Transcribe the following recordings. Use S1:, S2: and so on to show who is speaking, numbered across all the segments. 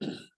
S1: Thanks.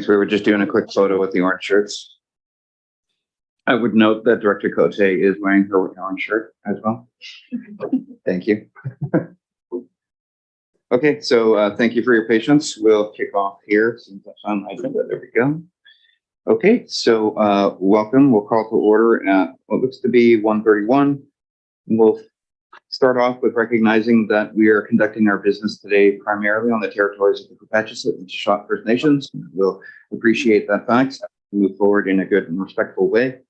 S1: We were just doing a quick photo with the orange shirts. I would note that Director Cote is wearing her orange shirt as well. Thank you. Okay, so thank you for your patience. We'll kick off here since that's on my agenda. There we go. Okay, so welcome. We'll call to order at what looks to be 1:31. We'll start off with recognizing that we are conducting our business today primarily on the territories of the Coopatchis and Shot First Nations. We'll appreciate that fact and move forward in a good and respectful way.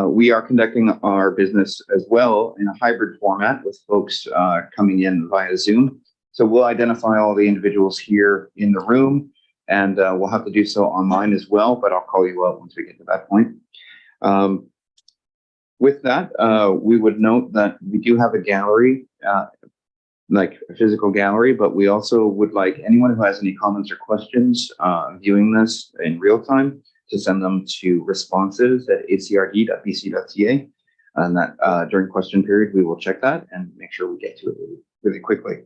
S1: We are conducting our business as well in a hybrid format with folks coming in via Zoom. So we'll identify all the individuals here in the room, and we'll have to do so online as well, but I'll call you out once we get to that point. With that, we would note that we do have a gallery, like a physical gallery, but we also would like anyone who has any comments or questions viewing this in real time to send them to responses@acrd.bc.ca. And that during question period, we will check that and make sure we get to it really quickly.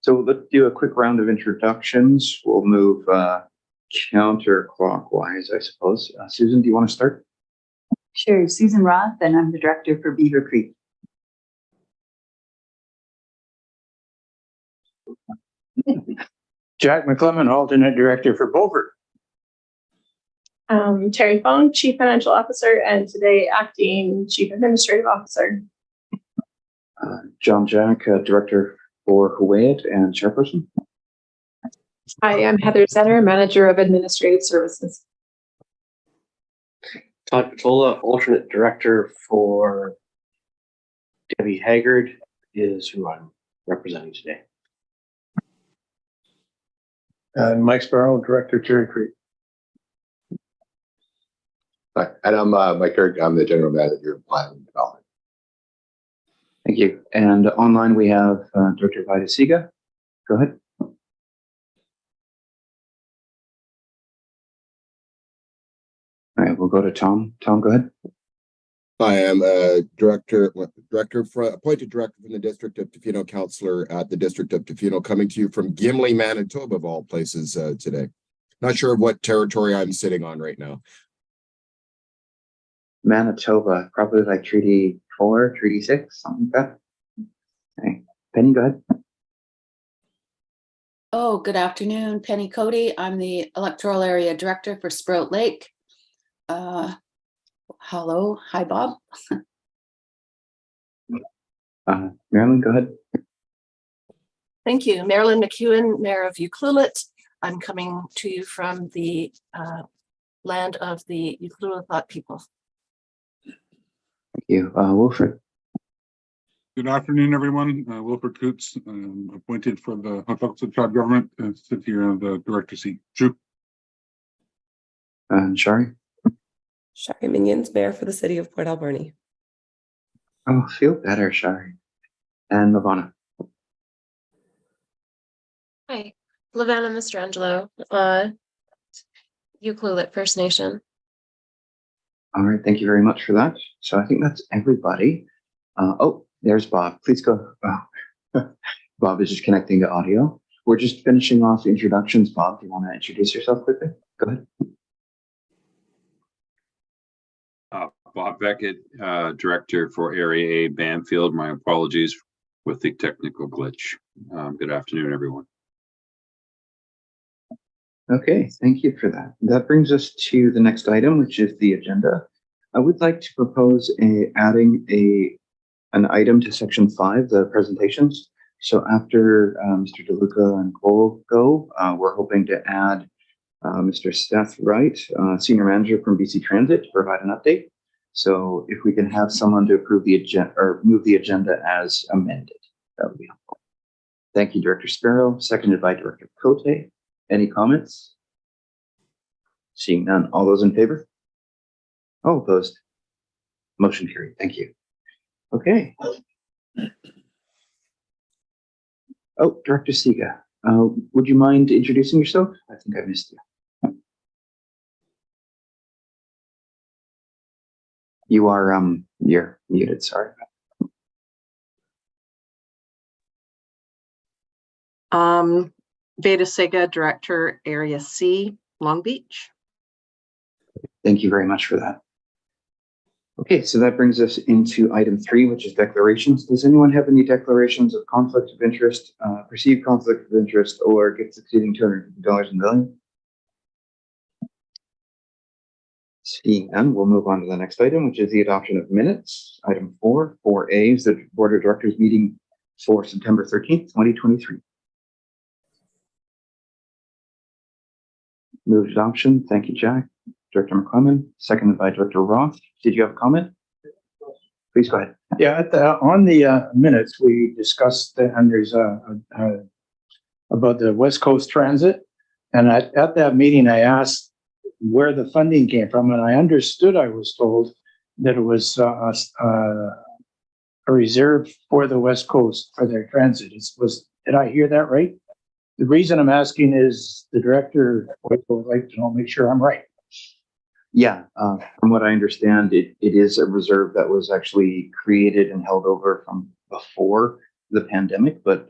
S1: So let's do a quick round of introductions. We'll move counterclockwise, I suppose. Susan, do you want to start?
S2: Sure. Susan Roth, and I'm the director for Beaver Creek.
S3: Jack McClellan, alternate director for Beaufort.
S4: Terry Fong, Chief Financial Officer, and today acting Chief Administrative Officer.
S1: John Jack, director for Huu-ay-aht and chairperson.
S4: Hi, I'm Heather Zetter, Manager of Administrative Services.
S5: Todd Patola, alternate director for Debbie Haggard, is who I'm representing today.
S3: And Mike Sparrow, director, Cherry Creek.
S6: Hi, and I'm Mike Kirk. I'm the general manager of planning and development.
S1: Thank you. And online we have Director Vida Siga. Go ahead. All right, we'll go to Tom. Tom, go ahead.
S6: Hi, I'm appointed director from the District of Tofino, councillor at the District of Tofino, coming to you from Gimli, Manitoba, of all places today. Not sure what territory I'm sitting on right now.
S1: Manitoba, probably like Treaty 4, Treaty 6, something like that. Okay. Penny, go ahead.
S7: Oh, good afternoon, Penny Cody. I'm the electoral area director for Sprout Lake. Hello, hi, Bob.
S1: Marilyn, go ahead.
S8: Thank you. Marilyn McEwen, Mayor of Ucluelet. I'm coming to you from the land of the Ucluelet people.
S1: Thank you. Wilfred.
S9: Good afternoon, everyone. Wilfred Coots, appointed for the Huntochet Tribe Government, and sit here on the director seat. Drew.
S1: And Shari.
S10: Shari Minions, Mayor for the City of Port Alberni.
S1: Oh, feel better, Shari. And Lavana.
S11: Hi, Lavana Mastrangelo,
S10: Ucluelet First Nation.
S1: All right, thank you very much for that. So I think that's everybody. Oh, there's Bob. Please go. Oh. Bob is just connecting to audio. We're just finishing off the introductions. Bob, do you want to introduce yourself quickly? Go ahead.
S11: Bob Beckett, Director for Area A Bamfield. My apologies with the technical glitch. Good afternoon, everyone.
S1: Okay, thank you for that. That brings us to the next item, which is the agenda. I would like to propose adding an item to section 5, the presentations. So after Mr. DeLuca and Cole go, we're hoping to add Mr. Seth Wright, Senior Manager from BC Transit, to provide an update. So if we can have someone to approve the agenda or move the agenda as amended, that would be helpful. Thank you, Director Sparrow, seconded by Director Cote. Any comments? Seeing none. All those in favor? All opposed? Motion carried. Thank you. Okay. Oh, Director Siga, would you mind introducing yourself? I think I missed you. You are you're muted. Sorry.
S12: Veda Sega, Director, Area C, Long Beach.
S1: Thank you very much for that. Okay, so that brings us into item 3, which is declarations. Does anyone have any declarations of conflict of interest, perceived conflict of interest, or gifts exceeding $250 in value? Seeing none, we'll move on to the next item, which is the adoption of minutes. Item 4A is the Board of Directors meeting for September 13th, 2023. Move adoption. Thank you, Jack. Director McClellan, seconded by Director Roth. Did you have a comment? Please go ahead.
S3: Yeah, on the minutes, we discussed, and there's about the West Coast Transit. And at that meeting, I asked where the funding came from, and I understood, I was told that it was a reserve for the West Coast for their transit. Did I hear that right? The reason I'm asking is the director would like to know, make sure I'm right.
S1: Yeah, from what I understand, it is a reserve that was actually created and held over from before the pandemic. But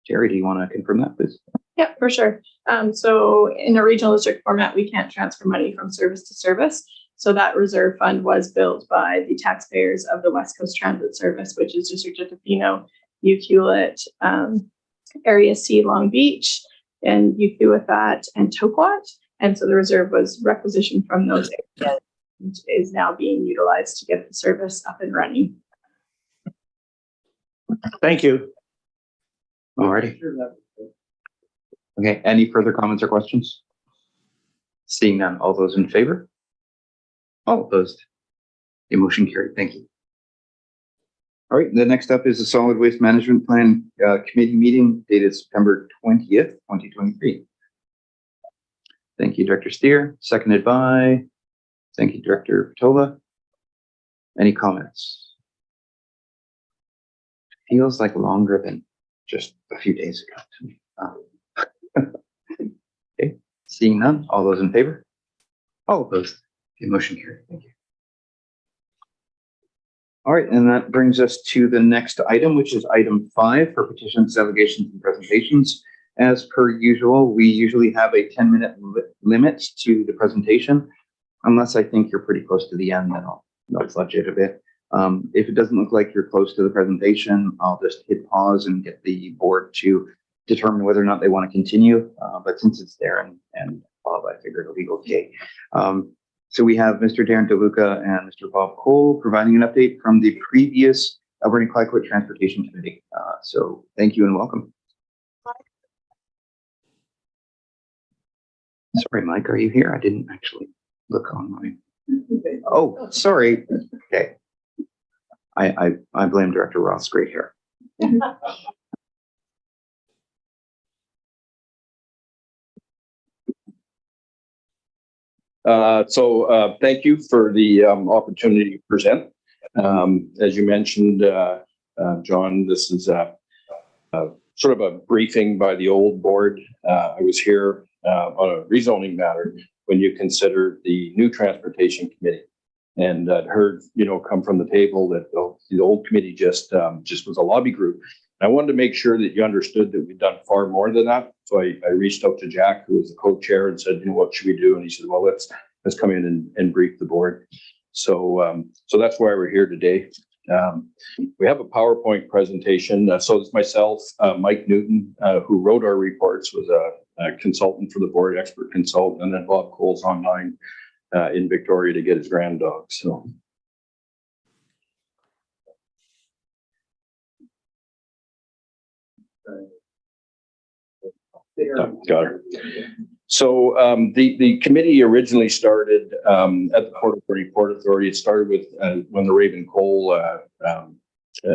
S1: Jerry, do you want to confirm that, please?
S4: Yeah, for sure. So in a regional district format, we can't transfer money from service to service. So that reserve fund was built by the taxpayers of the West Coast Transit Service, which is District of Tofino, Ucluelet, Area C, Long Beach, and Ucluelet and Toquat. And so the reserve was requisitioned from those areas and is now being utilized to get the service up and running.
S3: Thank you.
S1: All righty. Okay, any further comments or questions? Seeing none, all those in favor? All opposed? The motion carried. Thank you. All right, the next up is the Solid Waste Management Plan Committee meeting dated September 20th, 2023. Thank you, Director Steer, seconded by, thank you, Director Patola. Any comments? Feels like longer than just a few days ago to me. Okay, seeing none, all those in favor? All opposed? The motion carried. Thank you. All right, and that brings us to the next item, which is item 5 for petitions, delegations, and presentations. As per usual, we usually have a 10-minute limit to the presentation. Unless I think you're pretty close to the end, then I'll fudge it a bit. If it doesn't look like you're close to the presentation, I'll just hit pause and get the board to determine whether or not they want to continue. But since it's there and Bob, I figured it'll be okay. So we have Mr. Darren DeLuca and Mr. Bob Cole providing an update from the previous Alberta Clayoquot Transportation Committee. So thank you and welcome. Sorry, Mike, are you here? I didn't actually look online. Oh, sorry. Okay. I blame Director Roth's great hair.
S13: Thank you for the opportunity to present. As you mentioned, John, this is sort of a briefing by the old board. I was here on a rezoning matter when you consider the new transportation committee. And I'd heard, come from the table that the old committee just was a lobby group. And I wanted to make sure that you understood that we've done far more than that. So I reached out to Jack, who was the co-chair, and said, what should we do? And he said, well, let's come in and brief the board. So that's why we're here today. We have a PowerPoint presentation. So it's myself, Mike Newton, who wrote our reports, was a consultant for the board, expert consultant, and then Bob Cole's online in Victoria to get his grand dog. So. Got her. So the committee originally started at the Port Authority. It started with when the Raven Coal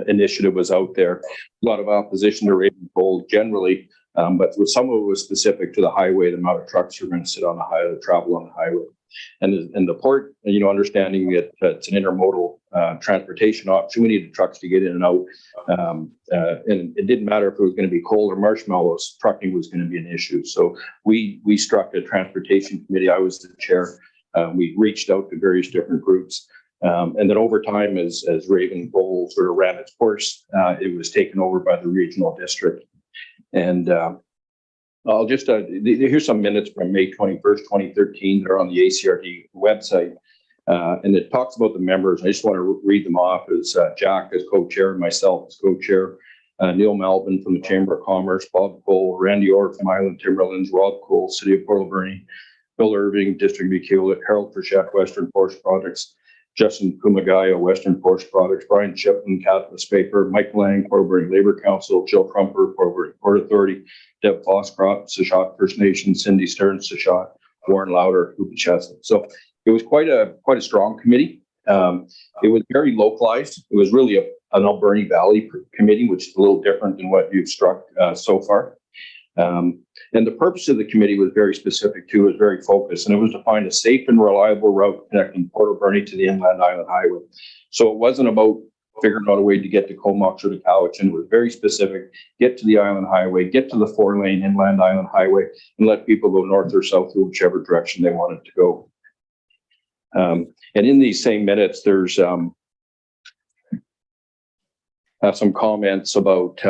S13: initiative was out there. A lot of opposition to Raven Coal generally, but some of it was specific to the highway, the amount of trucks are going to sit on the highway, travel on the highway. And the port, understanding that it's an intermodal transportation option, we needed trucks to get in and out. And it didn't matter if it was going to be coal or marshmallows, trucking was going to be an issue. So we struck a transportation committee. I was the chair. We reached out to various different groups. And then over time, as Raven Coal sort of ran its course, it was taken over by the regional district. And I'll just, here's some minutes from May 21st, 2013. They're on the ACRD website. And it talks about the members. I just want to read them off as Jack as co-chair and myself as co-chair, Neil Melvin from the Chamber of Commerce, Bob Cole, Randy Orr from Island Timberlands, Rob Cole, City of Port Alberni, Bill Irving, District of Hewlett, Harold Frechette, Western Forest Products, Justin Kumagaya, Western Forest Products, Brian Chiplin, Catalyst Paper, Mike Lang, Port Alberni Labor Council, Jill Trumper, Port Alberni Port Authority, Deb Fosscroft, Sashot First Nation, Cindy Stern, Sashot, Warren Louder, Hoopa Chestnut. So it was quite a strong committee. It was very localized. It was really an Alberni Valley committee, which is a little different than what you've struck so far. And the purpose of the committee was very specific too, was very focused, and it was to find a safe and reliable route connecting Port Alberni to the Inland Island Highway. So it wasn't about figuring out a way to get to Comox or to Cowichan. It was very specific: get to the Island Highway, get to the 4-lane Inland Island Highway, and let people go north or south to whichever direction they wanted to go. And in these same minutes, there's some comments about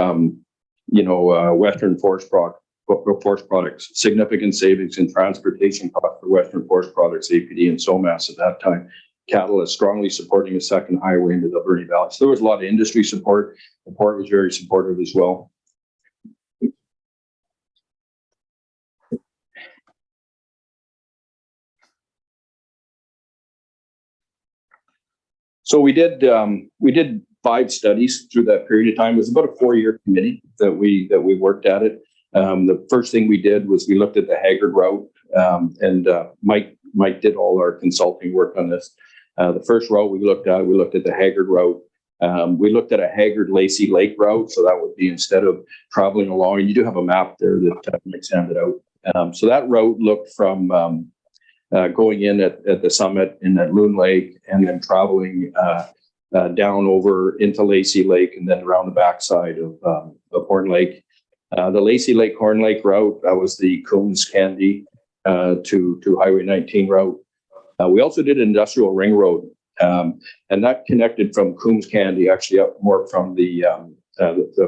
S13: Western Forest Products, significant savings in transportation costs for Western Forest Products, APD, and SOMAS at that time. Catalyst strongly supporting a second highway into the Alberni Valley. So there was a lot of industry support. The port was very supportive as well. So we did 5 studies through that period of time. It was about a 4-year committee that we worked at it. The first thing we did was we looked at the Haggard route, and Mike did all our consulting work on this. The first route we looked at the Haggard route. We looked at a Haggard-Lacey Lake route, so that would be instead of traveling along, and you do have a map there that Mike's handed out. So that route looked from going in at the summit in at Loon Lake, and then traveling down over into Lacey Lake, and then around the backside of Horn Lake. The Lacey Lake Horn Lake route, that was the Coombs Candy to Highway 19 route. We also did an industrial ring road, and that connected from Coombs Candy, actually up more from the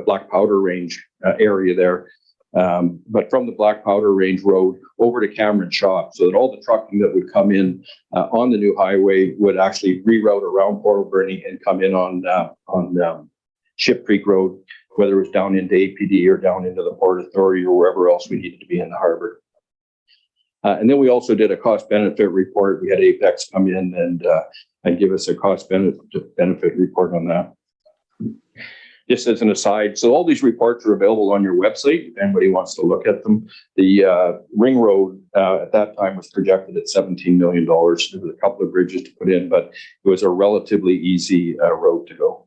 S13: Black Powder Range area there. But from the Black Powder Range Road over to Cameron Shop, so that all the trucking that would come in on the new highway would actually reroute around Port Alberni and come in on Ship Creek Road, whether it was down into APD or down into the Port Authority or wherever else we needed to be in the harbor. And then we also did a cost benefit report. We had Apex come in and give us a cost benefit report on that. Just as an aside, so all these reports are available on your website if anybody wants to look at them. The ring road at that time was projected at $17 million. There was a couple of bridges to put in, but it was a relatively easy road to go.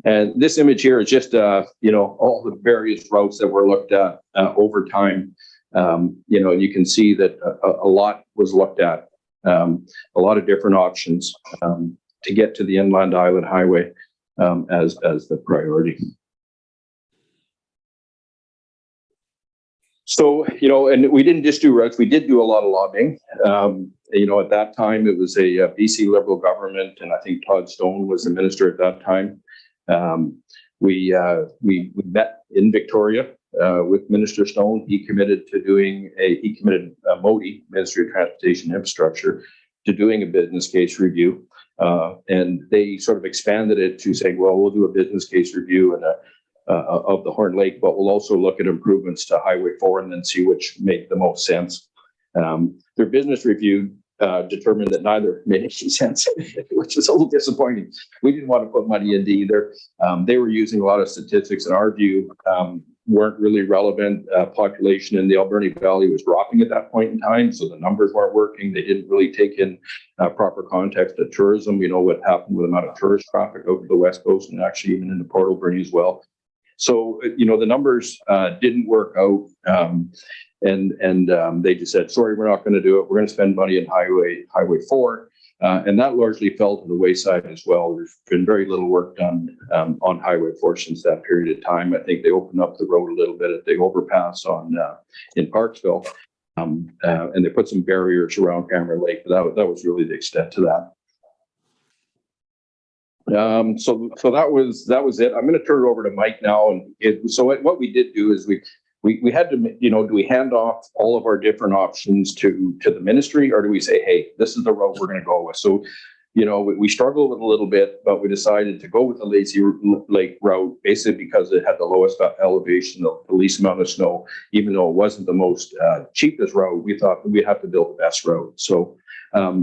S13: And this image here is just, all the various routes that were looked at over time. You can see that a lot was looked at, a lot of different options to get to the Inland Island Highway as the priority. So, and we didn't just do routes, we did do a lot of lobbying. At that time, it was a BC Liberal government, and I think Todd Stone was the minister at that time. We met in Victoria with Minister Stone. He committed Modi, Ministry of Transportation and Infrastructure, to doing a business case review. And they sort of expanded it to saying, well, we'll do a business case review and of the Horn Lake, but we'll also look at improvements to Highway 4 and then see which make the most sense. Their business review determined that neither made any sense, which is a little disappointing. We didn't want to put money into either. They were using a lot of statistics in our view, weren't really relevant. Population in the Alberni Valley was dropping at that point in time, so the numbers weren't working. They didn't really take in proper context of tourism. What happened with the amount of tourist traffic out to the West Coast and actually even into Port Alberni as well. So, the numbers didn't work out. And they just said, sorry, we're not going to do it. We're going to spend money on Highway 4. And that largely fell to the wayside as well. There's been very little work done on Highway 4 since that period of time. I think they opened up the road a little bit at the overpass in Parksville. And they put some barriers around Cameron Lake, but that was really the extent to that. So that was it. I'm going to turn it over to Mike now. And what we did do is we had to, do we hand off all of our different options to the ministry, or do we say, hey, this is the road we're going to go with? So, we struggled with a little bit, but we decided to go with the Lazy Lake route, basically because it had the lowest elevation, the least amount of snow. Even though it wasn't the most cheapest route, we thought we'd have to build the best road. So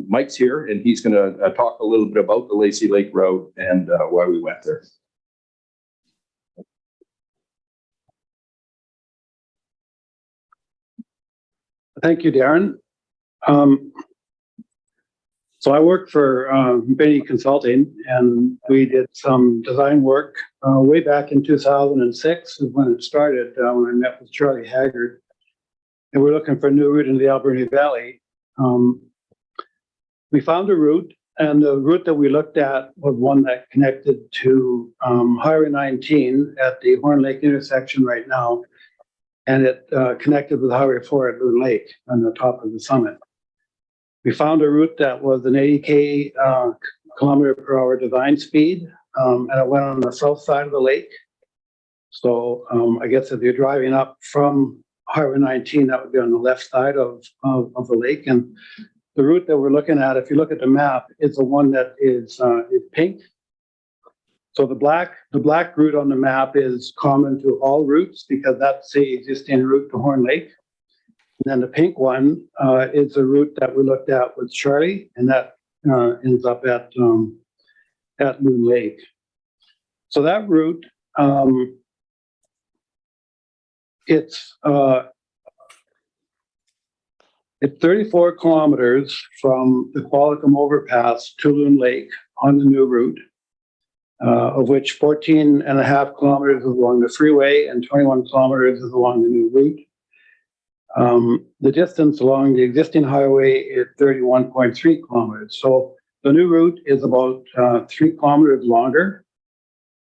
S13: Mike's here, and he's going to talk a little bit about the Lazy Lake route and why we went there.
S3: Thank you, Darren. So I work for Benny Consulting, and we did some design work way back in 2006 is when it started, when I met with Charlie Haggard. And we're looking for a new route in the Alberni Valley. We found a route, and the route that we looked at was one that connected to Highway 19 at the Horn Lake intersection right now. And it connected with Highway 4 at Loon Lake on the top of the summit. We found a route that was an 80 kilometer per hour design speed, and it went on the south side of the lake. So I guess if you're driving up from Highway 19, that would be on the left side of the lake. And the route that we're looking at, if you look at the map, is the one that is pink. So the black route on the map is common to all routes because that's the existing route to Horn Lake. And then the pink one is the route that we looked at with Charlie, and that ends up at Loon Lake. So that route, it's 34 kilometers from the Qualicum overpass to Loon Lake on the new route. Of which 14 and a half kilometers is along the freeway and 21 kilometers is along the new route. The distance along the existing highway is 31.3 kilometers. So the new route is about 3 kilometers longer,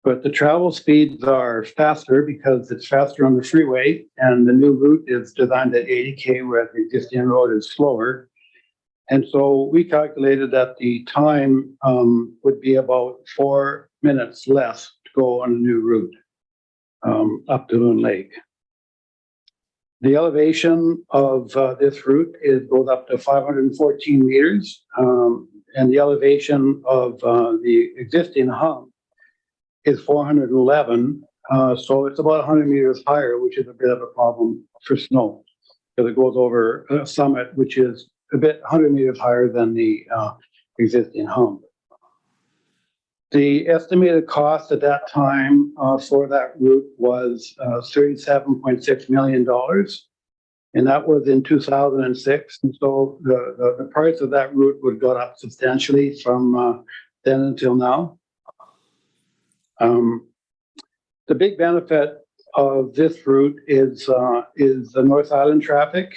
S3: but the travel speeds are faster because it's faster on the freeway, and the new route is designed at 80K, where the existing road is slower. And so we calculated that the time would be about 4 minutes less to go on a new route up to Loon Lake. The elevation of this route goes up to 514 meters, and the elevation of the existing hump is 411. So it's about 100 meters higher, which is a bit of a problem for snow, because it goes over a summit, which is a bit 100 meters higher than the existing hump. The estimated cost at that time for that route was $37.6 million, and that was in 2006. And so the price of that route would go up substantially from then until now. The big benefit of this route is the North Island traffic.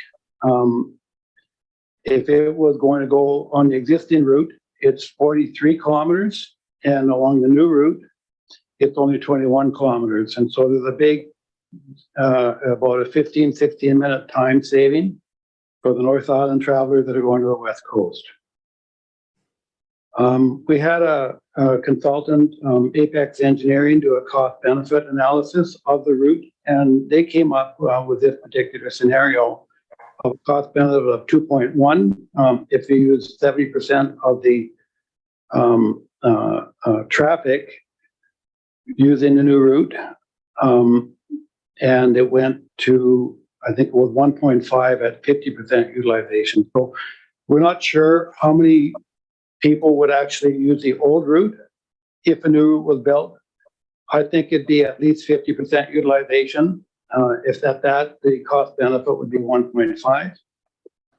S3: If it was going to go on the existing route, it's 43 kilometers, and along the new route, it's only 21 kilometers. And so there's a big about a 16 minute time saving for the North Island travelers that are going to the West Coast. We had a consultant, Apex Engineering, do a cost benefit analysis of the route, and they came up with this particular scenario of cost benefit of 2.1 if you use 70% of the traffic using the new route. And it went to, I think it was 1.5 at 50% utilization. So we're not sure how many people would actually use the old route if a new route was built. I think it'd be at least 50% utilization. If that, the cost benefit would be 1.5.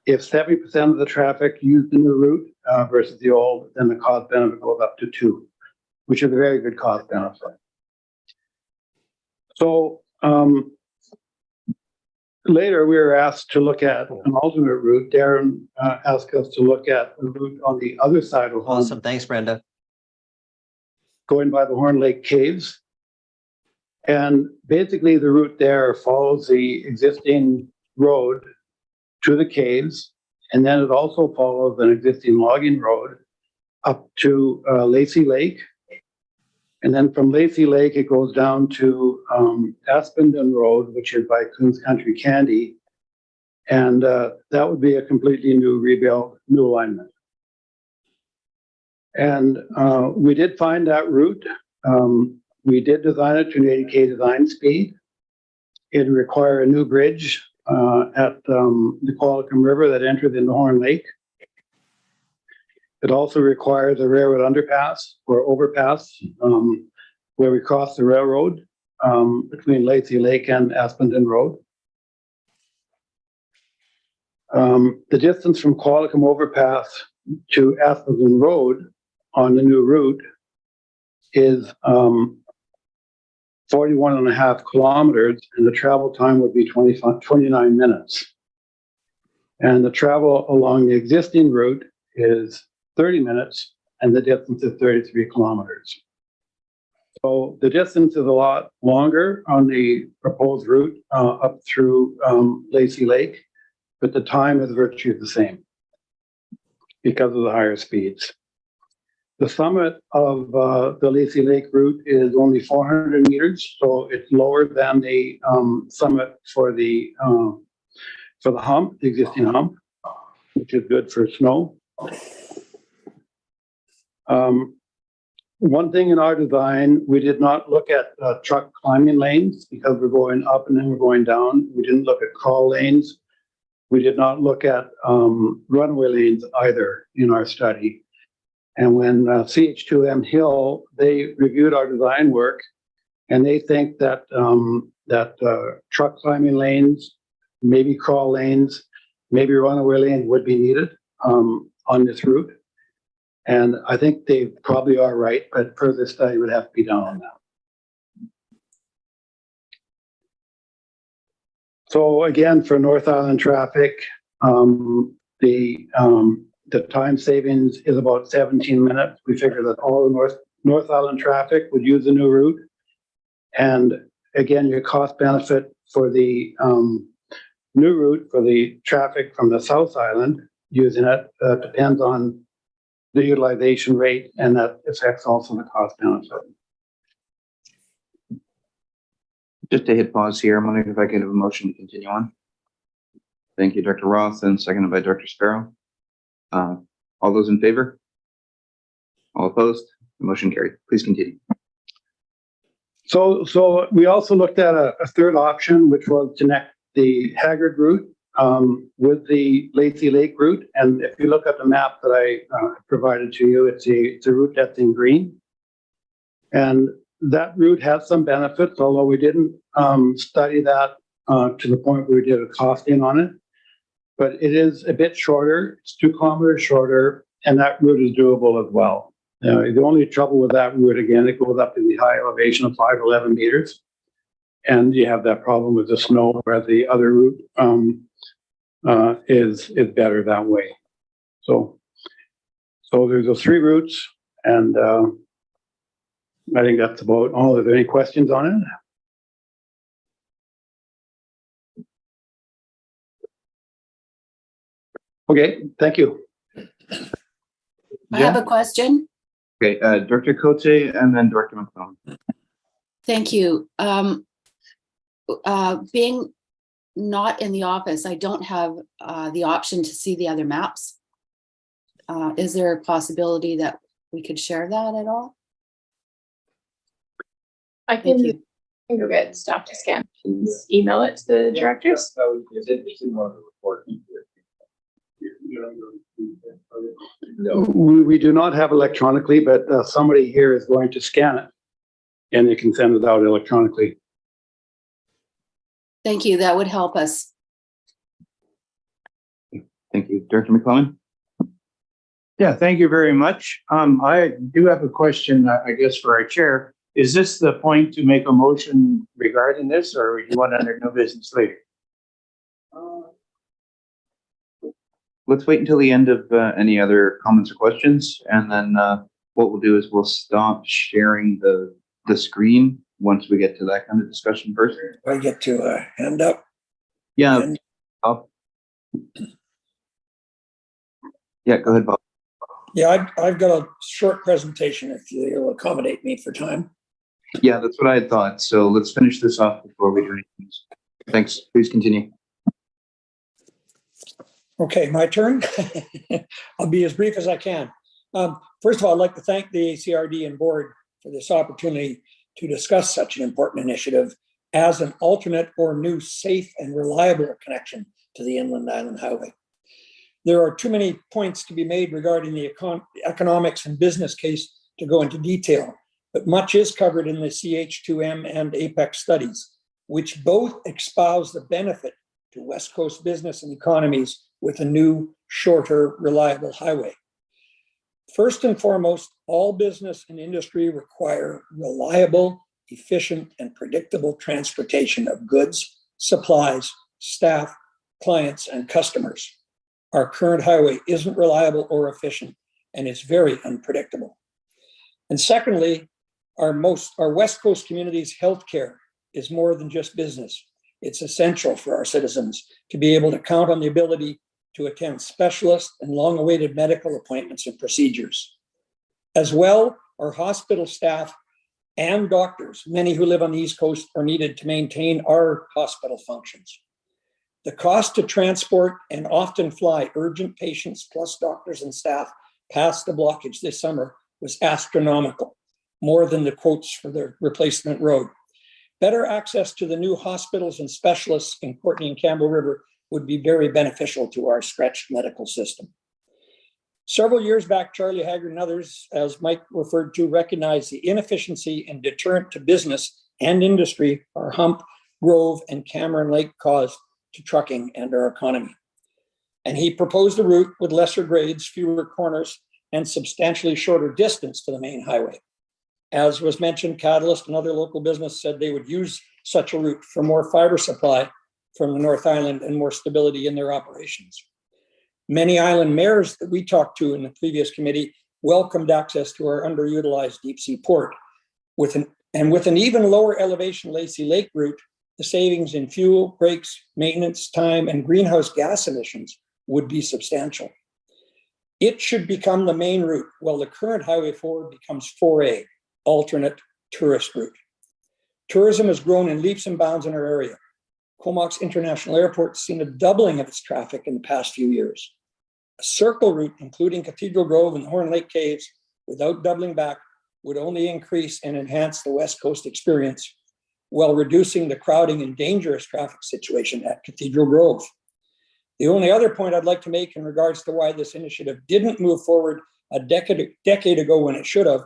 S3: If 70% of the traffic used the new route versus the old, then the cost benefit goes up to 2, which is a very good cost benefit. So later we were asked to look at an alternate route. Darren asked us to look at a route on the other side of
S14: Awesome. Thanks, Brenda.
S3: going by the Horn Lake Caves. And basically the route there follows the existing road to the caves. And then it also follows an existing logging road up to Lacey Lake. And then from Lacey Lake, it goes down to Aspenden Road, which is by Coons Country Candy. And that would be a completely new rebuild, new alignment. And we did find that route. We did design it to an 80K design speed. It required a new bridge at the Qualicum River that entered into Horn Lake. It also requires a railroad underpass or overpass where we cross the railroad between Lacey Lake and Aspenden Road. The distance from Qualicum Overpass to Aspenden Road on the new route is 41.5 kilometers, and the travel time would be 29 minutes. And the travel along the existing route is 30 minutes, and the distance is 33 kilometers. So the distance is a lot longer on the proposed route up through Lacey Lake, but the time is virtually the same because of the higher speeds. The summit of the Lacey Lake route is only 400 meters, so it's lower than the summit for the hump, the existing hump, which is good for snow. One thing in our design, we did not look at truck climbing lanes because we're going up and then we're going down. We didn't look at crawl lanes. We did not look at runway lanes either in our study. And when CH2M Hill, they reviewed our design work, and they think that truck climbing lanes, maybe crawl lanes, maybe runaway lanes would be needed on this route. And I think they probably are right, but further study would have to be done on that. So again, for North Island traffic, the time savings is about 17 minutes. We figure that all the North Island traffic would use the new route. And again, your cost benefit for the new route for the traffic from the South Island using it depends on the utilization rate, and that affects also the cost benefit.
S1: Just to hit pause here, I'm wondering if I could have a motion to continue on. Thank you, Dr. Roth, and seconded by Dr. Sparrow. All those in favor? All opposed? The motion carried. Please continue.
S3: So we also looked at a third option, which was to connect the Haggard route with the Lacey Lake route. And if you look at the map that I provided to you, it's a route that's in green. And that route has some benefits, although we didn't study that to the point where we did a costing on it. But it is a bit shorter. It's 2 kilometers shorter, and that route is doable as well. The only trouble with that route, again, it goes up to the high elevation of 511 meters. And you have that problem with the snow, where the other route is better that way. So there's those 3 routes, and I think that's about all. Are there any questions on it? Okay, thank you.
S7: I have a question.
S1: Okay, Director Cote and then Director McClellan.
S7: Thank you. Being not in the office, I don't have the option to see the other maps. Is there a possibility that we could share that at all?
S4: I
S7: Thank
S4: can
S7: you.
S4: go get staff to scan. Please email it to the directors.
S3: We do not have electronically, but somebody here is going to scan it. And they can send it out electronically.
S7: Thank you. That would help us.
S1: Thank you. Director McClellan?
S3: Yeah, thank you very much. I do have a question, I guess, for our chair. Is this the point to make a motion regarding this, or you want under new business later?
S1: Let's wait until the end of any other comments or questions, and then what we'll do is we'll stop sharing the screen once we get to that kind of discussion first.
S14: I get to hand up.
S1: Yeah.
S14: And-
S1: Bob. Yeah, go ahead, Bob.
S14: Yeah, I've got a short presentation if you'll accommodate me for time.
S1: Yeah, that's what I had thought. So let's finish this off before we do anything. Thanks. Please continue.
S14: Okay, my turn. I'll be as brief as I can. First of all, I'd like to thank the ACRD and board for this opportunity to discuss such an important initiative as an alternate or new safe and reliable connection to the Inland Island Highway. There are too many points to be made regarding the economics and business case to go into detail, but much is covered in the CH2M and APEX studies, which both espouse the benefit to West Coast business and economies with a new, shorter, reliable highway. First and foremost, all business and industry require reliable, efficient, and predictable transportation of goods, supplies, staff, clients, and customers. Our current highway isn't reliable or efficient and is very unpredictable. And secondly, our West Coast community's healthcare is more than just business. It's essential for our citizens to be able to count on the ability to attend specialist and long-awaited medical appointments and procedures. As well, our hospital staff and doctors, many who live on the East Coast, are needed to maintain our hospital functions. The cost to transport and often fly urgent patients plus doctors and staff past the blockage this summer was astronomical, more than the quotes for the replacement road. Better access to the new hospitals and specialists in Courtenay and Campbell River would be very beneficial to our stretched medical system. Several years back, Charlie Haggard and others, as Mike referred to, recognized the inefficiency and deterrent to business and industry our Hump, Grove, and Cameron Lake caused to trucking and our economy. And he proposed a route with lesser grades, fewer corners, and substantially shorter distance to the main highway. As was mentioned, Catalyst and other local business said they would use such a route for more fiber supply from the North Island and more stability in their operations. Many island mayors that we talked to in the previous committee welcomed access to our underutilized deep sea port. With an even lower elevation Lacey Lake route, the savings in fuel, brakes, maintenance, time, and greenhouse gas emissions would be substantial. It should become the main route, while the current Highway 4 becomes 4A, alternate tourist route. Tourism has grown in leaps and bounds in our area. Comox International Airport has seen a doubling of its traffic in the past few years. A circle route, including Cathedral Grove and the Horn Lake Caves, without doubling back, would only increase and enhance the West Coast experience while reducing the crowding and dangerous traffic situation at Cathedral Grove. The only other point I'd like to make in regards to why this initiative didn't move forward a decade ago when it should have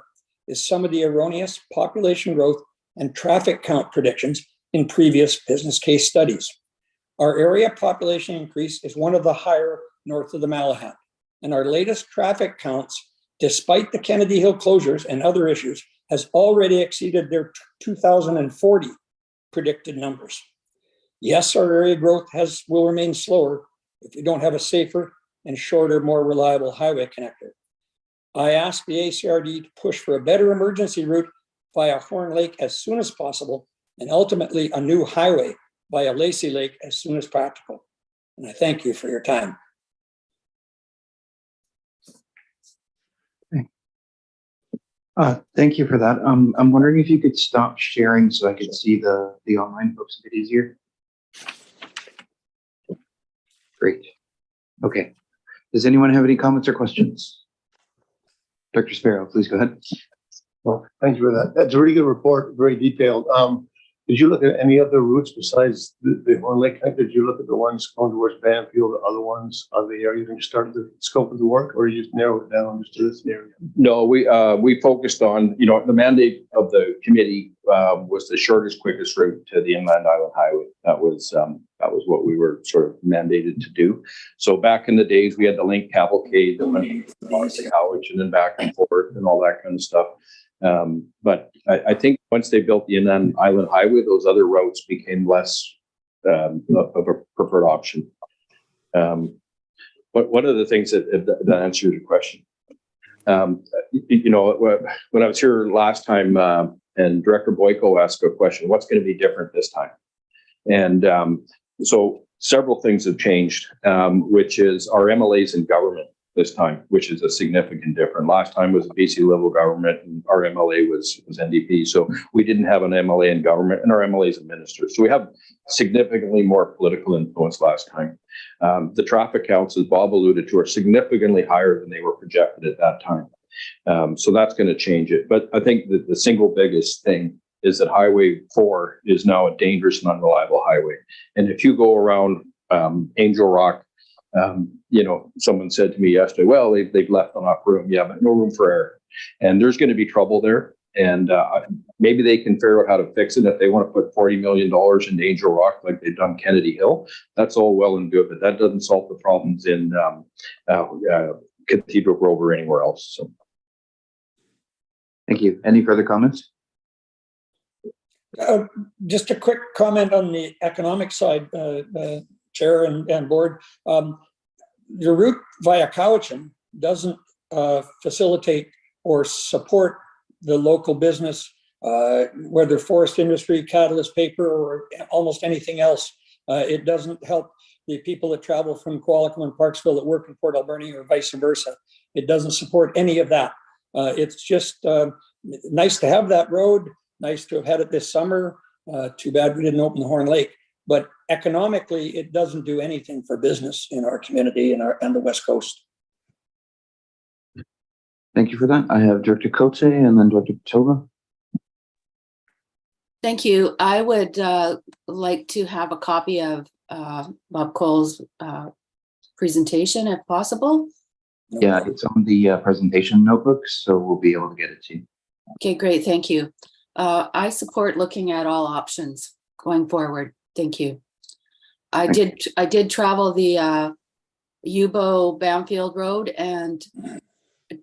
S14: is some of the erroneous population growth and traffic count predictions in previous business case studies. Our area population increase is one of the higher north of the Malahat, and our latest traffic counts, despite the Kennedy Hill closures and other issues, has already exceeded their 2040 predicted numbers. Yes, our area growth will remain slower if we don't have a safer and shorter, more reliable highway connector. I ask the ACRD to push for a better emergency route via Horn Lake as soon as possible, and ultimately a new highway via Lacey Lake as soon as practical. And I thank you for your time.
S1: Thank you for that. I'm wondering if you could stop sharing so I could see the online folks a bit easier. Great. Okay. Does anyone have any comments or questions? Dr. Sparrow, please go ahead.
S15: Well, thank you for that. That's a really good report, very detailed. Did you look at any other routes besides the Horn Lake? Did you look at the ones going towards Banfield, the other ones, other areas, and you started the scope of the work, or you just narrow it down just to this area?
S13: No, we focused on, you know, the mandate of the committee was the shortest, quickest route to the Inland Island Highway. That was what we were sort of mandated to do. So back in the days, we had the Link Cavalcade that went to Howard and then back and forth and all that kind of stuff. But I think once they built the Inland Island Highway, those other routes became less of a preferred option. But one of the things that answers your question, you know, when I was here last time, and Director Boyko asked a question, what's going to be different this time? And so several things have changed, which is our MLAs in government this time, which is a significant difference. Last time was a BC level government and our MLA was NDP. So we didn't have an MLA in government and our MLA is a minister. So we have significantly more political influence last time. The traffic counts, as Bob alluded to, are significantly higher than they were projected at that time. So that's going to change it. But I think that the single biggest thing is that Highway 4 is now a dangerous and unreliable highway. And if you go around Angel Rock, you know, someone said to me yesterday, well, they've left enough room. Yeah, but no room for error. And there's going to be trouble there. And maybe they can figure out how to fix it. If they want to put $40 million into Angel Rock like they've done Kennedy Hill, that's all well and good, but that doesn't solve the problems in Cathedral Grove or anywhere else. So.
S1: Thank you. Any further comments?
S14: Just a quick comment on the economic side, Chair and Board. The route via Cowichan doesn't facilitate or support the local business, whether forest industry, catalyst paper, or almost anything else. It doesn't help the people that travel from Qualicum and Parksville that work in Port Alberni or vice versa. It doesn't support any of that. It's just nice to have that road, nice to have had it this summer. Too bad we didn't open the Horn Lake. But economically, it doesn't do anything for business in our community and the West Coast.
S1: Thank you for that. I have Director Cote and then Director Petova.
S7: Thank you. I would like to have a copy of Bob Cole's presentation if possible.
S1: Yeah, it's on the presentation notebooks, so we'll be able to get it to you.
S7: Okay, great. Thank you. I support looking at all options going forward. Thank you. I did travel the Yubo Banfield Road and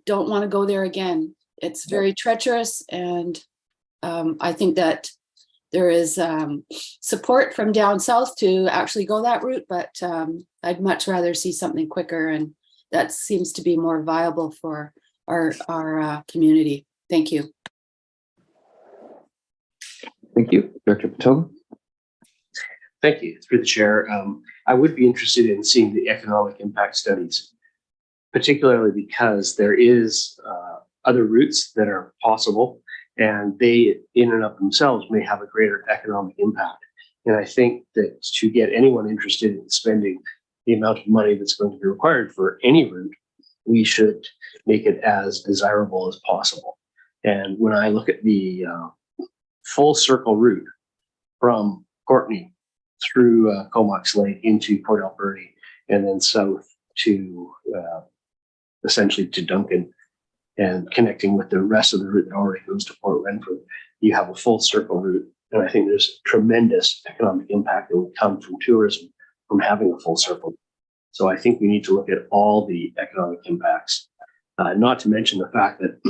S7: don't want to go there again. It's very treacherous, and I think that there is support from down south to actually go that route, but I'd much rather see something quicker, and that seems to be more viable for our community. Thank you.
S1: Thank you. Director Petova.
S5: Thank you. Through the chair, I would be interested in seeing the economic impact studies, particularly because there is other routes that are possible, and they in and of themselves may have a greater economic impact. And I think that to get anyone interested in spending the amount of money that's going to be required for any route, we should make it as desirable as possible. And when I look at the full circle route from Courtenay through Comox Lake into Port Alberni and then south to essentially to Duncan and connecting with the rest of the route that already goes to Port Renfrew, you have a full circle route. And I think there's tremendous economic impact that would come from tourism from having a full circle. So I think we need to look at all the economic impacts, not to mention the fact that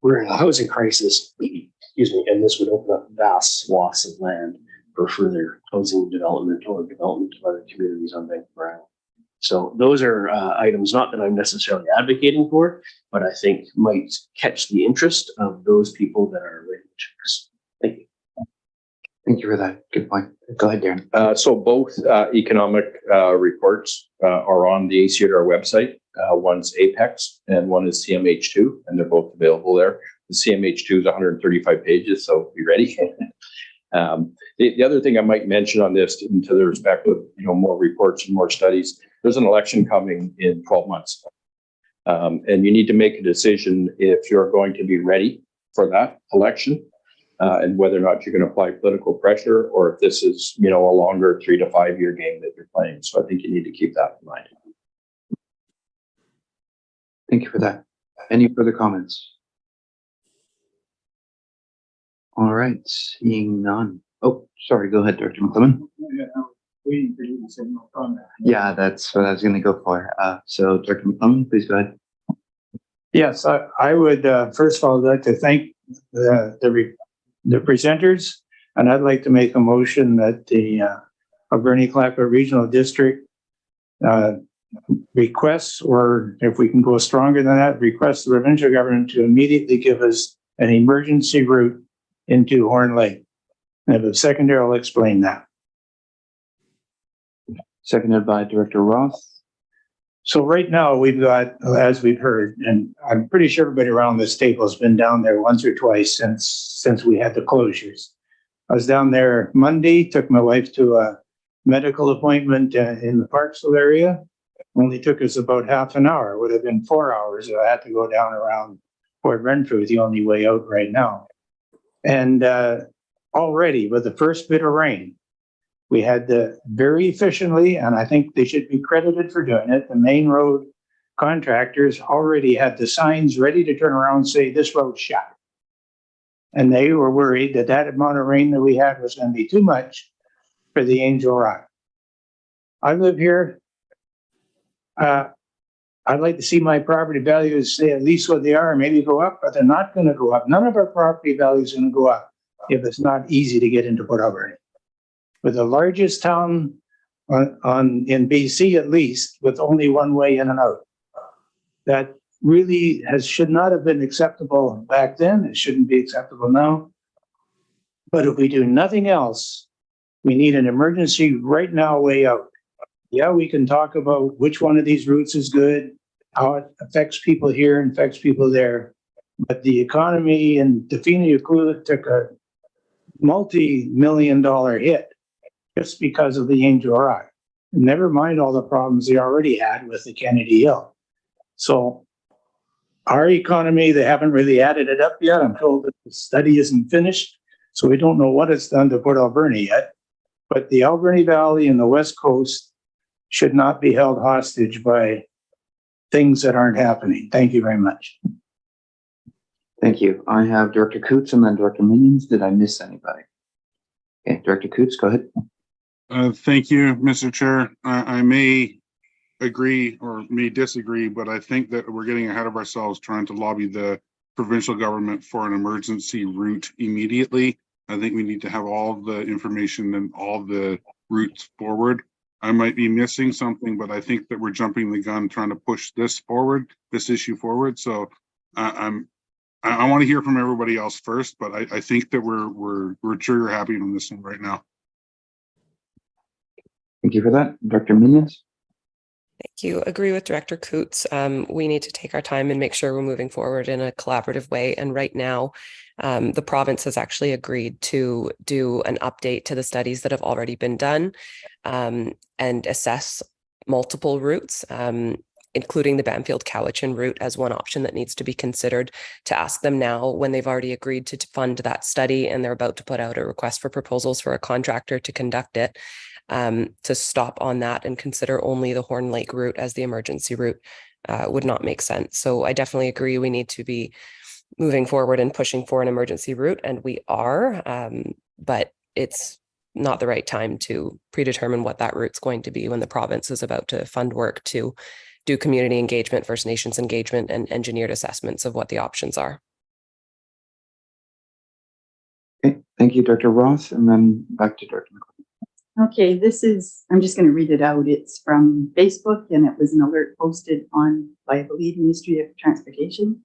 S5: we're in a housing crisis, excuse me, and this would open up vast swaths of land for further housing development or development of other communities on Vancouver Island. So those are items not that I'm necessarily advocating for, but I think might catch the interest of those people that are ready to check. Thank you.
S1: Thank you for that. Good point. Go ahead, Darren.
S13: So both economic reports are on the ACR website. One's Apex and one is CMH2, and they're both available there. The CMH2 is 135 pages, so be ready. The other thing I might mention on this, to the respect of more reports and more studies, there's an election coming in 12 months, and you need to make a decision if you're going to be ready for that election. And whether or not you're going to apply political pressure, or if this is, a longer 3 to 5 year game that you're playing. So I think you need to keep that in mind.
S1: Thank you for that. Any further comments? All right, seeing none. Oh, sorry. Go ahead, Director McClellan. Yeah, that's what I was going to go for. So Director McClellan, please go ahead.
S3: Yes, I would first of all like to thank the presenters, and I'd like to make a motion that the Alberni-Clayoquot Regional District requests, or if we can go stronger than that, request the provincial government to immediately give us an emergency route into Horn Lake. And if it's secondary, I'll explain that.
S1: Seconded by Director Roth.
S3: So right now we've got, as we've heard, and I'm pretty sure everybody around this table has been down there once or twice since we had the closures. I was down there Monday, took my wife to a medical appointment in the Parksville area. Only took us about half an hour. It would have been 4 hours if I had to go down around Port Renfrew, the only way out right now. And already with the first bit of rain, we had very efficiently, and I think they should be credited for doing it, the main road contractors already had the signs ready to turn around and say, this road's shut. And they were worried that that amount of rain that we had was going to be too much for the Angel Rock. I live here. I'd like to see my property values stay at least what they are, maybe go up, but they're not going to go up. None of our property values are going to go up if it's not easy to get into Port Alberni. We're the largest town in BC, at least, with only one way in and out. That really should not have been acceptable back then. It shouldn't be acceptable now. But if we do nothing else, we need an emergency right now way out. Yeah, we can talk about which one of these routes is good, how it affects people here and affects people there. But the economy in Tofino-Ucluelet took a multi-million-dollar hit just because of the Angel Rock. Never mind all the problems they already had with the Kennedy Hill. So our economy, they haven't really added it up yet. I'm told that the study isn't finished, so we don't know what it's done to Port Alberni yet. But the Alberni Valley and the West Coast should not be held hostage by things that aren't happening. Thank you very much.
S1: Thank you. I have Director Coots and then Director Minions. Did I miss anybody? Okay, Director Coots, go ahead.
S9: Thank you, Mr. Chair. I may agree or may disagree, but I think that we're getting ahead of ourselves trying to lobby the provincial government for an emergency route immediately. I think we need to have all the information and all the routes forward. I might be missing something, but I think that we're jumping the gun trying to push this issue forward. So I want to hear from everybody else first, but I think that we're trigger happy on this one right now.
S1: Thank you for that. Director Minions.
S10: Thank you. Agree with Director Coots. We need to take our time and make sure we're moving forward in a collaborative way. And right now, the province has actually agreed to do an update to the studies that have already been done and assess multiple routes, including the Banfield-Cowichan route as one option that needs to be considered, to ask them now when they've already agreed to fund that study and they're about to put out a request for proposals for a contractor to conduct it, to stop on that and consider only the Horn Lake route as the emergency route would not make sense. So I definitely agree we need to be moving forward and pushing for an emergency route, and we are, but it's not the right time to predetermine what that route's going to be when the province is about to fund work to do community engagement, First Nations engagement, and engineered assessments of what the options are.
S1: Okay, thank you, Director Roth, and then back to Director McClellan.
S2: Okay, I'm just going to read it out. It's from Facebook, and it was an alert posted by, I believe, Ministry of Transportation.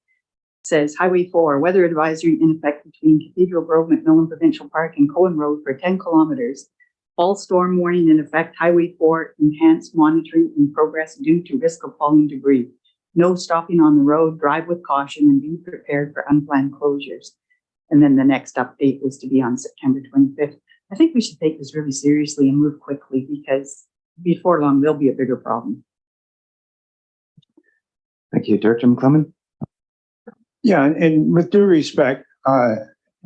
S2: says Highway 4, weather advisory in effect between Cathedral Grove, McMillan Provincial Park and Cohen Road for 10 kilometers. All storm warning in effect, Highway 4, enhanced monitoring in progress due to risk of falling debris. No stopping on the road, drive with caution and be prepared for unplanned closures. And then the next update was to be on September 25th. I think we should take this really seriously and move quickly because before long, there'll be a bigger problem.
S1: Thank you, Director McClellan.
S3: Yeah, and with due respect,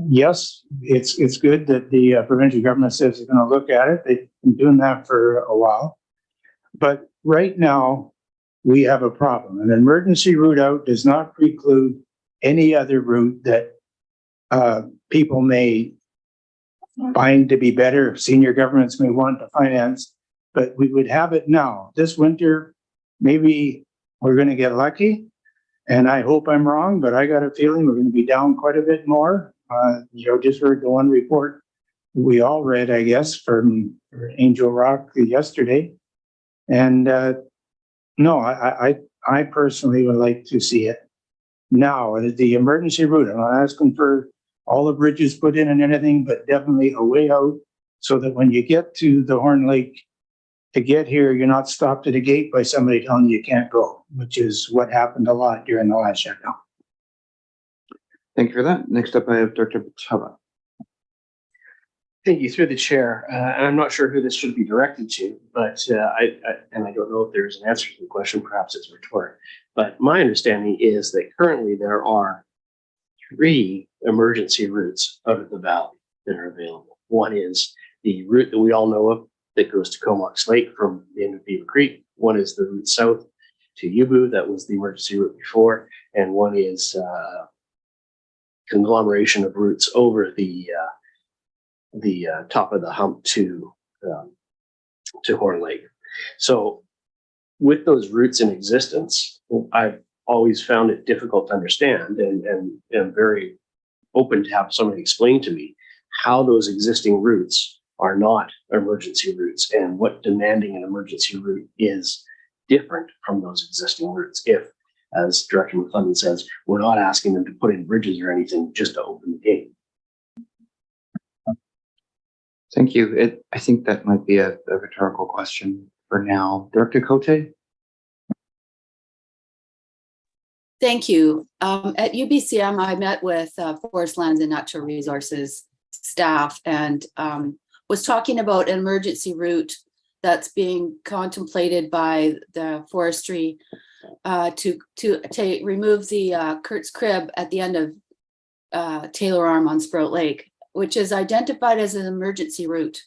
S3: yes, it's good that the provincial government says they're going to look at it. They've been doing that for a while. But right now, we have a problem. An emergency route out does not preclude any other route that people may find to be better, senior governments may want to finance, but we would have it now. This winter, maybe we're going to get lucky, and I hope I'm wrong, but I got a feeling we're going to be down quite a bit more. Just heard the one report we all read, I guess, from Angel Rock yesterday. And no, I personally would like to see it now. The emergency route, I'm not asking for all the bridges put in and anything, but definitely a way out so that when you get to the Horn Lake to get here, you're not stopped at a gate by somebody telling you can't go, which is what happened a lot during the last shutdown.
S1: Thank you for that. Next up, I have Director Chava.
S5: Thank you, through the chair. And I'm not sure who this should be directed to, but I don't know if there's an answer to the question. Perhaps it's rhetoric. But my understanding is that currently there are 3 emergency routes out of the valley that are available. One is the route that we all know of that goes to Comox Lake from the end of Beaver Creek. One is the route south to Yubu. That was the emergency route before. And one is conglomeration of routes over the top of the hump to Horn Lake. So with those routes in existence, I've always found it difficult to understand and am very open to have somebody explain to me how those existing routes are not emergency routes and what demanding an emergency route is different from those existing routes. If, as Director McClellan says, we're not asking them to put in bridges or anything, just to open the gate.
S1: Thank you. I think that might be a rhetorical question for now. Director Cote?
S7: Thank you. At UBCM, I met with Forest Lands and Natural Resources staff and was talking about an emergency route that's being contemplated by the forestry to remove the Kurt's Crib at the end of Taylor Arm on Sprout Lake, which is identified as an emergency route.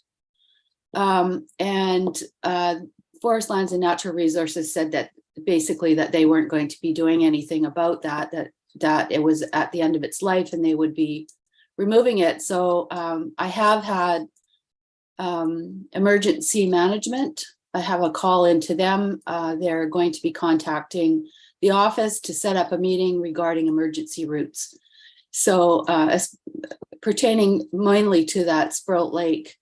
S7: And Forest Lands and Natural Resources said that basically that they weren't going to be doing anything about that it was at the end of its life and they would be removing it. So I have had emergency management. I have a call into them. They're going to be contacting the office to set up a meeting regarding emergency routes. So as pertaining mainly to that Sprout Lake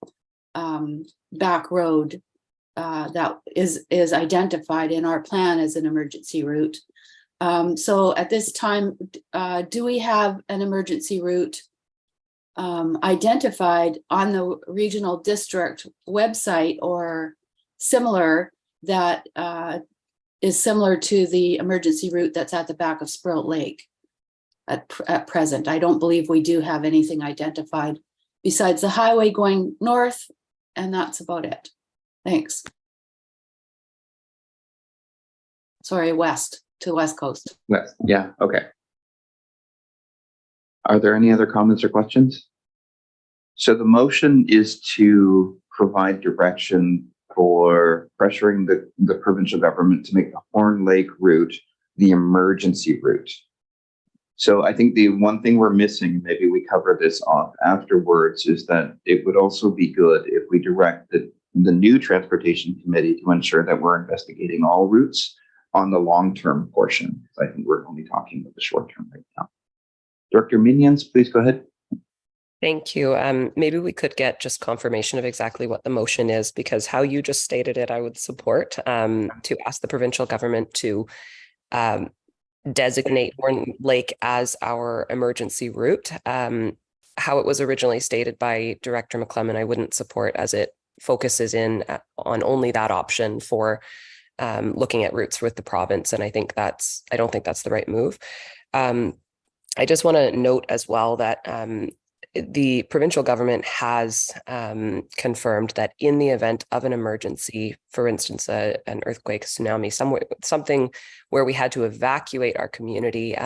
S7: back road that is identified in our plan as an emergency route. So at this time, do we have an emergency route identified on the regional district website or similar that is similar to the emergency route that's at the back of Sprout Lake at present? I don't believe we do have anything identified besides the highway going north, and that's about it. Thanks. Sorry, west to the West Coast.
S1: West. Yeah, okay. Are there any other comments or questions? So the motion is to provide direction for pressuring the provincial government to make the Horn Lake route the emergency route. So I think the one thing we're missing, maybe we cover this off afterwards, is that it would also be good if we direct the new transportation committee to ensure that we're investigating all routes on the long-term portion. I think we're only talking about the short-term right now. Director Minions, please go ahead.
S10: Thank you. Maybe we could get just confirmation of exactly what the motion is, because how you just stated it, I would support to ask the provincial government to designate Horn Lake as our emergency route. How it was originally stated by Director McClellan, I wouldn't support, as it focuses in on only that option for looking at routes with the province. And I don't think that's the right move. I just want to note as well that the provincial government has confirmed that in the event of an emergency, for instance, an earthquake, tsunami, something where we had to evacuate our community,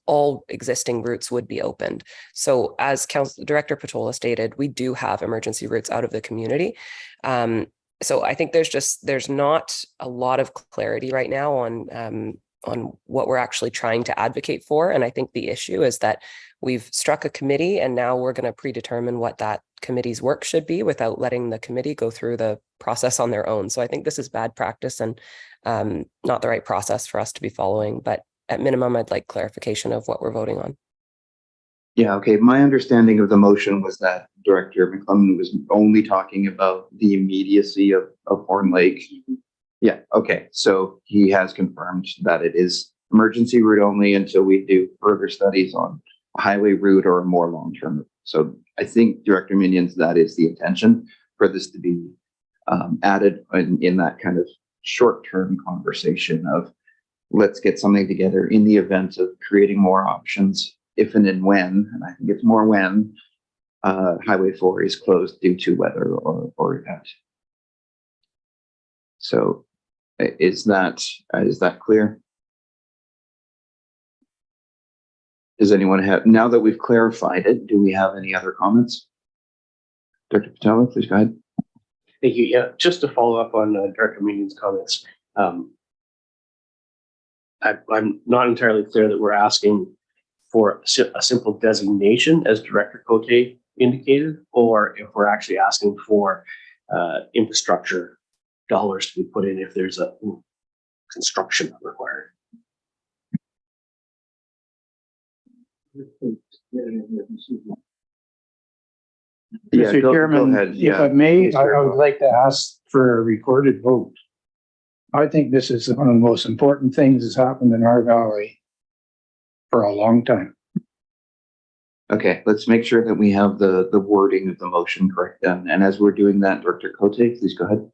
S10: all existing routes would be opened. So as Director Patola stated, we do have emergency routes out of the community. So I think there's not a lot of clarity right now on what we're actually trying to advocate for. And I think the issue is that we've struck a committee and now we're going to predetermine what that committee's work should be without letting the committee go through the process on their own. So I think this is bad practice and not the right process for us to be following. But at minimum, I'd like clarification of what we're voting on.
S1: Yeah, okay. My understanding of the motion was that Director McClellan was only talking about the immediacy of Horn Lake. Yeah, okay. So he has confirmed that it is emergency route only until we do further studies on a highway route or a more long-term route. So I think, Director Minions, that is the intention for this to be added in that kind of short-term conversation of let's get something together in the event of creating more options if and in when, and I think it's more when, Highway 4 is closed due to weather or event. So is that clear? Does anyone have, now that we've clarified it, do we have any other comments? Dr. Patola, please go ahead.
S5: Thank you. Yeah, just to follow up on Director Meehan's comments, I'm not entirely clear that we're asking for a simple designation, as Director Cote indicated, or if we're actually asking for infrastructure dollars to be put in if there's a construction required.
S1: Yeah,
S3: Mr.
S1: go
S3: Chairman,
S1: ahead.
S3: if
S1: Yeah,
S3: I may,
S1: please,
S3: I
S1: sir.
S3: would like to ask for a recorded vote. I think this is one of the most important things that's happened in our valley for a long time.
S1: Okay, let's make sure that we have the wording of the motion correct then. And as we're doing that, Director Cote, please go ahead.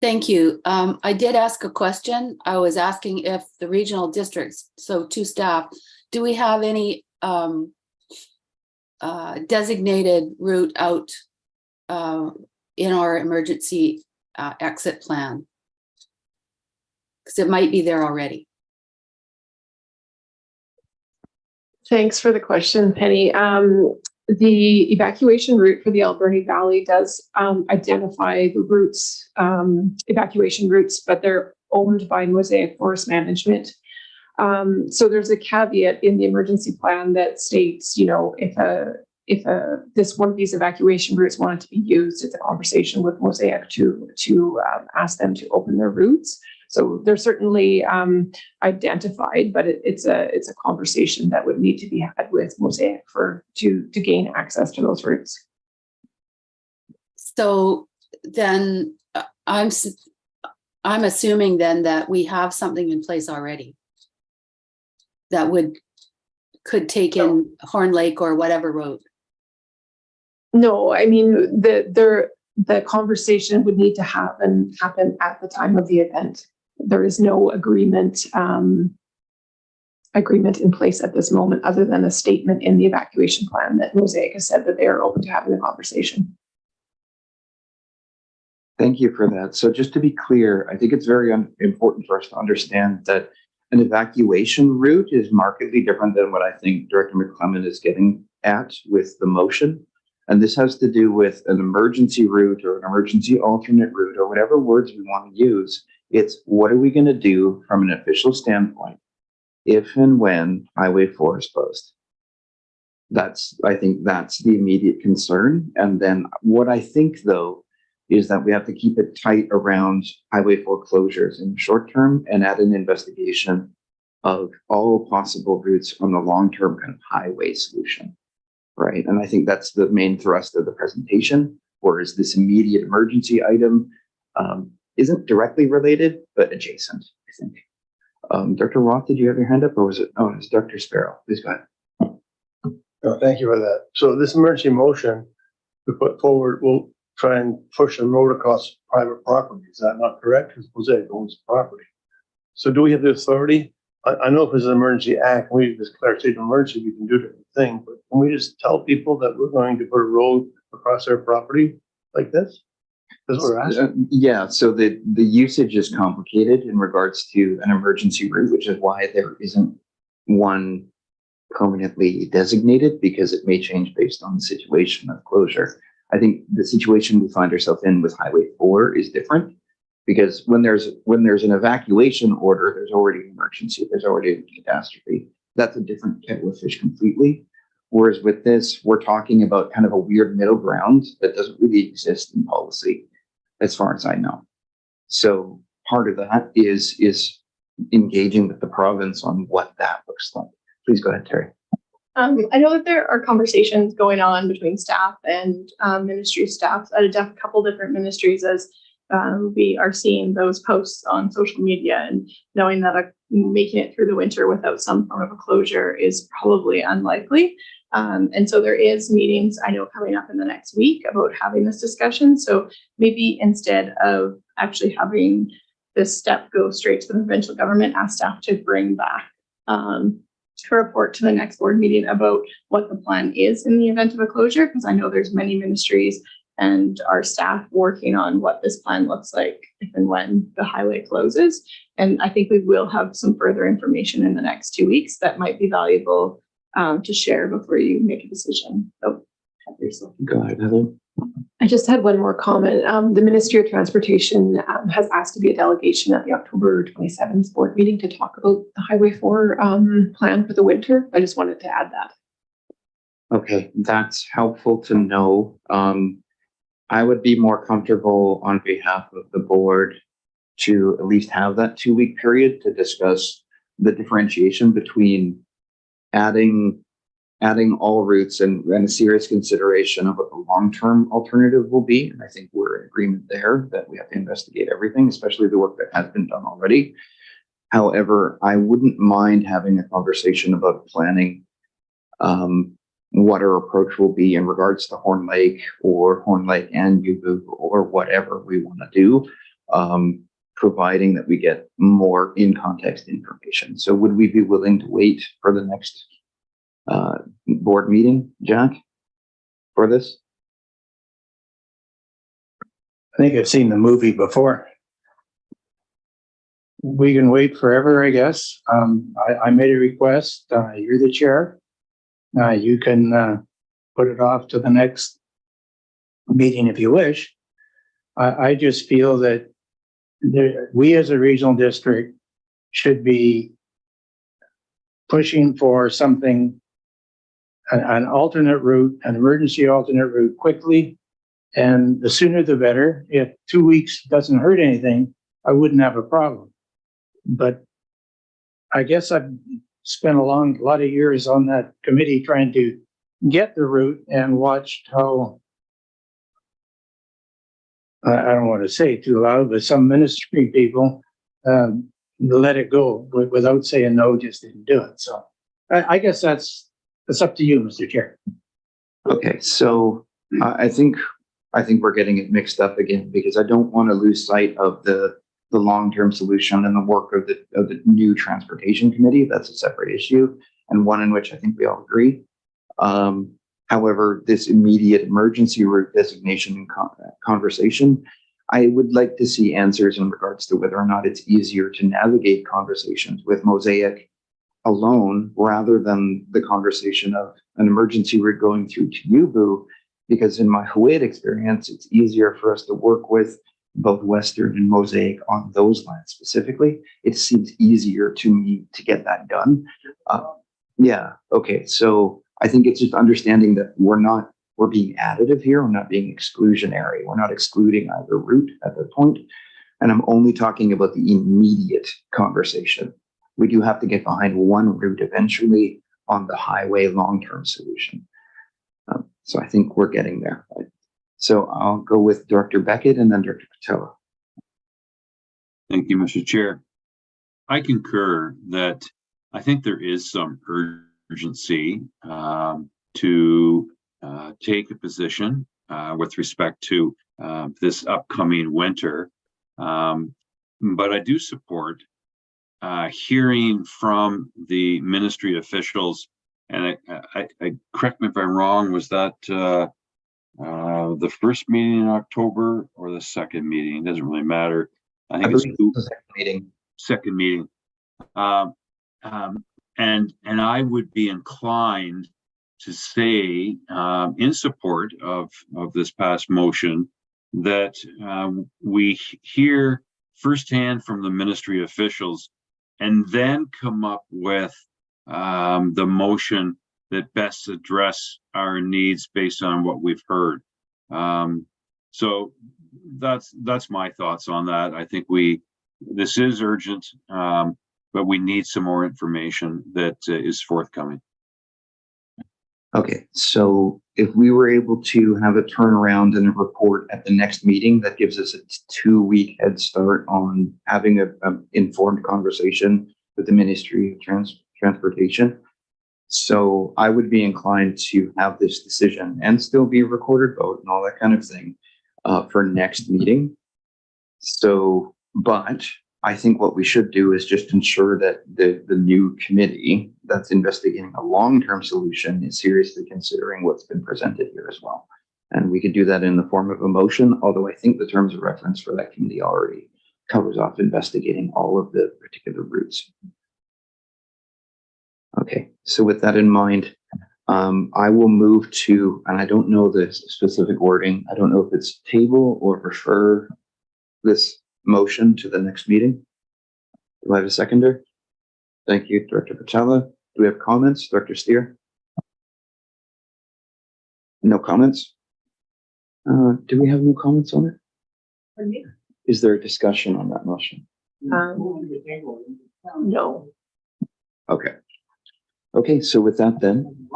S7: Thank you. I did ask a question. I was asking if the regional districts, so to staff, do we have any designated route out in our emergency exit plan? Because it might be there already.
S4: Thanks for the question, Penny. The evacuation route for the Alberni Valley does identify the routes, evacuation routes, but they're owned by Mosaic Forest Management. So there's a caveat in the emergency plan that states, you know, if this one of these evacuation routes wanted to be used, it's a conversation with Mosaic to ask them to open their routes. So they're certainly identified, but it's a conversation that would need to be had with Mosaic to gain access to those routes.
S7: So then I'm assuming then that we have something in place already that could take in Horn Lake or whatever road.
S4: No, I mean the conversation would need to happen at the time of the event. There is no agreement in place at this moment, other than a statement in the evacuation plan that Mosaic has said that they are open to having a conversation.
S1: Thank you for that. So just to be clear, I think it's very important for us to understand that an evacuation route is markedly different than what I think Director McClellan is getting at with the motion. And this has to do with an emergency route or an emergency alternate route or whatever words we want to use. It's what are we going to do from an official standpoint if and when Highway 4 is closed? I think that's the immediate concern. And then what I think, though, is that we have to keep it tight around Highway 4 closures in the short term and add an investigation of all possible routes on the long-term kind of highway solution, right? And I think that's the main thrust of the presentation, whereas this immediate emergency item isn't directly related, but adjacent, I think. Dr. Roth, did you have your hand up or was it? Oh, it's Dr. Sparrow. Please go ahead.
S15: No, thank you for that. So this emergency motion we put forward will try and push a road across private property. Is that not correct? Because Mosaic owns the property. So do we have the authority? I know if it's an emergency act, we declare state of emergency, we can do different things, but can we just tell people that we're going to put a road across their property like this? That's what we're asking.
S1: Yeah, so the usage is complicated in regards to an emergency route, which is why there isn't one permanently designated, because it may change based on the situation of closure. I think the situation we find ourselves in with Highway 4 is different, because when there's an evacuation order, there's already an emergency, there's already a catastrophe. That's a different kettle of fish completely. Whereas with this, we're talking about kind of a weird middle ground that doesn't really exist in policy, as far as I know. So part of that is engaging with the province on what that looks like. Please go ahead, Terry.
S4: I know that there are conversations going on between staff and ministry staff at a couple different ministries as we are seeing those posts on social media, and knowing that making it through the winter without some form of a closure is probably unlikely. And so there is meetings I know coming up in the next week about having this discussion. So maybe instead of actually having this step go straight to the provincial government, ask staff to bring back to report to the next board meeting about what the plan is in the event of a closure, because I know there's many ministries and our staff working on what this plan looks like if and when the highway closes. And I think we will have some further information in the next 2 weeks that might be valuable to share before you make a decision. So,
S1: go ahead, Heather.
S16: I just had one more comment. The Ministry of Transportation has asked to be a delegation at the October 27th board meeting to talk about the Highway 4 plan for the winter. I just wanted to add that.
S1: Okay, that's helpful to know. I would be more comfortable on behalf of the board to at least have that 2-week period to discuss the differentiation between adding all routes and a serious consideration of what the long-term alternative will be. And I think we're in agreement there that we have to investigate everything, especially the work that has been done already. However, I wouldn't mind having a conversation about planning what our approach will be in regards to Horn Lake or Horn Lake and Yubu or whatever we want to do, providing that we get more in-context information. So would we be willing to wait for the next board meeting, Jack, for this?
S3: I think I've seen the movie before. We can wait forever, I guess. I made a request. You're the chair. You can put it off to the next meeting if you wish. I just feel that we as a regional district should be pushing for something, an alternate route, an emergency alternate route quickly. And the sooner the better. If 2 weeks doesn't hurt anything, I wouldn't have a problem. But I guess I've spent a lot of years on that committee trying to get the route and watched how, I don't want to say it too loud, but some ministry people let it go without saying no, just didn't do it. So I guess that's up to you, Mr. Chair.
S1: Okay, so I think we're getting it mixed up again, because I don't want to lose sight of the long-term solution and the work of the new transportation committee. That's a separate issue, and one in which I think we all agree. However, this immediate emergency route designation and conversation, I would like to see answers in regards to whether or not it's easier to navigate conversations with Mosaic alone rather than the conversation of an emergency route going through to Yubu, because in my Hawaiian experience, it's easier for us to work with both Western and Mosaic on those lines specifically. It seems easier to me to get that done. Yeah, okay, so I think it's just understanding that we're being additive here, we're not being exclusionary, we're not excluding either route at that point. And I'm only talking about the immediate conversation. We do have to get behind one route eventually on the highway long-term solution. So I think we're getting there. So I'll go with Director Beckett and then Director Patella.
S11: Thank you, Mr. Chair. I concur that I think there is some urgency to take a position with respect to this upcoming winter. But I do support hearing from the ministry officials, and I correct me if I'm wrong, was that the first meeting in October or the second meeting? It doesn't really matter. I think it's
S1: the second meeting.
S11: Second meeting. And I would be inclined to say in support of this past motion that we hear firsthand from the ministry officials and then come up with the motion that best address our needs based on what we've heard. So that's my thoughts on that. I think this is urgent, but we need some more information that is forthcoming.
S1: Okay, so if we were able to have a turnaround and a report at the next meeting, that gives us a 2-week head start on having an informed conversation with the Ministry of Transportation. So I would be inclined to have this decision and still be a recorded vote and all that kind of thing for next meeting. So, but I think what we should do is just ensure that the new committee that's investigating a long-term solution is seriously considering what's been presented here as well. And we could do that in the form of a motion, although I think the terms of reference for that committee already covers off investigating all of the particular routes. Okay, so with that in mind, I will move to, and I don't know the specific wording, I don't know if it's table or refer this motion to the next meeting. Do I have a seconder? Thank you, Director Patella. Do we have comments? Director Steer? No comments? Do we have no comments on it? Is there a discussion on that motion?
S16: No.
S1: Okay. Okay, so with that then,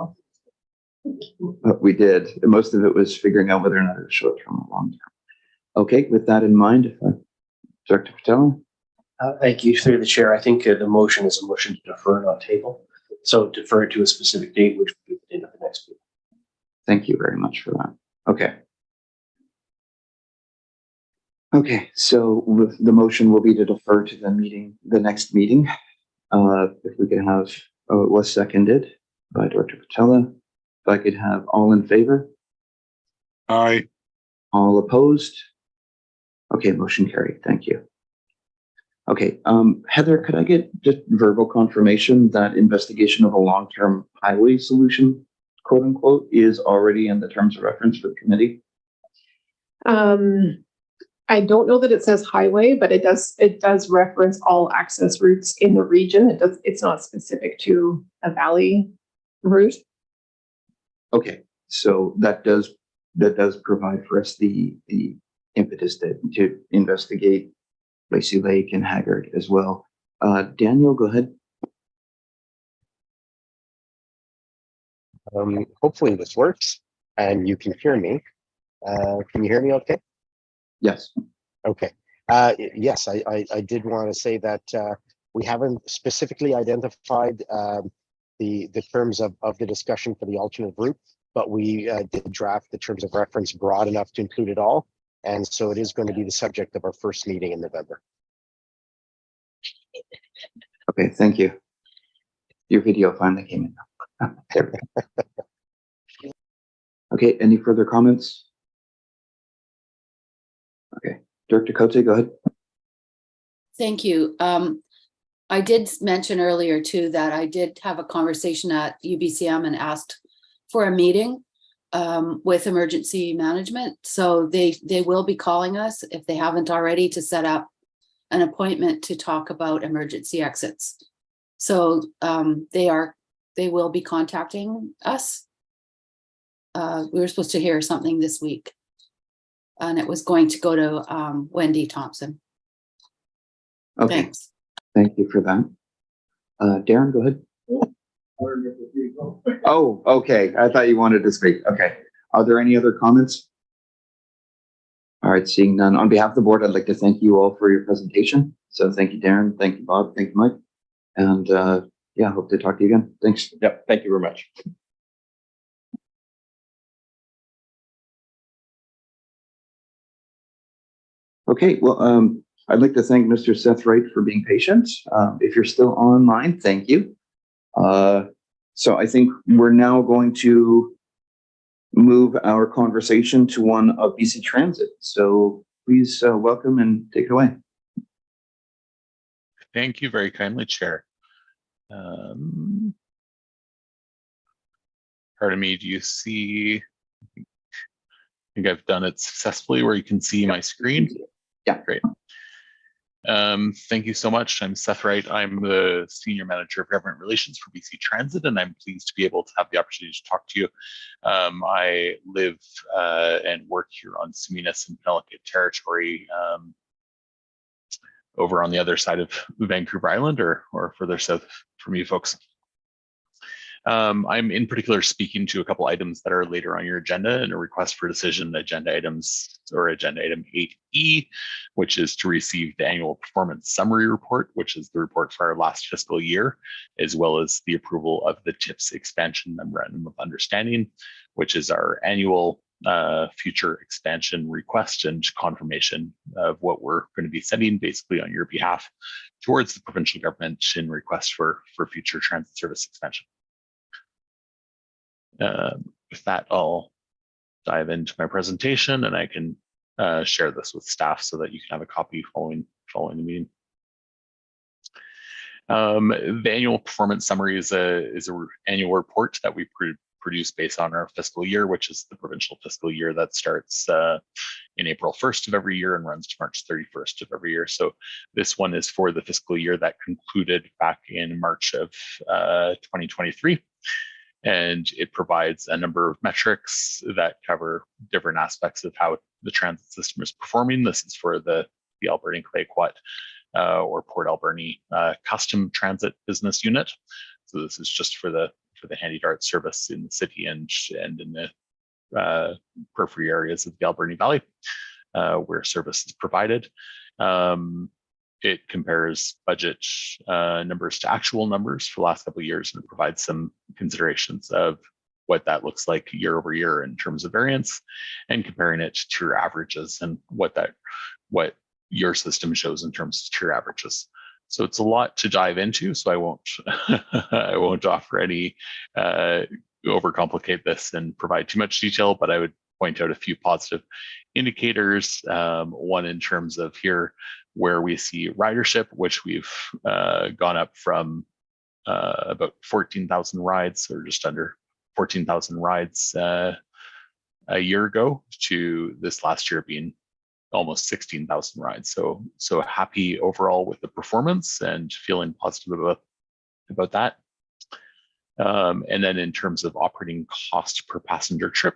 S1: we did. Most of it was figuring out whether or not it was short-term or long-term. Okay, with that in mind, Director Patel.
S5: Thank you, through the chair. I think the motion is a motion to defer, not table. So defer it to a specific date, which will be the date of the next meeting.
S1: Thank you very much for that. Okay. Okay, so the motion will be to defer to the next meeting. If we could have, it was seconded by Director Patella. If I could have all in favor?
S9: Aye.
S1: All opposed? Okay, motion carried. Thank you. Okay, Heather, could I get just verbal confirmation that investigation of a long-term highway solution, quote unquote, is already in the terms of reference for the committee?
S16: I don't know that it says highway, but it does reference all access routes in the region. It's not specific to a valley route.
S1: Okay, so that does provide for us the impetus to investigate Lacey Lake and Haggard as well. Daniel, go ahead.
S17: Hopefully this works and you can hear me. Can you hear me okay?
S1: Yes.
S17: Okay. Yes, I did want to say that we haven't specifically identified the terms of the discussion for the alternate route, but we did draft the terms of reference broad enough to include it all. And so it is going to be the subject of our first meeting in November.
S1: Okay, thank you. Your video finally came in. There we go. Okay, any further comments? Okay, Director Cote, go ahead.
S7: Thank you. I did mention earlier too that I did have a conversation at UBCM and asked for a meeting with emergency management. So they will be calling us if they haven't already to set up an appointment to talk about emergency exits. So they will be contacting us. We were supposed to hear something this week, and it was going to go to Wendy Thompson.
S1: Okay.
S7: Thanks.
S1: Thank you for that. Darren, go ahead. Oh, okay. I thought you wanted to speak. Okay. Are there any other comments? All right, seeing none. On behalf of the board, I'd like to thank you all for your presentation. So thank you, Darren. Thank you, Bob. Thank you, Mike. And yeah, hope to talk to you again. Thanks.
S13: Yep, thank you very much.
S1: Okay, well, I'd like to thank Mr. Seth Wright for being patient. If you're still online, thank you. So I think we're now going to move our conversation to one of BC Transit. So please welcome and take it away.
S18: Thank you very kindly, Chair. Pardon me, do you see? I think I've done it successfully where you can see my screen.
S1: Yeah.
S18: Great. Thank you so much. I'm Seth Wright. I'm the Senior Manager of Government Relations for BC Transit, and I'm pleased to be able to have the opportunity to talk to you. I live and work here on Seminis and Penelakut Territory, over on the other side of Vancouver Island, or further south from you folks. I'm in particular speaking to a couple items that are later on your agenda and a request for decision agenda items, or agenda item 8E, which is to receive the annual performance summary report, which is the report for our last fiscal year, as well as the approval of the TIPS expansion memorandum of understanding, which is our annual future expansion request and confirmation of what we're going to be sending basically on your behalf towards the provincial government in request for future transit service expansion. With that, I'll dive into my presentation, and I can share this with staff so that you can have a copy following the meeting. The annual performance summary is an annual report that we produce based on our fiscal year, which is the provincial fiscal year that starts in April 1st of every year and runs to March 31st of every year. So this one is for the fiscal year that concluded back in March of 2023. And it provides a number of metrics that cover different aspects of how the transit system is performing. This is for the Alberni Clayoquot or Port Alberni custom transit business unit. So this is just for the Handy Dart service in the city and in the periphery areas of the Alberni Valley where service is provided. It compares budget numbers to actual numbers for the last couple of years, and provides some considerations of what that looks like year over year in terms of variance, and comparing it to your averages and what your system shows in terms of your averages. So it's a lot to dive into, so I won't offer any overcomplicate this and provide too much detail, but I would point out a few positive indicators. One in terms of here where we see ridership, which we've gone up from about 14,000 rides, or just under 14,000 rides a year ago, to this last year being almost 16,000 rides. So happy overall with the performance and feeling positive about that. And then in terms of operating cost per passenger trip,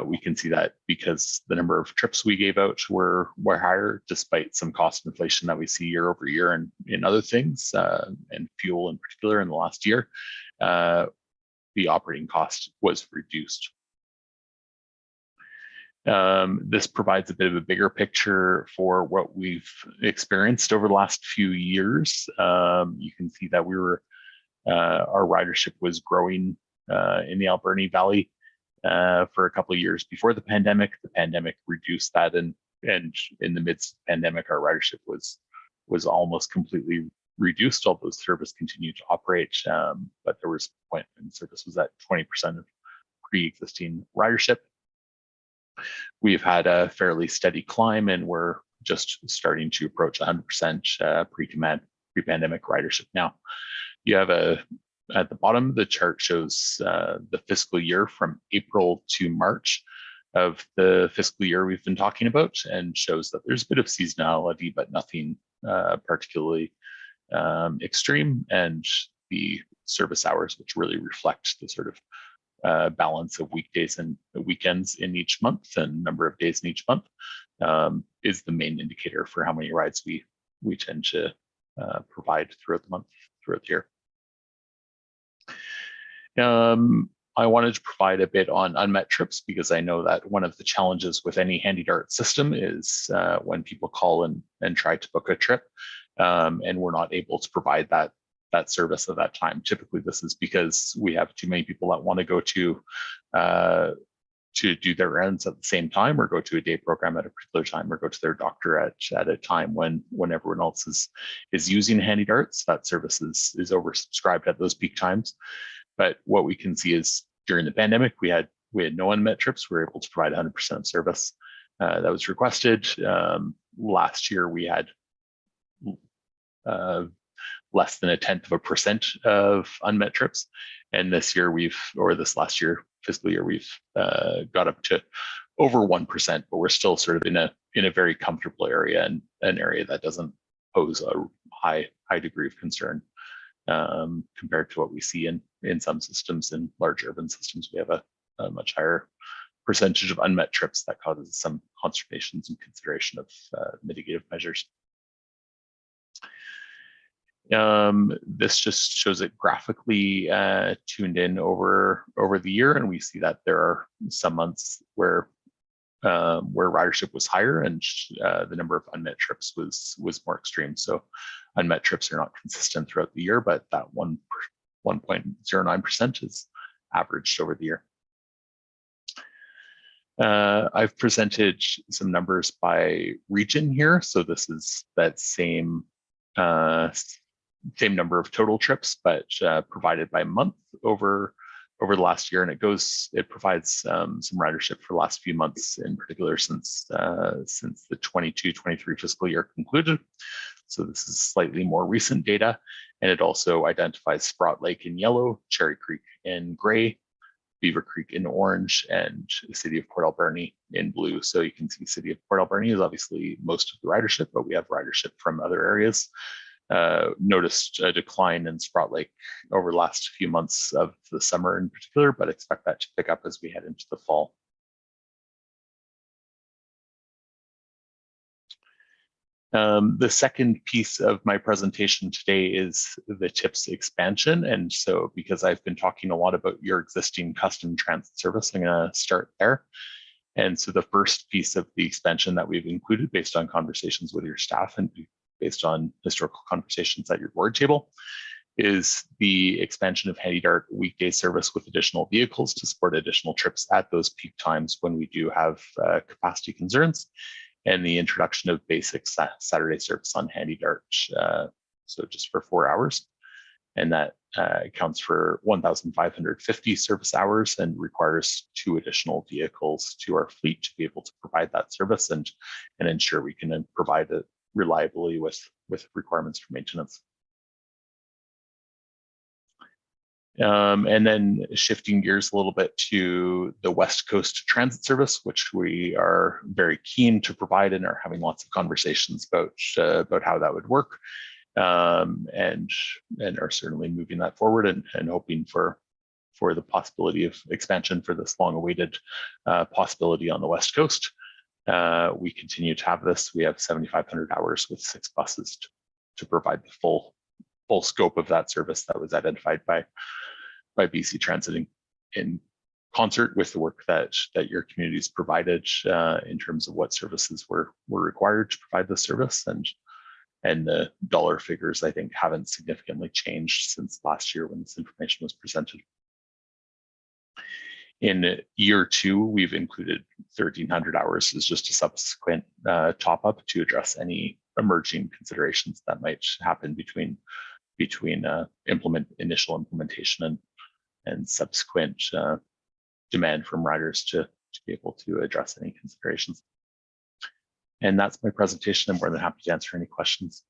S18: we can see that because the number of trips we gave out were higher, despite some cost inflation that we see year over year and in other things, and fuel in particular in the last year, the operating cost was reduced. This provides a bit of a bigger picture for what we've experienced over the last few years. You can see that our ridership was growing in the Alberni Valley for a couple of years before the pandemic. The pandemic reduced that, and in the midst of the pandemic, our ridership was almost completely reduced, although service continued to operate. But there was a point when service was at 20% of pre-existing ridership. We've had a fairly steady climb, and we're just starting to approach 100% pre-pandemic ridership now. You have at the bottom, the chart shows the fiscal year from April to March of the fiscal year we've been talking about, and shows that there's a bit of seasonality, but nothing particularly extreme, and the service hours, which really reflect the sort of balance of weekdays and weekends in each month and number of days in each month, is the main indicator for how many rides we tend to provide throughout the month, throughout the year. I wanted to provide a bit on unmet trips, because I know that one of the challenges with any Handy Dart system is when people call and try to book a trip, and we're not able to provide that service at that time. Typically, this is because we have too many people that want to go to do their errands at the same time, or go to a day program at a particular time, or go to their doctor at a time when everyone else is using Handy Darts. That service is oversubscribed at those peak times. But what we can see is during the pandemic, we had no unmet trips. We were able to provide 100% service that was requested. Last year, we had less than 0.1% of unmet trips. And this year this last year, fiscal year, we've got up to over 1%, but we're still sort of in a very comfortable area, and an area that doesn't pose a high degree of concern compared to what we see in some systems. In large urban systems, we have a much higher percentage of unmet trips that causes some consternations and consideration of mitigative measures. This just shows it graphically tuned in over the year, and we see that there are some months where ridership was higher and the number of unmet trips was more extreme. So unmet trips are not consistent throughout the year, but that 1.09% is averaged over the year. I've presented some numbers by region here. So this is that same number of total trips, but provided by month over the last year, and it provides some ridership for the last few months, in particular since the 22-23 fiscal year concluded. So this is slightly more recent data, and it also identifies Sprott Lake in yellow, Cherry Creek in gray, Beaver Creek in orange, and the city of Port Alberni in blue. So you can see city of Port Alberni is obviously most of the ridership, but we have ridership from other areas. Noticed a decline in Sprott Lake over the last few months of the summer in particular, but expect that to pick up as we head into the fall. The second piece of my presentation today is the TIPS expansion. And so because I've been talking a lot about your existing custom transit service, I'm going to start there. And so the first piece of the expansion that we've included based on conversations with your staff and based on historical conversations at your board table is the expansion of Handy Dart weekday service with additional vehicles to support additional trips at those peak times when we do have capacity concerns, and the introduction of basic Saturday service on Handy Dart, so just for 4 hours. And that accounts for 1,550 service hours and requires 2 additional vehicles to our fleet to be able to provide that service and ensure we can provide it reliably with requirements for maintenance. And then shifting gears a little bit to the West Coast Transit Service, which we are very keen to provide and are having lots of conversations about how that would work, and are certainly moving that forward and hoping for the possibility of expansion for this long-awaited possibility on the West Coast. We continue to have this. We have 7,500 hours with 6 buses to provide the full scope of that service that was identified by BC Transit in concert with the work that your communities provided in terms of what services were required to provide the service, and the dollar figures I think haven't significantly changed since last year when this information was presented. In year 2, we've included 1,300 hours as just a subsequent top up to address any emerging considerations that might happen between initial implementation and subsequent demand from riders to be able to address any considerations. And that's my presentation. I'm more than happy to answer any questions.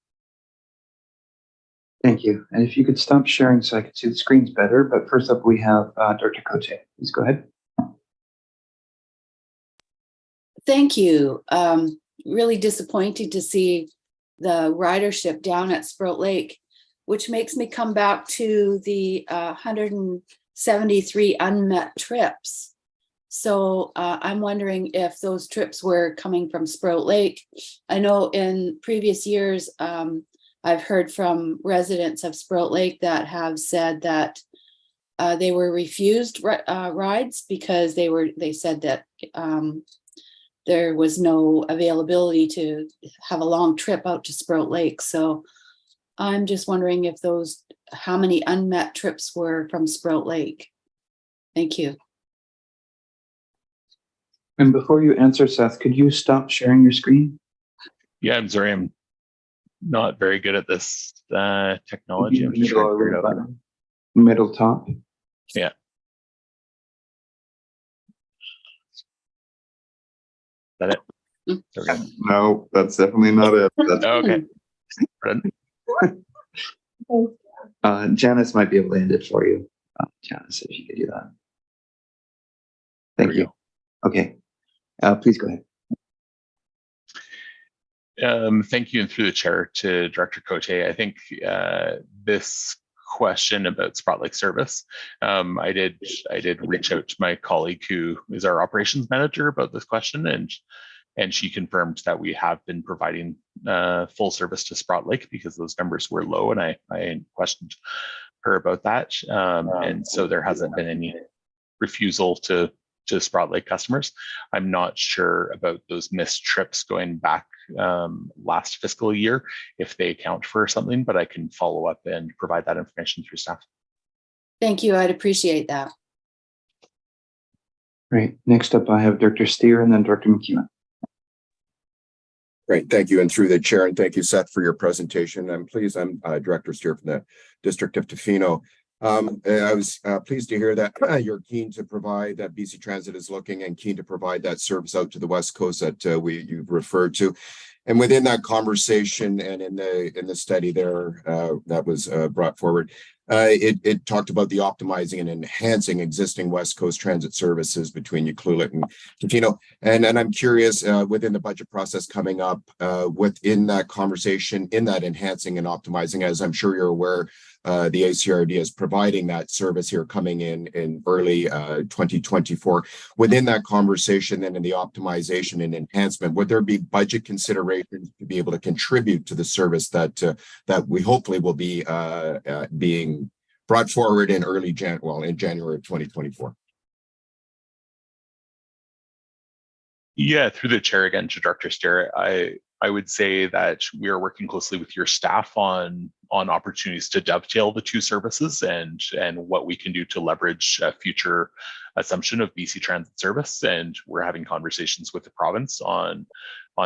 S1: Thank you. And if you could stop sharing so I could see the screens better. But first up, we have Dr. Cote. Please go ahead.
S7: Thank you. Really disappointed to see the ridership down at Sprott Lake, which makes me come back to the 173 unmet trips. So I'm wondering if those trips were coming from Sprott Lake. I know in previous years, I've heard from residents of Sprott Lake that have said that they were refused rides because they said that there was no availability to have a long trip out to Sprott Lake. So I'm just wondering if how many unmet trips were from Sprout Lake? Thank you.
S1: And before you answer, Seth, could you stop sharing your screen?
S18: Yeah, I'm sorry. I'm not very good at this technology. I'm just
S1: Middle
S18: trying to figure it out.
S1: button, middle top.
S18: Yeah. Is that it? There we go.
S1: No, that's definitely not it. That's,
S18: Oh, okay.
S1: Janice might be able to end it for you. Janice, if you could do that.
S18: There
S1: Thank
S18: we
S1: you. Okay. Please go ahead.
S18: Thank you, and through the chair to Director Cote. I think this question about Sprout Lake service, I did reach out to my colleague who is our operations manager about this question, and she confirmed that we have been providing full service to Sprout Lake because those numbers were low, and I questioned her about that, and so there hasn't been any refusal to Sprout Lake customers. I'm not sure about those missed trips going back last fiscal year, if they account for something, but I can follow up and provide that information through staff.
S7: Thank you. I'd appreciate that.
S1: Great. Next up, I have Director Steer and then Director McEwen.
S6: Great, thank you. And through the chair, and thank you, Seth, for your presentation. I'm Director Steer from the District of Tofino. I was pleased to hear that you're keen to provide, that BC Transit is looking and keen to provide that service out to the West Coast that you've referred to. And within that conversation and in the study there that was brought forward, it talked about the optimizing and enhancing existing West Coast transit services between Ucluelet and Tofino. And I'm curious, within the budget process coming up, within that conversation, in that enhancing and optimizing, as I'm sure you're aware, the ACRD is providing that service here coming in early 2024. Within that conversation and in the optimization and enhancement, would there be budget considerations to be able to contribute to the service that we hopefully will be being brought forward in in January of 2024?
S18: Yeah, through the chair again to Director Steer, I would say that we are working closely with your staff on opportunities to dovetail the two services and what we can do to leverage future assumption of BC Transit service. And we're having conversations with the province on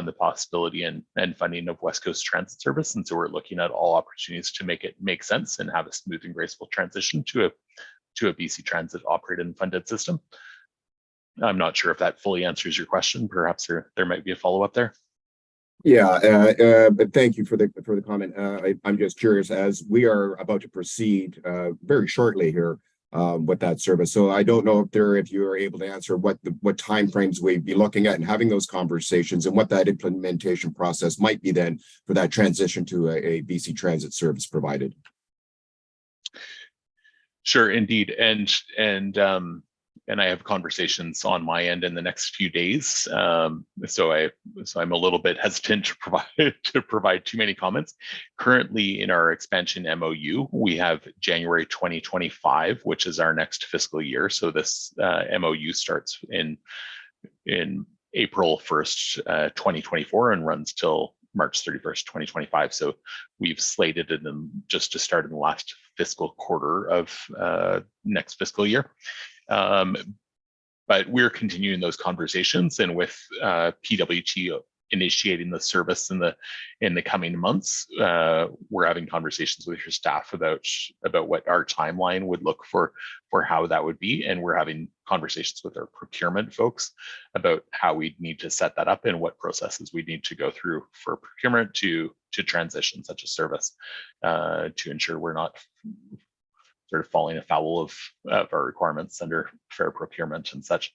S18: the possibility and funding of West Coast Transit service. And so we're looking at all opportunities to make it make sense and have a smooth and graceful transition to a BC Transit operated and funded system. I'm not sure if that fully answers your question. Perhaps there might be a follow-up there.
S6: Yeah, but thank you for the comment. I'm just curious, as we are about to proceed very shortly here with that service. So I don't know if you are able to answer what timeframes we'd be looking at and having those conversations, and what that implementation process might be then for that transition to a BC Transit service provided.
S18: Sure, indeed, and I have conversations on my end in the next few days. So I'm a little bit hesitant to provide too many comments. Currently in our expansion MOU, we have January 2025, which is our next fiscal year. So this MOU starts in April 1st, 2024 and runs till March 31st, 2025. So we've slated it just to start in the last fiscal quarter of next fiscal year. But we're continuing those conversations, and with PWT initiating the service in the coming months, we're having conversations with your staff about what our timeline would look for how that would be, and we're having conversations with our procurement folks about how we need to set that up and what processes we need to go through for procurement to transition such a service to ensure we're not sort of falling afoul of our requirements under fair procurement and such.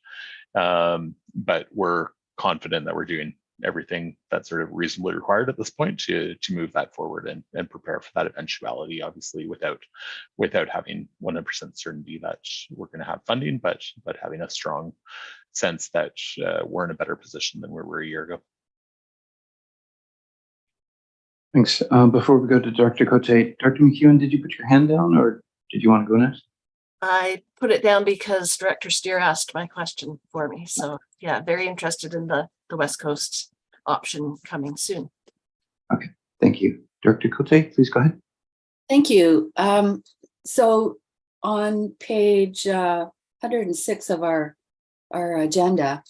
S18: But we're confident that we're doing everything that's sort of reasonably required at this point to move that forward and prepare for that eventuality, obviously without having 100% certainty that we're going to have funding, but having a strong sense that we're in a better position than we were a year ago.
S1: Thanks. Before we go to Dr. Cote, Dr. McEwen, did you put your hand down, or did you want to go next?
S8: I put it down because Director Steer asked my question for me. So yeah, very interested in the West Coast option coming soon.
S1: Okay, thank you. Director Cote, please go ahead.
S7: Thank you. So on page 106 of our agenda,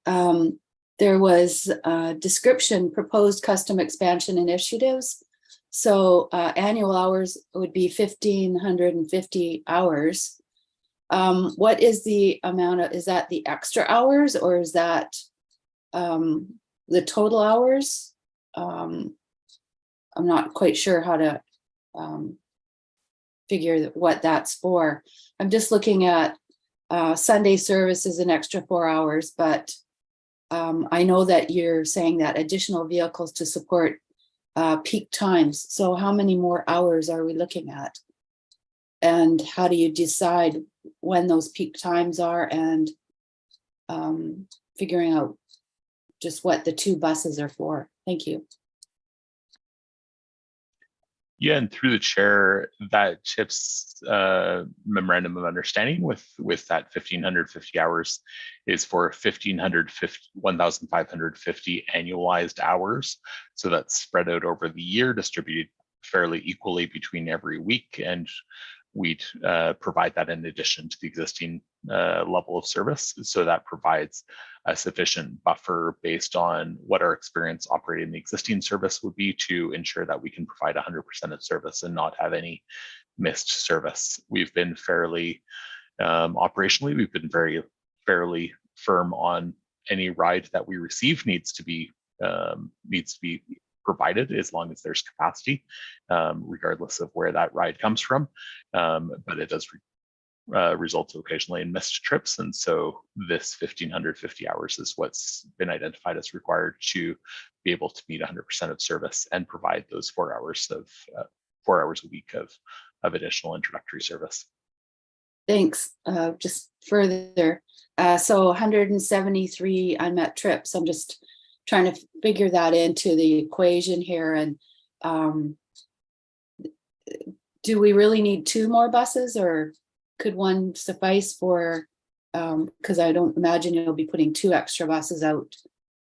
S7: there was a description, proposed custom expansion initiatives. So annual hours would be 1,550 hours. What is the amount of, is that the extra hours or is that the total hours? I'm not quite sure how to figure what that's for. I'm just looking at Sunday service is an extra 4 hours, but I know that you're saying that additional vehicles to support peak times. So how many more hours are we looking at? And how do you decide when those peak times are, and figuring out just what the 2 buses are for? Thank you.
S18: Yeah, and through the chair, that CHIPS memorandum of understanding with that 1,550 hours is for 1,550 annualized hours. So that's spread out over the year, distributed fairly equally between every week, and we'd provide that in addition to the existing level of service. So that provides a sufficient buffer based on what our experience operating the existing service would be to ensure that we can provide 100% of service and not have any missed service. We've been fairly, operationally, we've been fairly firm on any ride that we receive needs to be provided as long as there's capacity, regardless of where that ride comes from. But it does result occasionally in missed trips. And so this 1,550 hours is what's been identified as required to be able to meet 100% of service and provide those 4 hours of 4 hours a week of additional introductory service.
S7: Thanks. Just further, so 173 unmet trips. I'm just trying to figure that into the equation here. And do we really need 2 more buses, or could one suffice for, because I don't imagine you'll be putting 2 extra buses out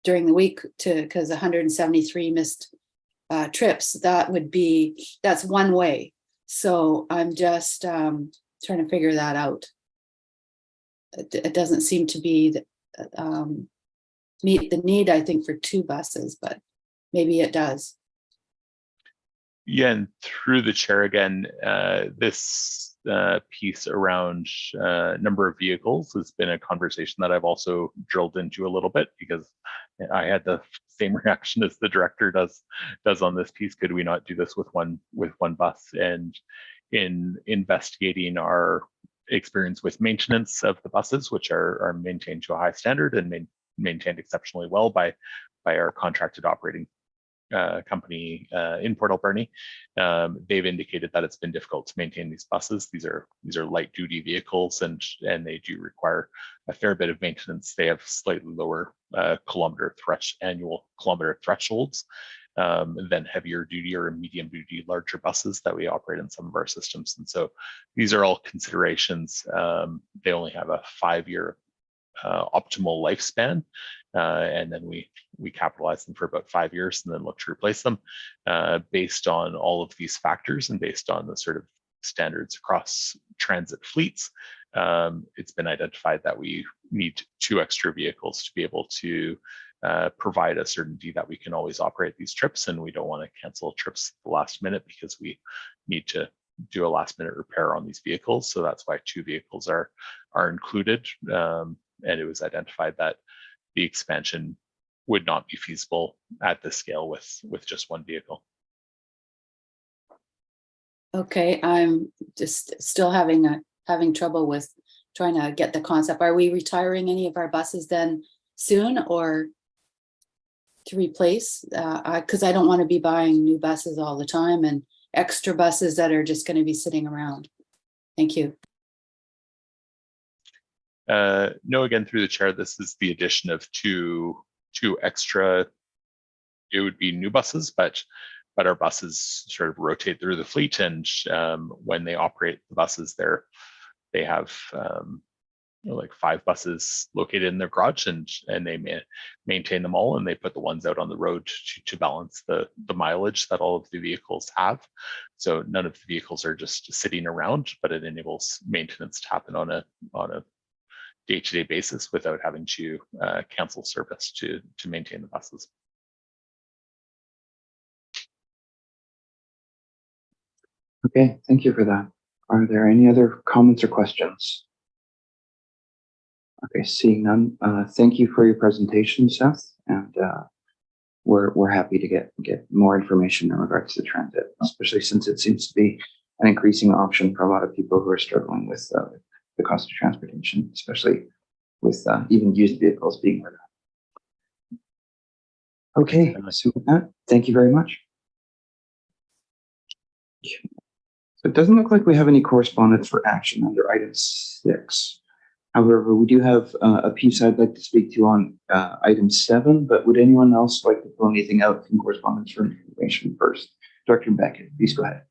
S7: during the week because 173 missed trips. That's one way. So I'm just trying to figure that out. It doesn't seem to be meet the need, I think, for 2 buses, but maybe it does.
S18: Yeah, and through the chair again, this piece around number of vehicles has been a conversation that I've also drilled into a little bit, because I had the same reaction as the director does on this piece. Could we not do this with one bus? And in investigating our experience with maintenance of the buses, which are maintained to a high standard and maintained exceptionally well by our contracted operating company in Port Alberni, they've indicated that it's been difficult to maintain these buses. These are light duty vehicles, and they do require a fair bit of maintenance. They have slightly lower annual kilometer thresholds than heavier duty or medium duty larger buses that we operate in some of our systems. And so these are all considerations. They only have a 5-year optimal lifespan, and then we capitalize them for about 5 years and then look to replace them based on all of these factors and based on the sort of standards across transit fleets. It's been identified that we need 2 extra vehicles to be able to provide a certainty that we can always operate these trips, and we don't want to cancel trips at the last minute because we need to do a last minute repair on these vehicles. So that's why 2 vehicles are included. And it was identified that the expansion would not be feasible at this scale with just 1 vehicle.
S7: Okay, I'm just still having trouble with trying to get the concept. Are we retiring any of our buses then soon, or to replace? Because I don't want to be buying new buses all the time and extra buses that are just going to be sitting around. Thank you.
S18: No, again, through the chair, this is the addition of two extra, it would be new buses, but our buses sort of rotate through the fleet, and when they operate the buses, they have like 5 buses located in their garage, and they maintain them all, and they put the ones out on the road to balance the mileage that all of the vehicles have. So none of the vehicles are just sitting around, but it enables maintenance to happen on a day-to-day basis without having to cancel service to maintain the buses.
S1: Okay, thank you for that. Are there any other comments or questions? Okay, seeing none, thank you for your presentation, Seth, and we're happy to get more information in regards to transit, especially since it seems to be an increasing option for a lot of people who are struggling with the cost of transportation, especially with even used vehicles being with that. Okay, so with that, thank you very much. So it doesn't look like we have any correspondence for action under item 6. However, we do have a piece I'd like to speak to on item 7, but would anyone else like to pull anything out from correspondence for information first? Dr. Beckett, please go ahead.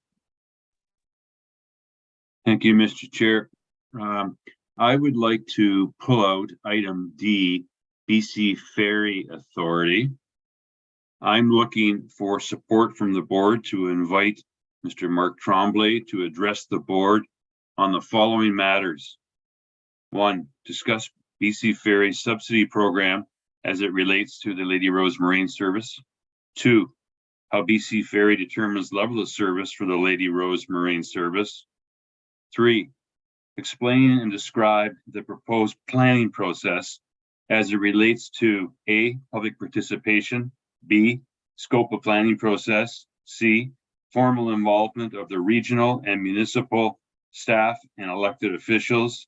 S11: Thank you, Mr. Chair. I would like to pull out item D, BC Ferry Authority. I'm looking for support from the board to invite Mr. Mark Tremblay to address the board on the following matters. 1, discuss BC Ferry subsidy program as it relates to the Lady Rose Marine Service. 2, how BC Ferry determines level of service for the Lady Rose Marine Service. 3, explain and describe the proposed planning process as it relates to A, public participation, B, scope of planning process, C, formal involvement of the regional and municipal staff and elected officials,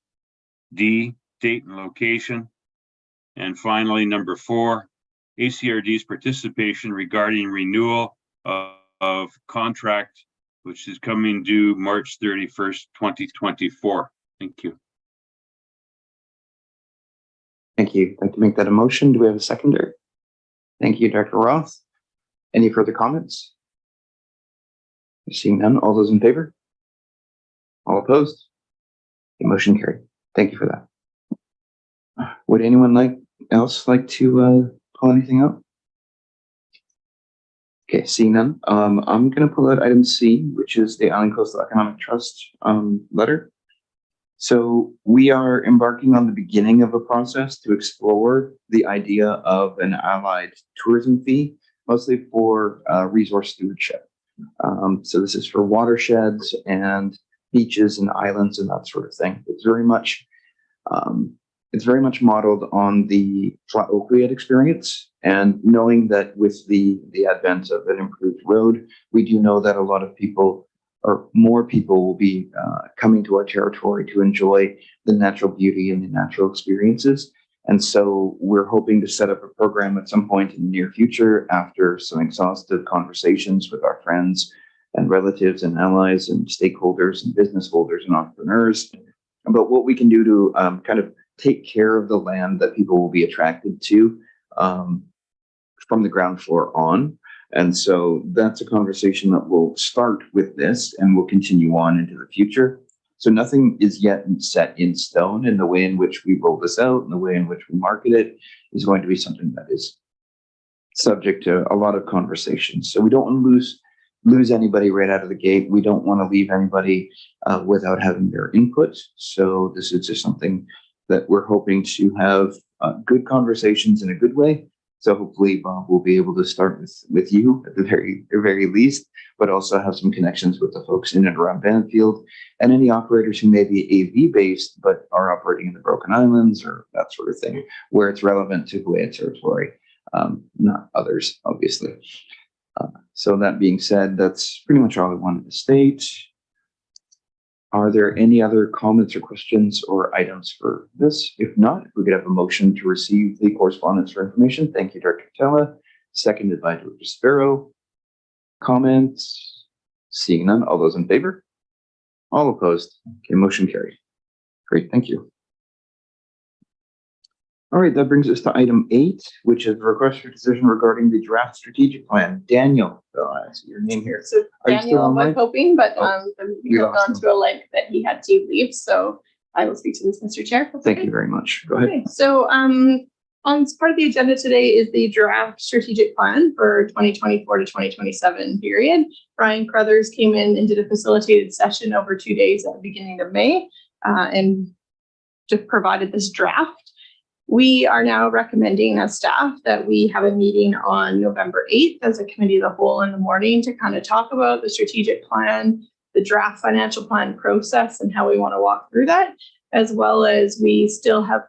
S11: D, date and location, and finally, number 4, ACRD's participation regarding renewal of contract, which is coming due March 31st, 2024. Thank you.
S1: Thank you. I'd like to make that a motion. Do we have a seconder? Thank you, Dr. Roth. Any further comments? Seeing none, all those in favor? All opposed? The motion carried. Thank you for that. Would anyone else like to pull anything out? Okay, seeing none, I'm going to pull out item C, which is the Island Coastal Economic Trust letter. So we are embarking on the beginning of a process to explore the idea of an allied tourism fee, mostly for resource stewardship. So this is for watersheds and beaches and islands and that sort of thing. It's very much modeled on the Flat Oak we had experience, and knowing that with the advent of an improved road, we do know that a lot of people, or more people, will be coming to our territory to enjoy the natural beauty and the natural experiences. And so we're hoping to set up a program at some point in the near future after some exhaustive conversations with our friends and relatives and allies and stakeholders and business holders and entrepreneurs about what we can do to kind of take care of the land that people will be attracted to from the ground floor on. And so that's a conversation that will start with this and will continue on into the future. So nothing is yet set in stone, in the way in which we roll this out and the way in which we market it is going to be something that is subject to a lot of conversations. So we don't want to lose anybody right out of the gate. We don't want to leave anybody without having their input. So this is just something that we're hoping to have good conversations in a good way. So hopefully Bob will be able to start with you at the very least, but also have some connections with the folks in and around Banfield and any operators who may be AV based, but are operating in the Broken Islands or that sort of thing, where it's relevant to Hawaiian territory, not others, obviously. So that being said, that's pretty much all I wanted to state. Are there any other comments or questions or items for this? If not, if we could have a motion to receive the correspondence for information. Thank you, Dr. Tella. Seconded by Dr. Sparrow. Comments? Seeing none, all those in favor? All opposed? Okay, motion carried. Great, thank you. All right, that brings us to item 8, which is a request for decision regarding the draft strategic plan. Daniel, I see your name here.
S4: So
S1: Are you still
S4: Daniel was
S1: online?
S4: hoping, but
S1: Oh,
S4: the
S1: we
S4: meeting had
S1: lost
S4: gone
S1: him.
S4: to a link that he had to leave. So I will speak to this, Mr. Chair.
S1: Thank you very much. Go ahead.
S4: Okay, so on part of the agenda today is the draft strategic plan for 2024 to 2027 period. Brian Crothers came in and did a facilitated session over 2 days at the beginning of May and just provided this draft. We are now recommending as staff that we have a meeting on November 8th as a committee of the whole in the morning to kind of talk about the strategic plan, the draft financial plan process and how we want to walk through that, as well as we still have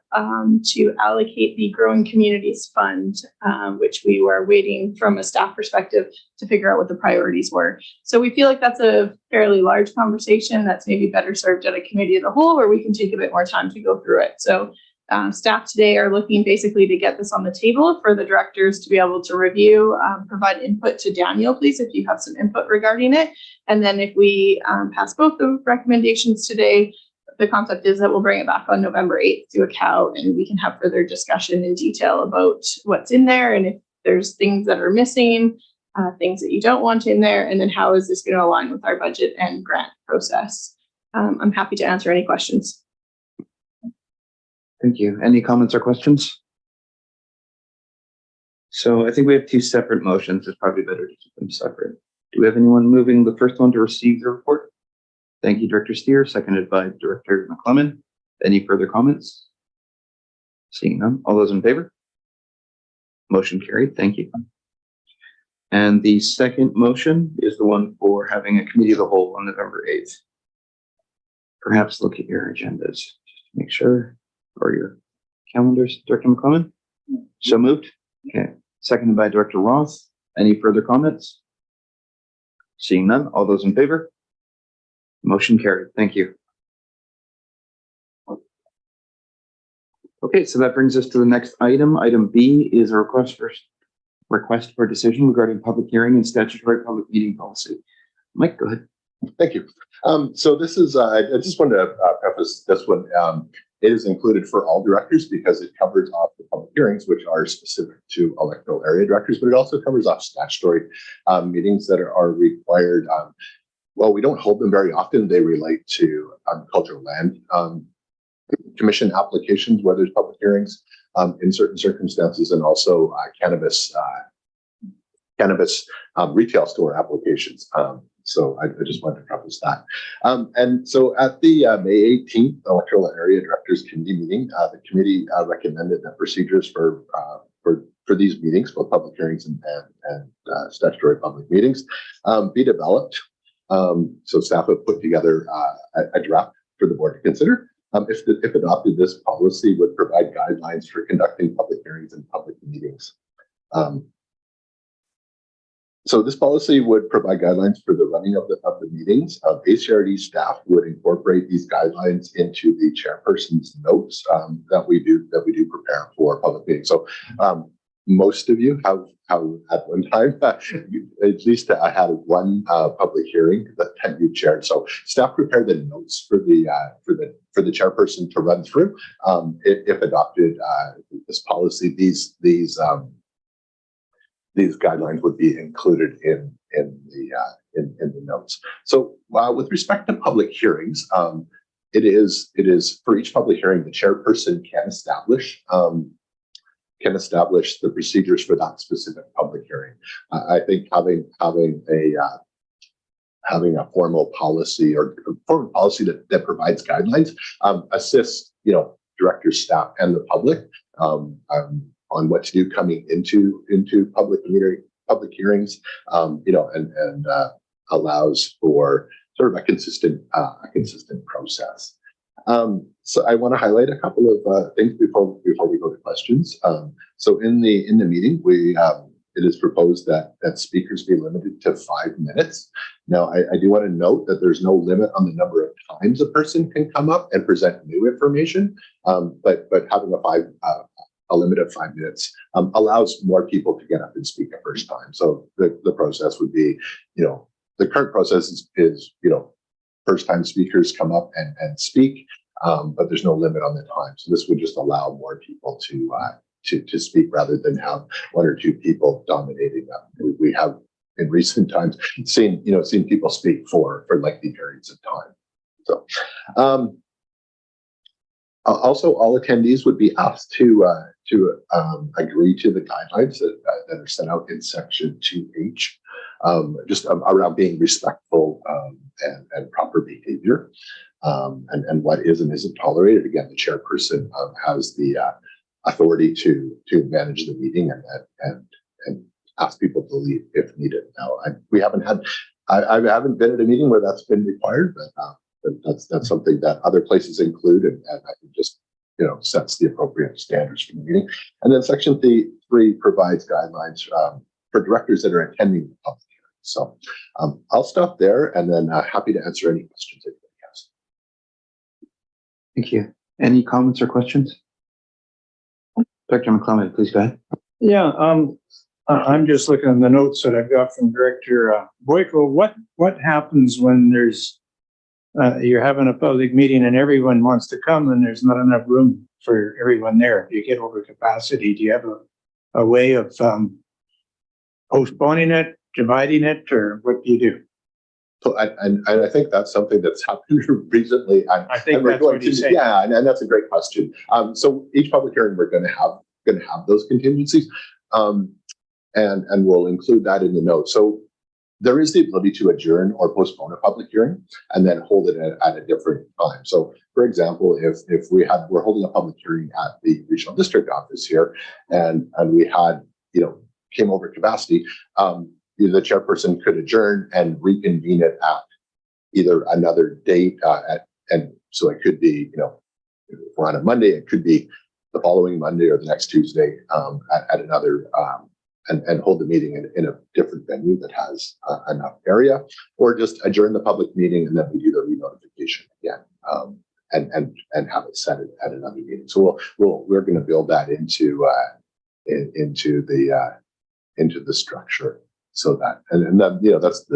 S4: to allocate the Growing Communities Fund, which we were waiting from a staff perspective to figure out what the priorities were. So we feel like that's a fairly large conversation that's maybe better served at a committee of the whole where we can take a bit more time to go through it. So staff today are looking basically to get this on the table for the directors to be able to review, provide input to Daniel, please, if you have some input regarding it. And then if we pass both the recommendations today, the concept is that we'll bring it back on November 8th to ACAL and we can have further discussion in detail about what's in there and if there's things that are missing, things that you don't want in there, and then how is this going to align with our budget and grant process. I'm happy to answer any questions.
S1: Thank you. Any comments or questions? So I think we have two separate motions. It's probably better to keep them separate. Do we have anyone moving the first one to receive the report? Thank you, Director Steer, seconded by Director McClellan. Any further comments? Seeing none. All those in favor? Motion carried. Thank you. And the second motion is the one for having a committee of the whole on November 8th. Perhaps look at your agendas just to make sure, or your calendars. Director McClellan? So moved. Okay. Seconded by Director Roth. Any further comments? Seeing none. All those in favor? Motion carried. Thank you. Okay, so that brings us to the next item. Item B is a request for decision regarding public hearing and statutory public meeting policy. Mike, go ahead.
S19: Thank you. So this is, I just wanted to preface this one. It is included for all directors because it covers off the public hearings, which are specific to electoral area directors, but it also covers off statutory meetings that are required. Well, we don't hold them very often. They relate to agricultural land commission applications, where there's public hearings in certain circumstances, and also cannabis retail store applications. So I just wanted to preface that. And so at the May 18th electoral area directors committee meeting, the committee recommended that procedures for these meetings, both public hearings and statutory public meetings, be developed. So staff have put together a draft for the board to consider. If adopted, this policy would provide guidelines for conducting public hearings and public meetings. So this policy would provide guidelines for the running of the meetings. ACRD staff would incorporate these guidelines into the chairperson's notes that we do prepare for public meetings. So most of you have at one time at least had one public hearing that you chaired. So staff prepare the notes for the chairperson to run through. If adopted, this policy, these guidelines would be included in the notes. So with respect to public hearings, it is for each public hearing, the chairperson can establish the procedures for that specific public hearing. I think having a formal policy or formal policy that provides guidelines assists directors, staff, and the public on what to do coming into public hearings, and allows for sort of a consistent process. So I want to highlight a couple of things before we go to questions. So in the meeting, it is proposed that speakers be limited to 5 minutes. Now, I do want to note that there's no limit on the number of times a person can come up and present new information, but having a limit of 5 minutes allows more people to get up and speak a first time. So the process would be, the current process is first time speakers come up and speak, but there's no limit on the time. So this would just allow more people to speak rather than have one or two people dominating them. We have in recent times seen people speak for lengthy periods of time. So Also, all attendees would be asked to agree to the guidelines that are set out in section 2H, just around being respectful and proper behavior, and what is and isn't tolerated. Again, the chairperson has the authority to manage the meeting and ask people to leave if needed. Now, I haven't been at a meeting where that's been required, but that's something that other places include, and I think just sets the appropriate standards for the meeting. And then section 3 provides guidelines for directors that are attending the public hearing. So I'll stop there, and then happy to answer any questions anybody has.
S1: Thank you. Any comments or questions? Dr. McClement, please go ahead.
S3: Yeah, I'm just looking at the notes that I've got from Director Boyko. What happens when there's you're having a public meeting and everyone wants to come and there's not enough room for everyone there? Do you get over capacity? Do you have a way of postponing it, dividing it, or what do you do?
S19: So, and I think that's something that's happened recently.
S3: I think that's what he's saying.
S19: Yeah, and that's a great question. So each public hearing we're going to have those contingencies, and we'll include that in the note. So there is the ability to adjourn or postpone a public hearing and then hold it at a different time. So, for example, if we're holding a public hearing at the regional district office here, and we had came over capacity, the chairperson could adjourn and reconvene it at either another date, and so it could be if we're on a Monday, it could be the following Monday or the next Tuesday at another. And hold the meeting in a different venue that has enough area, or just adjourn the public meeting and then we do the re-notification again, and have it set at another meeting. So we're going to build that into the structure, so that and then that's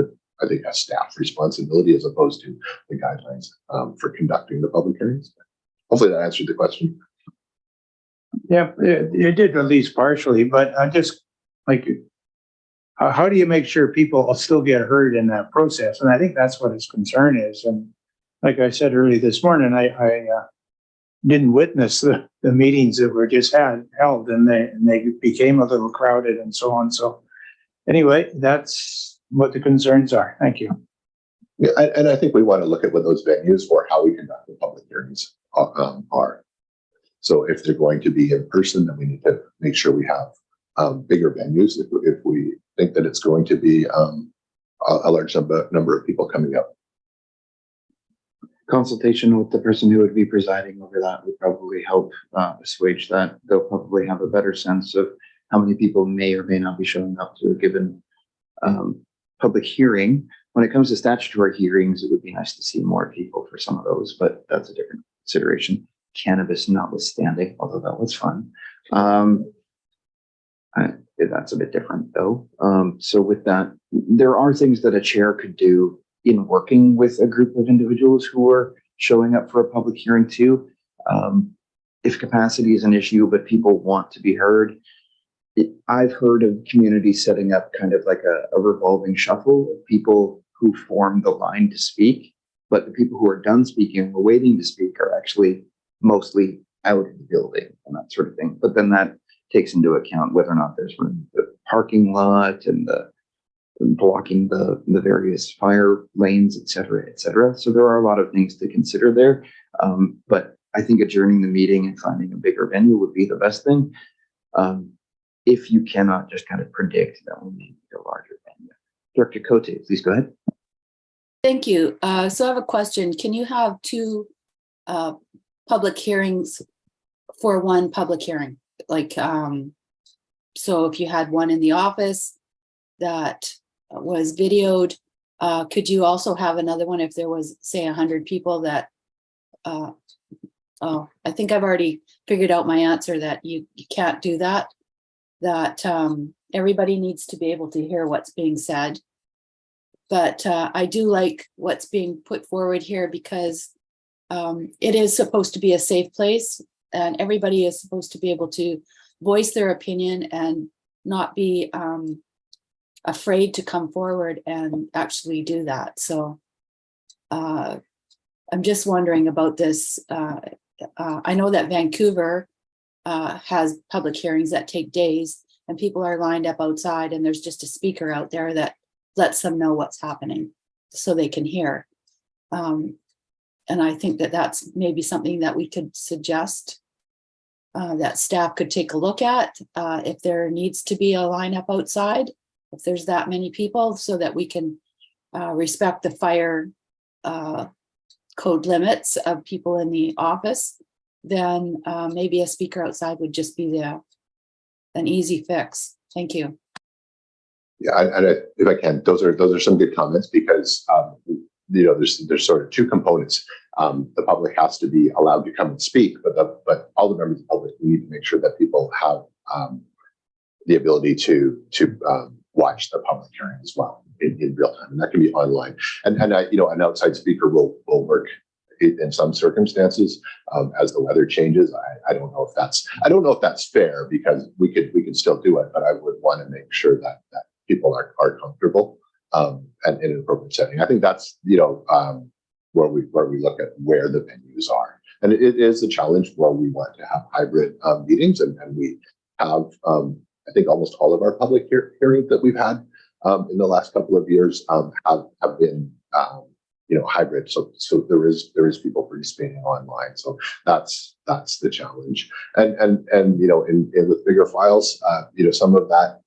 S19: I think a staff responsibility as opposed to the guidelines for conducting the public hearings. Hopefully that answered the question.
S3: Yeah, it did at least partially, but I just how do you make sure people will still get heard in that process? And I think that's what his concern is. And like I said early this morning, I didn't witness the meetings that were just held, and they became a little crowded and so on. So anyway, that's what the concerns are. Thank you.
S19: Yeah, and I think we want to look at what those venues for how we conduct the public hearings are. So if they're going to be in person, then we need to make sure we have bigger venues if we think that it's going to be a large number of people coming up.
S1: Consultation with the person who would be presiding over that would probably help assuage that. They'll probably have a better sense of how many people may or may not be showing up to a given public hearing. When it comes to statutory hearings, it would be nice to see more people for some of those, but that's a different consideration. Cannabis notwithstanding, although that was fun. That's a bit different though. So with that, there are things that a chair could do in working with a group of individuals who are showing up for a public hearing too. If capacity is an issue, but people want to be heard, I've heard of communities setting up kind of like a revolving shuffle of people who form the line to speak, but the people who are done speaking or waiting to speak are actually mostly out of the building and that sort of thing. But then that takes into account whether or not there's room, the parking lot and the blocking the various fire lanes, et cetera, et cetera. So there are a lot of things to consider there. But I think adjourning the meeting and finding a bigger venue would be the best thing. If you cannot just kind of predict that we need a larger venue. Director Cote, please go ahead.
S7: Thank you. So I have a question. Can you have two public hearings for one public hearing? So if you had one in the office that was videoed, could you also have another one if there was, say, 100 people that, I think I've already figured out my answer that you can't do that, that everybody needs to be able to hear what's being said. But I do like what's being put forward here because it is supposed to be a safe place and everybody is supposed to be able to voice their opinion and not be afraid to come forward and actually do that. So I'm just wondering about this I know that Vancouver has public hearings that take days, and people are lined up outside, and there's just a speaker out there that lets them know what's happening so they can hear. And I think that that's maybe something that we could suggest that staff could take a look at if there needs to be a lineup outside, if there's that many people, so that we can respect the fire code limits of people in the office. Then maybe a speaker outside would just be an easy fix. Thank you.
S19: Yeah, and if I can, those are some good comments because there's sort of two components. The public has to be allowed to come and speak, but all the members of the public, we need to make sure that people have the ability to watch the public hearing as well in real time, and that can be online. And an outside speaker will work in some circumstances as the weather changes. I don't know if that's fair because we could still do it, but I would want to make sure that people are comfortable and in an appropriate setting. I think that's where we look at where the venues are, and it is a challenge where we want to have hybrid meetings, and we have I think almost all of our public hearings that we've had in the last couple of years have been hybrid. So there is people participating online. So that's the challenge. And with bigger files, some of that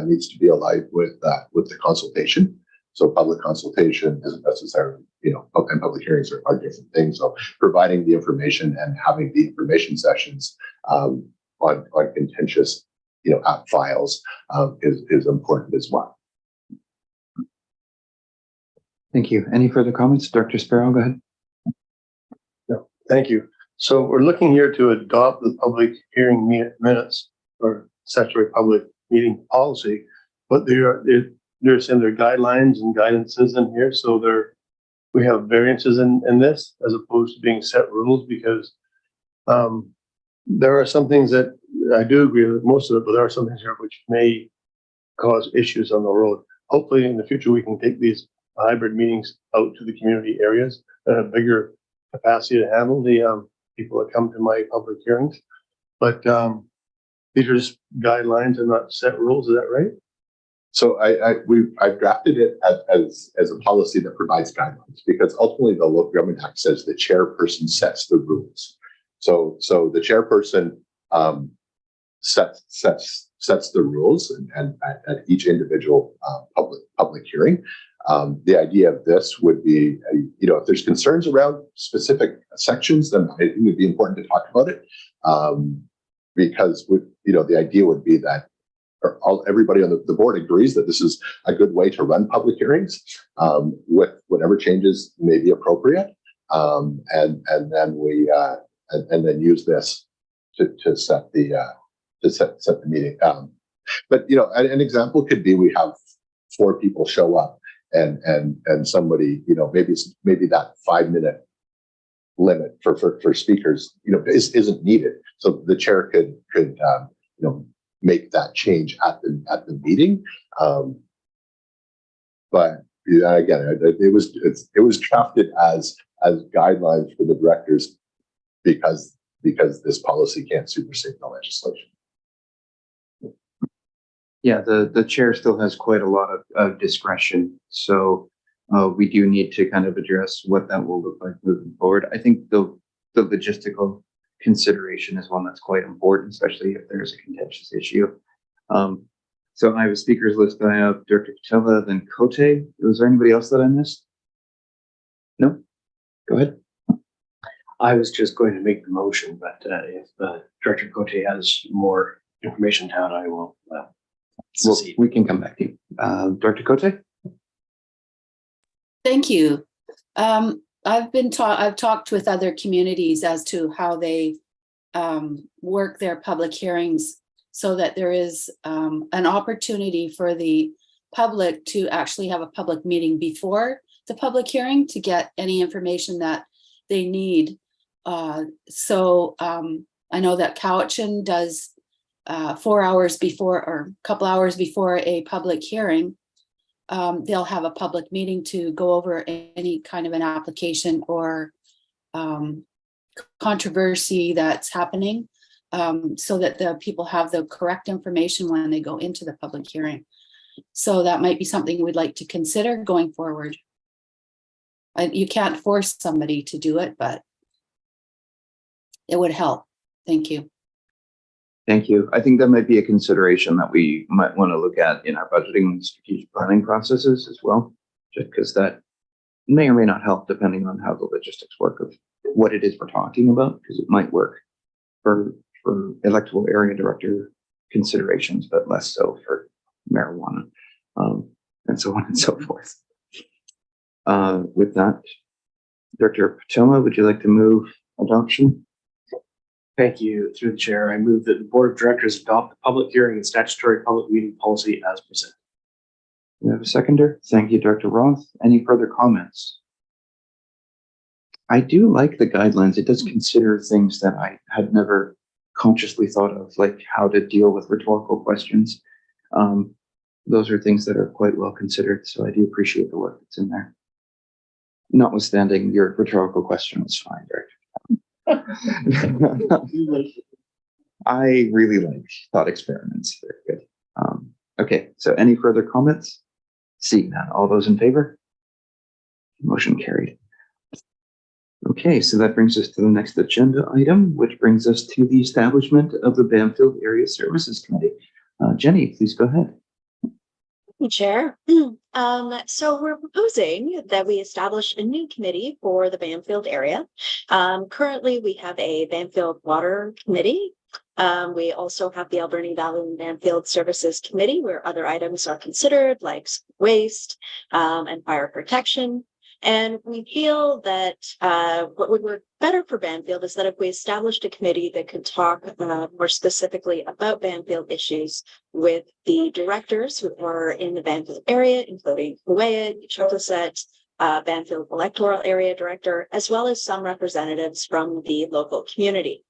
S19: needs to be aligned with the consultation. So public consultation isn't necessarily, and public hearings are different things. So providing the information and having the information sessions on contentious, app files is important as well.
S1: Thank you. Any further comments? Dr. Sparrow, go ahead.
S15: No, thank you. So we're looking here to adopt the public hearing minutes or statutory public meeting policy, but they're saying there are guidelines and guidances in here. So we have variances in this as opposed to being set rules because there are some things that I do agree with most of it, but there are some things here which may cause issues on the road. Hopefully in the future, we can take these hybrid meetings out to the community areas that have bigger capacity to handle the people that come to my public hearings. But these are just guidelines and not set rules. Is that right?
S19: So I've drafted it as a policy that provides guidelines because ultimately the Local Government Act says the chairperson sets the rules. So the chairperson sets the rules and at each individual public hearing. The idea of this would be, if there's concerns around specific sections, then I think it would be important to talk about it because the idea would be that everybody on the board agrees that this is a good way to run public hearings with whatever changes may be appropriate, and then we and then use this to set the meeting. But an example could be we have 4 people show up and somebody maybe that 5-minute limit for speakers isn't needed. So the chair could make that change at the meeting. But again, it was drafted as guidelines for the directors because this policy can't supersede the legislation.
S1: Yeah, the chair still has quite a lot of discretion. So we do need to kind of address what that will look like moving forward. I think the logistical consideration is one that's quite important, especially if there's a contentious issue. So I have a speakers list. I have Director Kotova, then Cote. Was there anybody else that I missed? No? Go ahead.
S5: I was just going to make the motion, but if Director Cote has more information to add, I will succeed.
S1: We can come back to you. Director Cote?
S7: Thank you. I've talked with other communities as to how they work their public hearings so that there is an opportunity for the public to actually have a public meeting before the public hearing to get any information that they need. So I know that Cowichan does 4 hours before or a couple hours before a public hearing. They'll have a public meeting to go over any kind of an application or controversy that's happening, so that the people have the correct information when they go into the public hearing. So that might be something we'd like to consider going forward. You can't force somebody to do it, but it would help. Thank you.
S1: Thank you. I think that might be a consideration that we might want to look at in our budgeting and strategic planning processes as well, just because that may or may not help depending on how the logistics work of what it is we're talking about, because it might work for electoral area director considerations, but less so for marijuana, and so on and so forth. With that, Director Pachela, would you like to move adoption?
S5: Thank you. Through the chair, I move that the Board of Directors adopt the public hearing and statutory public meeting policy as presented.
S1: We have a seconder. Thank you, Director Roth. Any further comments? I do like the guidelines. It does consider things that I had never consciously thought of, like how to deal with rhetorical questions. Those are things that are quite well considered, so I do appreciate the work that's in there. Notwithstanding your rhetorical question was fine, Director. I really like thought experiments. They're good. Okay, so any further comments? Seeing none, all those in favor? Motion carried. Okay, so that brings us to the next agenda item, which brings us to the establishment of the Bamfield Area Services Committee. Jenny, please go ahead.
S20: Chair. So we're proposing that we establish a new committee for the Bamfield area. Currently, we have a Bamfield Water Committee. We also have the Alberni Valley and Bamfield Services Committee, where other items are considered, like waste and fire protection. And we feel that what would work better for Bamfield is that if we established a committee that could talk more specifically about Bamfield issues with the directors who are in the Bamfield area, including Kuwait, Choctaset, Bamfield Electoral Area Director, as well as some representatives from the local community.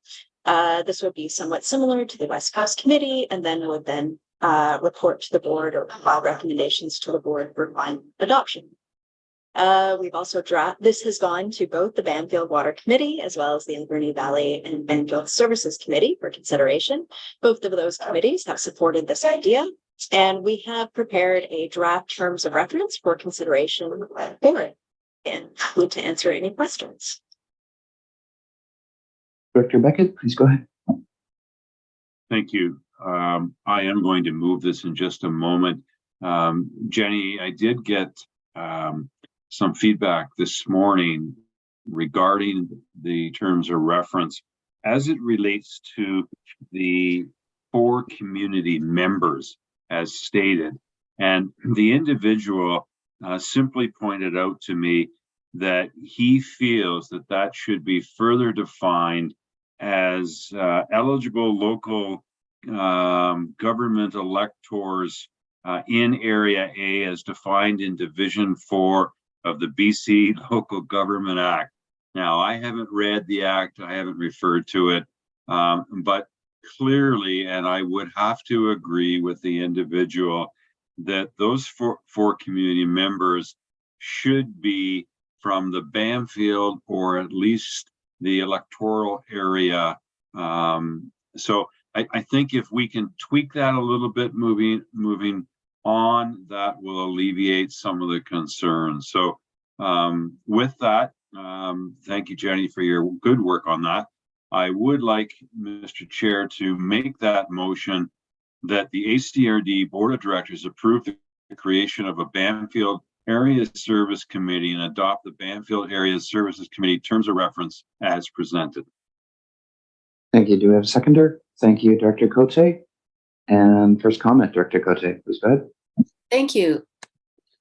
S20: This would be somewhat similar to the West Coast Committee, and then would then report to the board or file recommendations to the board for final adoption. We've also this has gone to both the Bamfield Water Committee as well as the Alberni Valley and Bamfield Services Committee for consideration. Both of those committees have supported this idea, and we have prepared a draft terms of reference for consideration for it, and happy to answer any questions.
S1: Director Beckett, please go ahead.
S11: Thank you. I am going to move this in just a moment. Jenny, I did get some feedback this morning regarding the terms of reference as it relates to the 4 community members as stated. And the individual simply pointed out to me that he feels that that should be further defined as eligible local government electors in Area A as defined in Division 4 of the BC Local Government Act. Now, I haven't read the act, I haven't referred to it, but clearly, and I would have to agree with the individual, that those four community members should be from the Bamfield or at least the electoral area. So I think if we can tweak that a little bit moving on, that will alleviate some of the concerns. So with that, thank you, Jenny, for your good work on that. I would like, Mr. Chair, to make that motion that the ACRD Board of Directors approve the creation of a Bamfield Area Service Committee and adopt the Bamfield Area Services Committee terms of reference as presented.
S1: Thank you. Do we have a seconder? Thank you, Director Cote. And first comment, Director Cote, please go ahead.
S7: Thank you.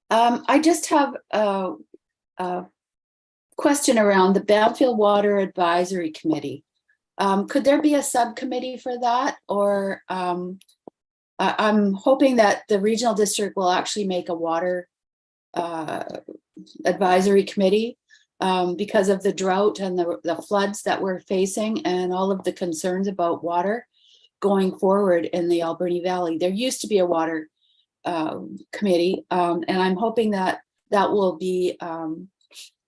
S7: I just have a question around the Bamfield Water Advisory Committee. Could there be a subcommittee for that? Or I'm hoping that the regional district will actually make a water advisory committee because of the drought and the floods that we're facing and all of the concerns about water going forward in the Alberni Valley. There used to be a water committee, and I'm hoping that that will be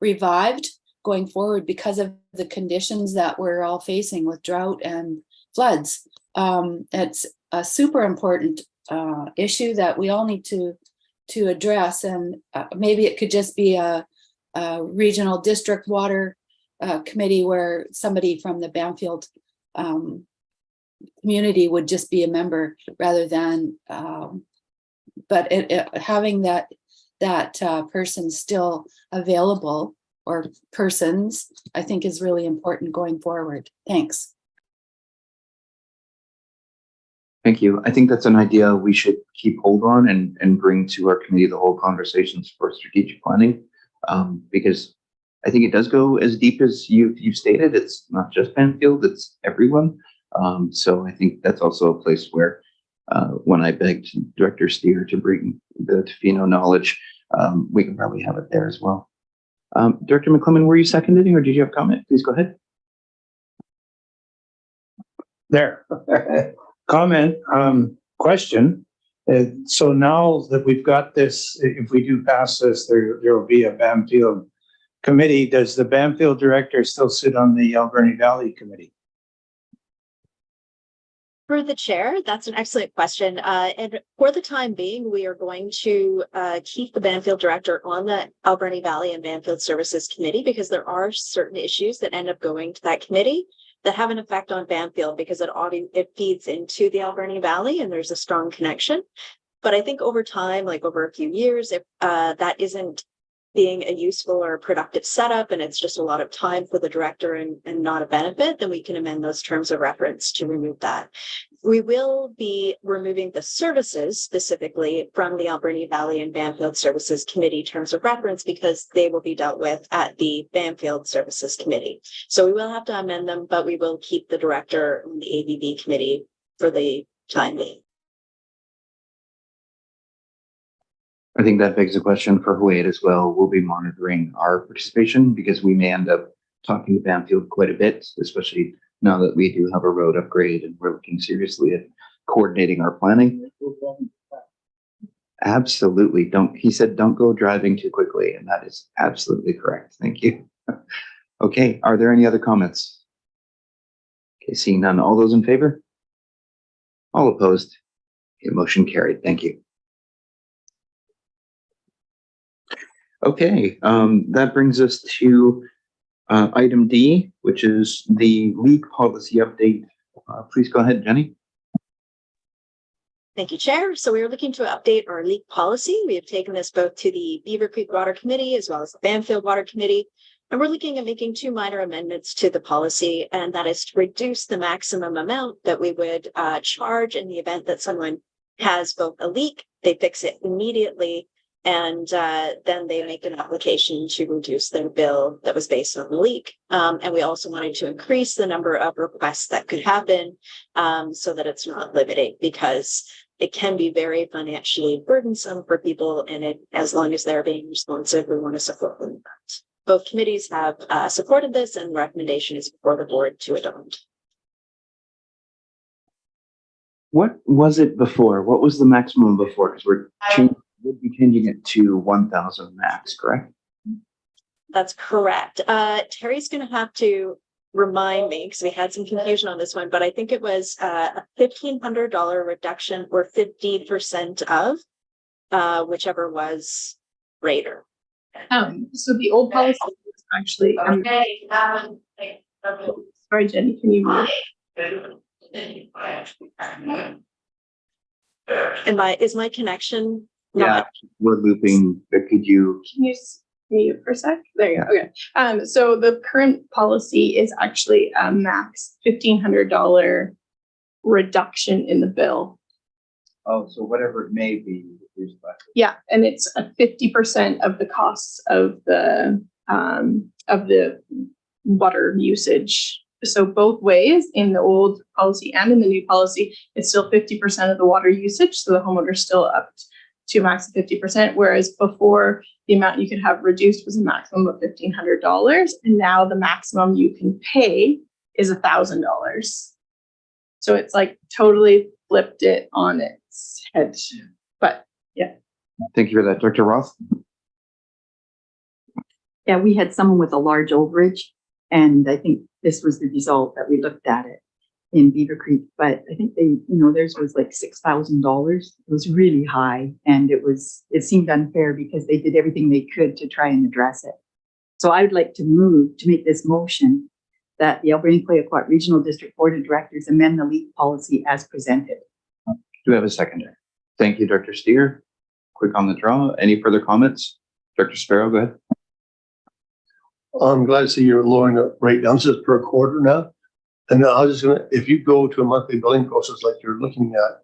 S7: revived going forward because of the conditions that we're all facing with drought and floods. It's a super important issue that we all need to address, and maybe it could just be a regional district water committee where somebody from the Banfield community would just be a member rather than, but having that person still available, or persons, I think is really important going forward. Thanks.
S1: Thank you. I think that's an idea we should keep hold on and bring to our committee the whole conversations for strategic planning, because I think it does go as deep as you've stated. It's not just Banfield, it's everyone. So I think that's also a place where when I begged Director Steer to bring the Tofino knowledge, we can probably have it there as well. Director McClellan, were you seconding or did you have a comment? Please go ahead.
S3: There. Comment, question. So now that we've got this, if we do pass this, there will be a Banfield committee. Does the Banfield director still sit on the Alberni Valley committee?
S20: For the chair, that's an excellent question. And for the time being, we are going to keep the Banfield director on the Alberni Valley and Banfield Services Committee, because there are certain issues that end up going to that committee that have an effect on Banfield, because it feeds into the Alberni Valley and there's a strong connection. But I think over time, like over a few years, if that isn't being a useful or productive setup and it's just a lot of time for the director and not a benefit, then we can amend those terms of reference to remove that. We will be removing the services specifically from the Alberni Valley and Banfield Services Committee terms of reference, because they will be dealt with at the Banfield Services Committee. So we will have to amend them, but we will keep the director on the AVB committee for the time being.
S1: I think that begs the question for Huayet as well. We'll be monitoring our participation because we may end up talking to Banfield quite a bit, especially now that we do have a road upgrade and we're looking seriously at coordinating our planning. Absolutely. He said, don't go driving too quickly. And that is absolutely correct. Thank you. Okay. Are there any other comments? Okay. Seeing none. All those in favor? All opposed? Okay, motion carried. Thank you. Okay, that brings us to item D, which is the league policy update. Please go ahead, Jenny.
S20: Thank you, Chair. So we are looking to update our leak policy. We have taken this both to the Beaver Creek Water Committee as well as the Banfield Water Committee. And we're looking at making two minor amendments to the policy, and that is to reduce the maximum amount that we would charge in the event that someone has both a leak, they fix it immediately, and then they make an application to reduce their bill that was based on the leak. And we also wanted to increase the number of requests that could happen so that it's not limiting, because it can be very financially burdensome for people. And as long as they're being responsive, we want to support them. Both committees have supported this, and the recommendation is before the board to adopt.
S1: What was it before? What was the maximum before? Because we'd be changing it to 1,000 max, correct?
S20: That's correct. Terry's going to have to remind me, because we had some confusion on this one, but I think it was a $1,500 reduction or 50% of whichever was greater.
S4: So the old policy was actually, sorry, Jenny, can you move?
S20: Is my connection?
S1: Yeah, we're looping, but could you?
S4: Can you mute for a sec? There you go. Okay. So the current policy is actually a max $1,500 reduction in the bill.
S1: Oh, so whatever it may be.
S4: Yeah, and it's a 50% of the costs of the water usage. So both ways, in the old policy and in the new policy, it's still 50% of the water usage. So the homeowner's still up to a max of 50%, whereas before the amount you could have reduced was a maximum of $1,500, and now the maximum you can pay is $1,000. So it's like totally flipped it on its head. But yeah.
S1: Thank you for that, Dr. Roth.
S2: Yeah, we had someone with a large overage, and I think this was the result that we looked at it in Beaver Creek. But I think theirs was like $6,000. It was really high, and it seemed unfair because they did everything they could to try and address it. So I would like to move to make this motion that the Alberni-Clayoquot Regional District Board of Directors amend the leak policy as presented.
S1: Do we have a seconder? Thank you, Director Steer. Quick on the draw. Any further comments? Director Sparrow, go ahead.
S15: I'm glad to see you're lowering the rate down to per quarter now. And I was just gonna, if you go to a monthly billing process like you're looking at,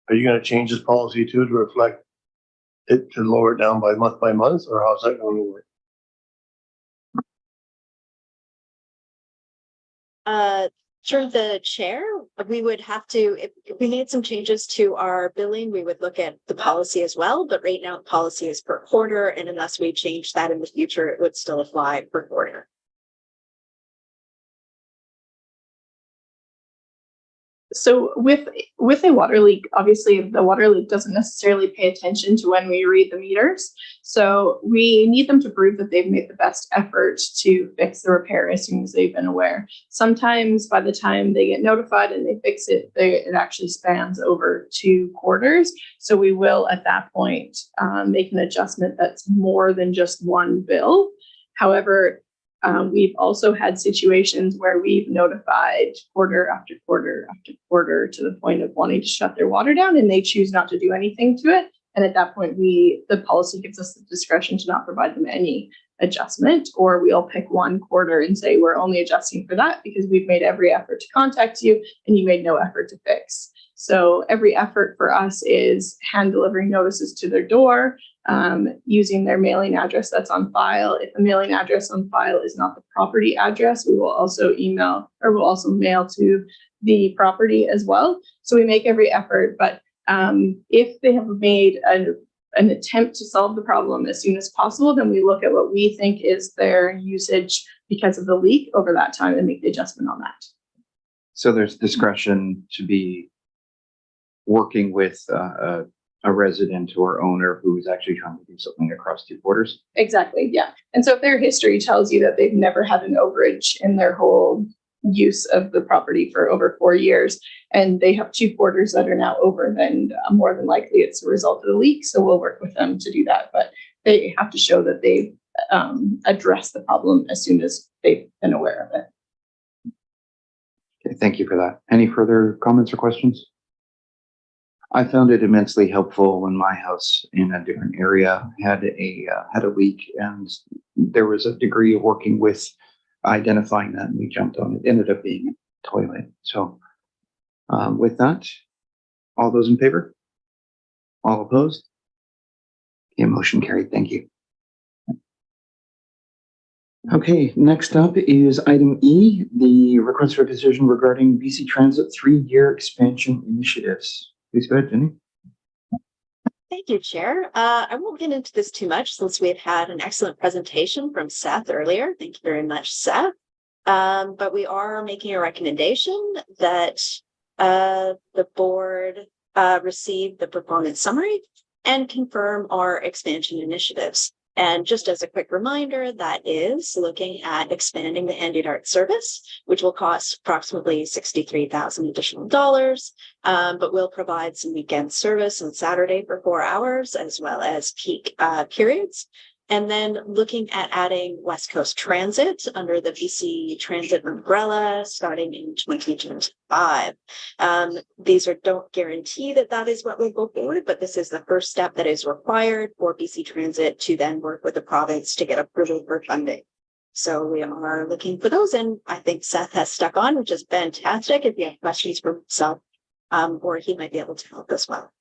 S15: are you gonna change this policy to reflect it, to lower it down by month, or how's that going to work?
S20: Through the chair, we would have to, if we made some changes to our billing, we would look at the policy as well. But right now, the policy is per quarter, and unless we change that in the future, it would still apply per quarter.
S4: So with a water leak, obviously the water leak doesn't necessarily pay attention to when we read the meters. So we need them to prove that they've made the best effort to fix the repair as soon as they've been aware. Sometimes by the time they get notified and they fix it, it actually spans over 2 quarters. So we will at that point make an adjustment that's more than just one bill. However, we've also had situations where we've notified quarter after quarter after quarter to the point of wanting to shut their water down, and they choose not to do anything to it. And at that point, the policy gives us the discretion to not provide them any adjustment, or we'll pick one quarter and say, we're only adjusting for that because we've made every effort to contact you and you made no effort to fix. So every effort for us is hand delivering notices to their door, using their mailing address that's on file. If the mailing address on file is not the property address, we will also we'll also mail to the property as well. So we make every effort, but if they have made an attempt to solve the problem as soon as possible, then we look at what we think is their usage because of the leak over that time and make the adjustment on that.
S1: So there's discretion to be working with a resident or owner who's actually trying to do something across 2 quarters.
S4: Exactly, yeah. And so if their history tells you that they've never had an overage in their whole use of the property for over 4 years, and they have 2 quarters that are now over, then more than likely it's a result of the leak. So we'll work with them to do that. But they have to show that they've addressed the problem as soon as they've been aware of it.
S1: Okay, thank you for that. Any further comments or questions? I found it immensely helpful when my house in a different area had a leak, and there was a degree of working with identifying that, and we jumped on it. It ended up being a toilet. So with that, all those in favor? All opposed? Okay, motion carried. Thank you. Okay, next up is item E, the request for a decision regarding BC Transit 3-year expansion initiatives. Please go ahead, Jenny.
S20: Thank you, Chair. I won't get into this too much since we've had an excellent presentation from Seth earlier. Thank you very much, Seth. But we are making a recommendation that the board receive the performance summary and confirm our expansion initiatives. And just as a quick reminder, that is looking at expanding the Handy Dart service, which will cost approximately $63,000 additional dollars, but will provide some weekend service on Saturday for 4 hours, as well as peak periods. And then looking at adding West Coast Transit under the BC Transit umbrella starting in 2025. These don't guarantee that is what will go forward, but this is the first step that is required for BC Transit to then work with the province to get approval for funding. So we are looking for those, and I think Seth has stuck on, which is fantastic. If you have questions for himself, or he might be able to help as well.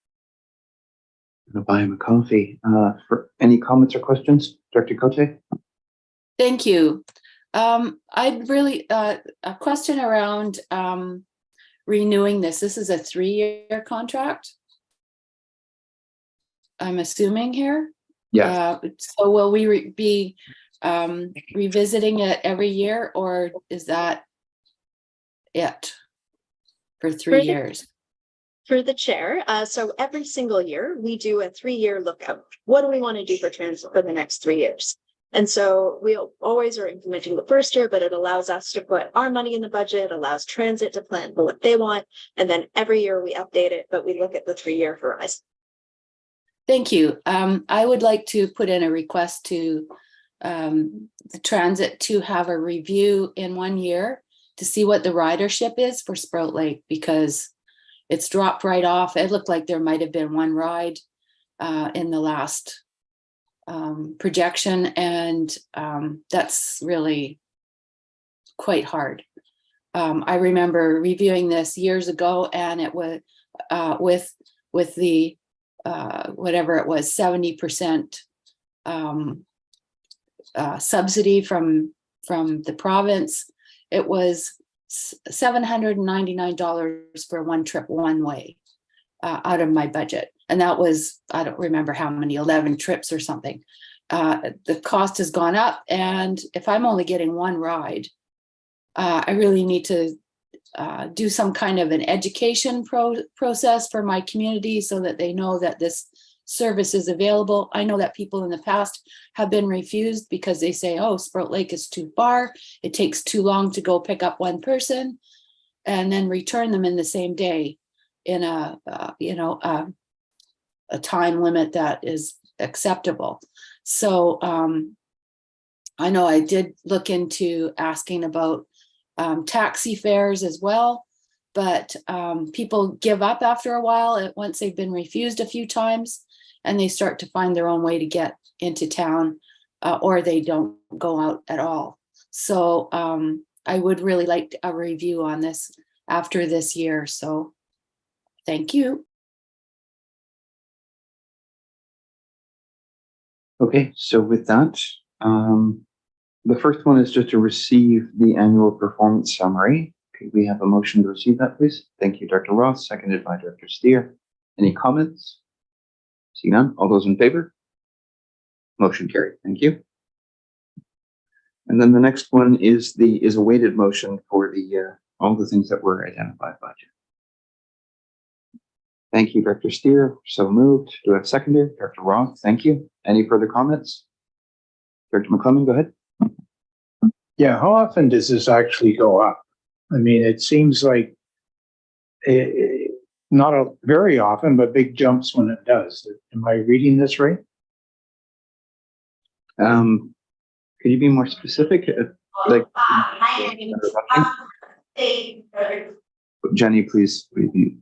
S1: I'm gonna buy him a coffee. For any comments or questions, Director Cote?
S7: Thank you. I'd really, a question around renewing this. This is a 3-year contract, I'm assuming here?
S1: Yes.
S7: So will we be revisiting it every year, or is that it for 3 years?
S20: For the chair, so every single year we do a 3-year lookout. What do we want to do for transit for the next 3 years? And so we always are implementing the first year, but it allows us to put our money in the budget, allows transit to plan for what they want. And then every year we update it, but we look at the 3-year horizon.
S7: Thank you. I would like to put in a request to the transit to have a review in 1 year to see what the ridership is for Sprout Lake, because it's dropped right off. It looked like there might have been one ride in the last projection, and that's really quite hard. I remember reviewing this years ago, and it was with the whatever it was, 70% subsidy from the province. It was $799 for one trip one way out of my budget. And that was, I don't remember how many, 11 trips or something. The cost has gone up. And if I'm only getting one ride, I really need to do some kind of an education process for my community so that they know that this service is available. I know that people in the past have been refused because they say, oh, Sprout Lake is too far. It takes too long to go pick up one person and then return them in the same day in a time limit that is acceptable. So I know I did look into asking about taxi fares as well, but people give up after a while once they've been refused a few times, and they start to find their own way to get into town, or they don't go out at all. So I would really like a review on this after this year. So thank you.
S1: Okay, so with that, the first one is just to receive the annual performance summary. Could we have a motion to receive that, please? Thank you, Dr. Ross, seconded by Director Steer. Any comments? See none. All those in favor? Motion carried. Thank you. And then the next one is a weighted motion for all the things that were identified by you. Thank you, Director Steer. So moved. Do I have a seconder? Director Ross, thank you. Any further comments? Director McClellan, go ahead.
S3: Yeah, how often does this actually go up? I mean, it seems like not very often, but big jumps when it does. Am I reading this right?
S1: Could you be more specific? Like, Jenny, please.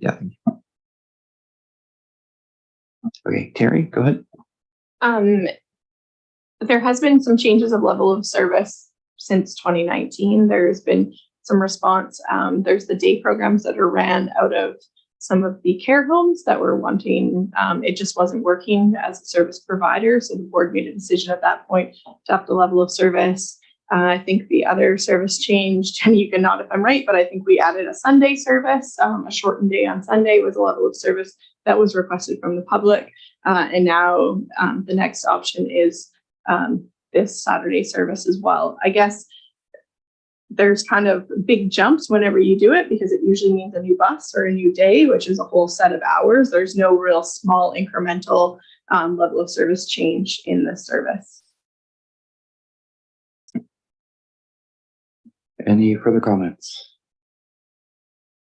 S1: Yeah, thank you. Okay, Terry, go ahead.
S4: There has been some changes of level of service since 2019. There's been some response. There's the day programs that are ran out of some of the care homes that were wanting, it just wasn't working as a service provider. So the board made a decision at that point to up the level of service. I think the other service changed, and you can nod if I'm right, but I think we added a Sunday service, a shortened day on Sunday was a level of service that was requested from the public. And now the next option is this Saturday service as well. I guess there's kind of big jumps whenever you do it because it usually means a new bus or a new day, which is a whole set of hours. There's no real small incremental level of service change in this service.
S1: Any further comments?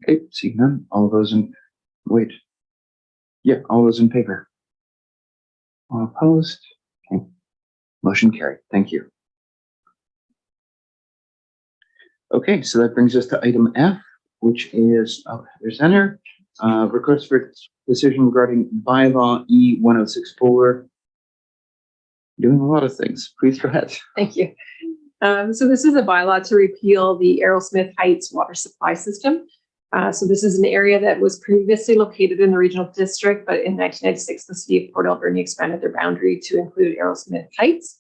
S1: Okay, seeing none. All those in all those in favor? All opposed? Okay. Motion carried. Thank you. Okay, so that brings us to item F, which is presenter request for decision regarding bylaw E1064. Doing a lot of things. Please go ahead.
S16: Thank you. So this is a bylaw to repeal the Arrowsmith Heights water supply system. So this is an area that was previously located in the regional district, but in 1996, the city of Port Alberni expanded their boundary to include Arrowsmith Heights.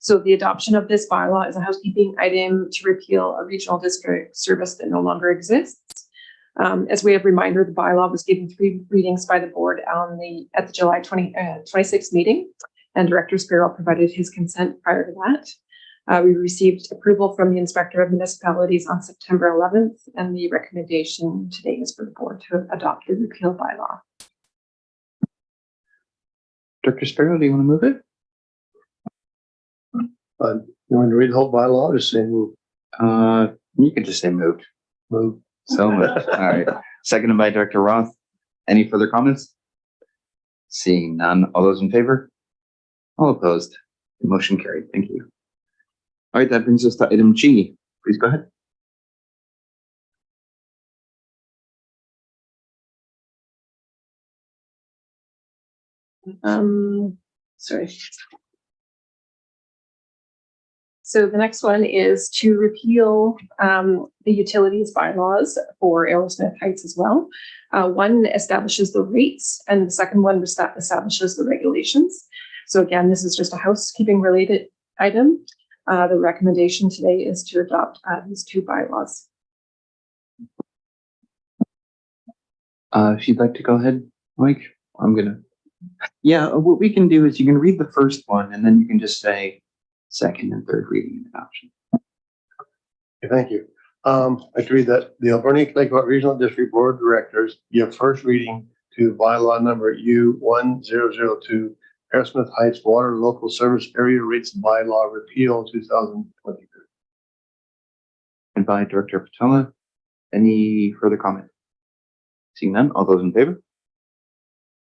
S16: So the adoption of this bylaw is a housekeeping item to repeal a regional district service that no longer exists. As way of reminder, the bylaw was given 3 readings by the board at the July 26th meeting, and Director Sparrow provided his consent prior to that. We received approval from the Inspector of Municipalities on September 11th, and the recommendation today is for the board to adopt the repeal bylaw.
S1: Director Sparrow, do you want to move it?
S15: You want to read the whole bylaw or just say move?
S1: You could just say moved.
S15: Move.
S1: So moved. All right. Seconded by Director Roth. Any further comments? Seeing none. All those in favor? All opposed? Motion carried. Thank you. All right, that brings us to item G. Please go ahead.
S4: Sorry. So the next one is to repeal the utilities bylaws for Arrowsmith Heights as well. One establishes the rates and the second one establishes the regulations. So again, this is just a housekeeping related item. The recommendation today is to adopt these two bylaws.
S1: If you'd like to go ahead, Mike, yeah, what we can do is you can read the first one and then you can just say second and third reading and adoption.
S15: Okay, thank you. I agree that the Alberni Claycourt Regional District Board of Directors give first reading to bylaw number U1002, Arrowsmith Heights Water Local Service Area Rates Bylaw Repeal 2023.
S1: And by Director Patella. Any further comment? Seeing none, all those in favor?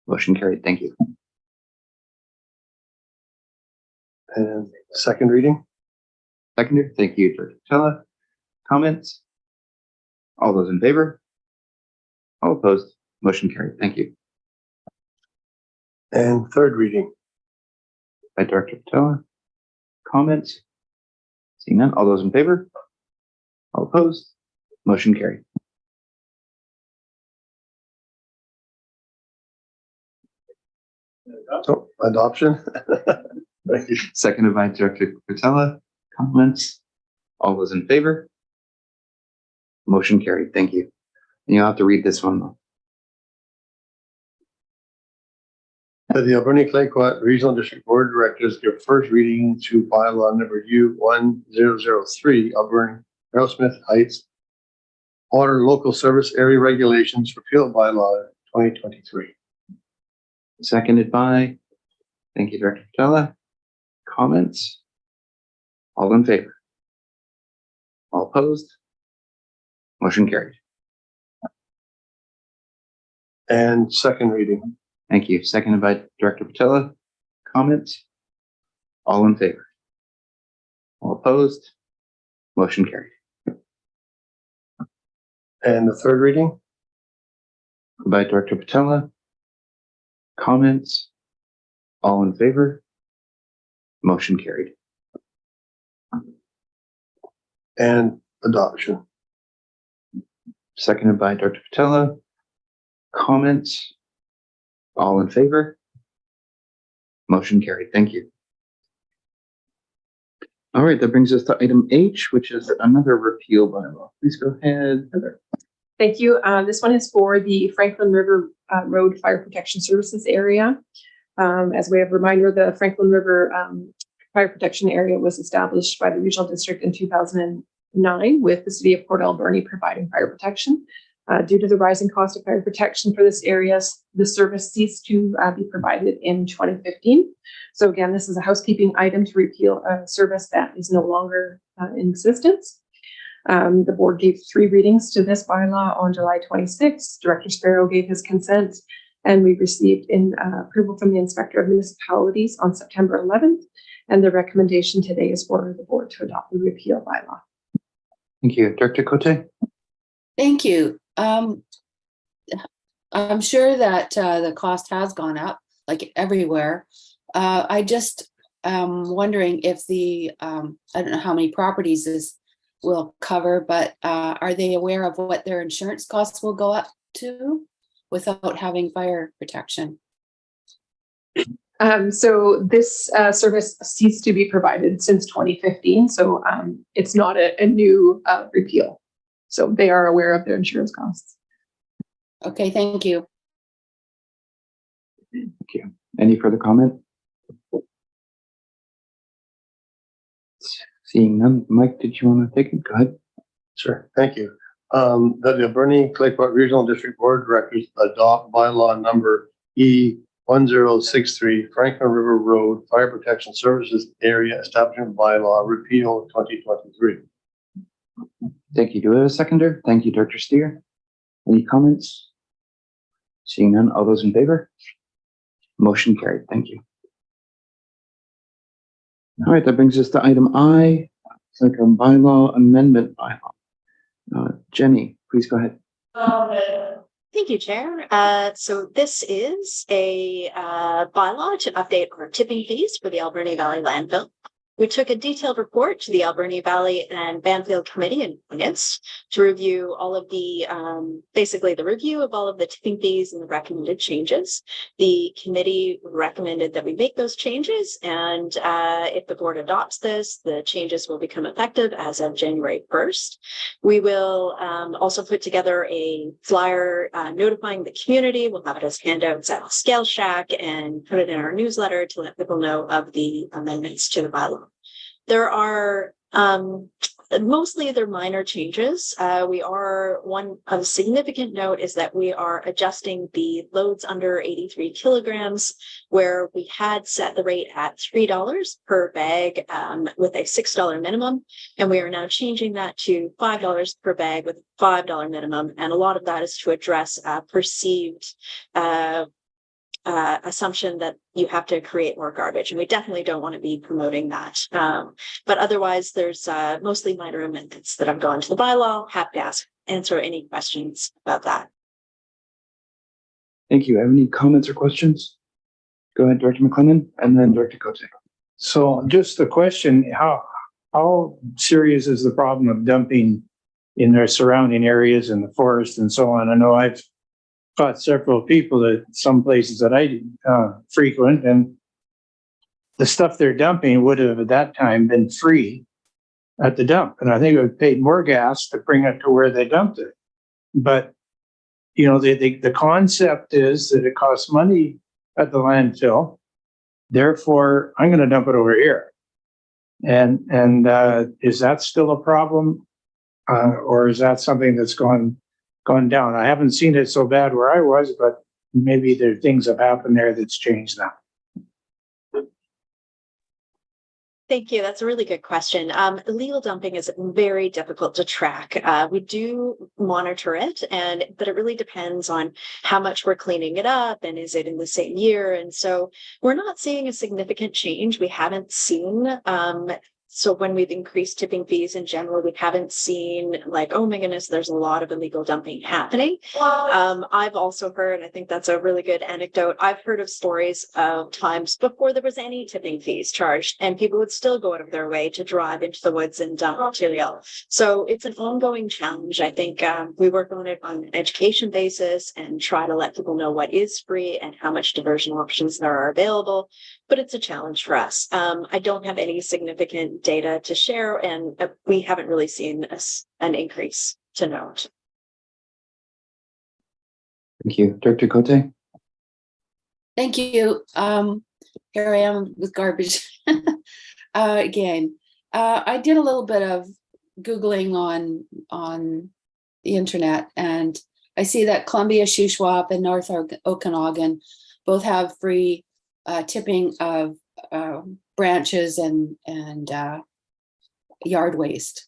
S1: Motion carried. Thank you.
S15: And second reading?
S1: Seconded. Thank you, Director Patella. Comments? All those in favor? All opposed? Motion carried. Thank you.
S15: And third reading?
S1: By Director Patella. Comments? Seeing none, all those in favor? All opposed? Motion carried.
S15: So adoption? Thank you.
S1: Seconded by Director Patella. Comments? All those in favor? Motion carried. Thank you. And you'll have to read this one though.
S15: The Alberni Claycourt Regional District Board of Directors give first reading to bylaw number U1003, Alberni Arrowsmith Heights Water Local Service Area Regulations Repeal Bylaw 2023.
S1: Seconded by, thank you, Director Patella. Comments? All in favor? All opposed? Motion carried.
S15: And second reading?
S1: Thank you. Seconded by Director Patella. Comments? All in favor? All opposed? Motion carried.
S15: And the third reading?
S1: By Director Patella. Comments? All in favor? Motion carried.
S15: And adoption?
S1: Seconded by Director Patella. Comments? All in favor? Motion carried. Thank you. All right, that brings us to item H, which is another repeal bylaw. Please go ahead, Heather.
S4: Thank you. This one is for the Franklin River Road Fire Protection Services area. As way of reminder, the Franklin River Fire Protection Area was established by the Regional District in 2009 with the City of Port Alberni providing fire protection. Due to the rising cost of fire protection for this area, the service ceased to be provided in 2015. So again, this is a housekeeping item to repeal a service that is no longer in existence. The board gave 3 readings to this bylaw on July 26th. Director Sparrow gave his consent, and we received approval from the Inspector of Municipalities on September 11th. And the recommendation today is for the board to adopt the repeal bylaw.
S1: Thank you. Director Cote?
S7: Thank you. I'm sure that the cost has gone up, like everywhere. I just wondering if the, I don't know how many properties this will cover, but are they aware of what their insurance costs will go up to without having fire protection?
S4: So this service ceased to be provided since 2015. So it's not a new repeal. So they are aware of their insurance costs.
S7: Okay, thank you.
S1: Thank you. Any further comment? Seeing none. Mike, did you want to take it? Go ahead.
S15: Sure, thank you. That the Alberni Claycourt Regional District Board of Directors adopt bylaw number E1003 1063 Franklin River Road Fire Protection Services Area Establishment Bylaw Repeal 2023.
S1: Thank you. Do we have a seconder? Thank you, Director Steer. Any comments? Seeing none, all those in favor? Motion carried. Thank you. All right, that brings us to item I, second bylaw amendment bylaw. Jenny, please go ahead.
S20: Thank you, Chair. So this is a bylaw to update our tipping fees for the Alberni Valley landfill. We took a detailed report to the Alberni Valley and Banfield Committee in August to review all of the, basically the review of all of the tipping fees and the recommended changes. The committee recommended that we make those changes, and if the board adopts this, the changes will become effective as of January 1st. We will also put together a flyer notifying the community. We'll have it as handouts at Scale Shack and put it in our newsletter to let people know of the amendments to the bylaw. There are mostly they're minor changes. One of significant note is that we are adjusting the loads under 83 kilograms, where we had set the rate at $3 per bag with a $6 minimum. And we are now changing that to $5 per bag with a $5 minimum. And a lot of that is to address perceived assumption that you have to create more garbage, and we definitely don't want to be promoting that. But otherwise, there's mostly minor amendments that have gone to the bylaw. Happy to answer any questions about that.
S1: Thank you. Have any comments or questions? Go ahead, Director McLennan, and then Director Cote.
S3: So just the question, how serious is the problem of dumping in their surrounding areas in the forest and so on? I know I've caught several people at some places that I frequent, and the stuff they're dumping would have at that time been free at the dump. And I think it would have paid more gas to bring it to where they dumped it. But, you know, the concept is that it costs money at the landfill. Therefore, I'm going to dump it over here. And is that still a problem? Or is that something that's gone down? I haven't seen it so bad where I was, but maybe there are things have happened there that's changed that.
S20: Thank you. That's a really good question. Illegal dumping is very difficult to track. We do monitor it, but it really depends on how much we're cleaning it up and is it in the same year. And so we're not seeing a significant change. We haven't seen so when we've increased tipping fees in general, we haven't seen like, oh my goodness, there's a lot of illegal dumping happening. I've also heard, I think that's a really good anecdote. I've heard of stories of times before there was any tipping fees charged, and people would still go out of their way to drive into the woods and dump material. So it's an ongoing challenge. I think we work on it on an education basis and try to let people know what is free and how much diversion options there are available. But it's a challenge for us. I don't have any significant data to share, and we haven't really seen an increase to note.
S1: Thank you. Director Cote?
S7: Thank you. Here I am with garbage again. I did a little bit of Googling on the internet, and I see that Columbia, Shuswap, and North Okanagan both have free tipping of branches and yard waste.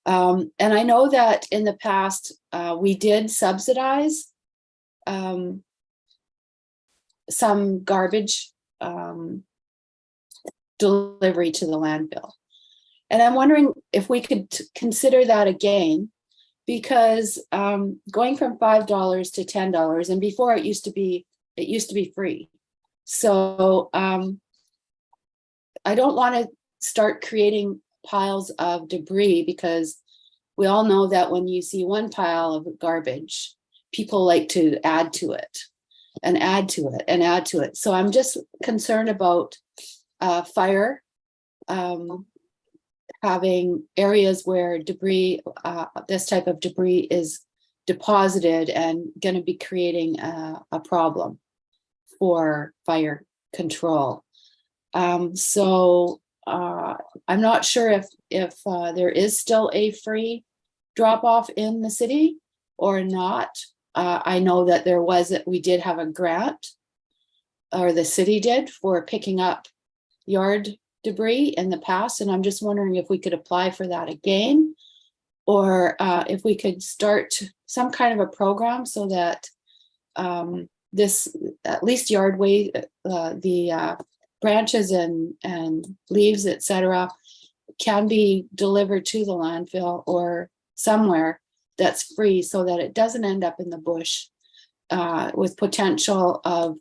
S7: And I know that in the past, we did subsidize some garbage delivery to the landfill. And I'm wondering if we could consider that again, because going from $5 to $10, and before it used to be free. So I don't want to start creating piles of debris, because we all know that when you see one pile of garbage, people like to add to it and add to it and add to it. So I'm just concerned about fire, having areas where debris, this type of debris is deposited and going to be creating a problem for fire control. So I'm not sure if there is still a free drop-off in the city or not. I know that we did have a grant or the city did for picking up yard debris in the past. And I'm just wondering if we could apply for that again, or if we could start some kind of a program so that this, at least yard waste, the branches and leaves, etc., can be delivered to the landfill or somewhere that's free, so that it doesn't end up in the bush with potential of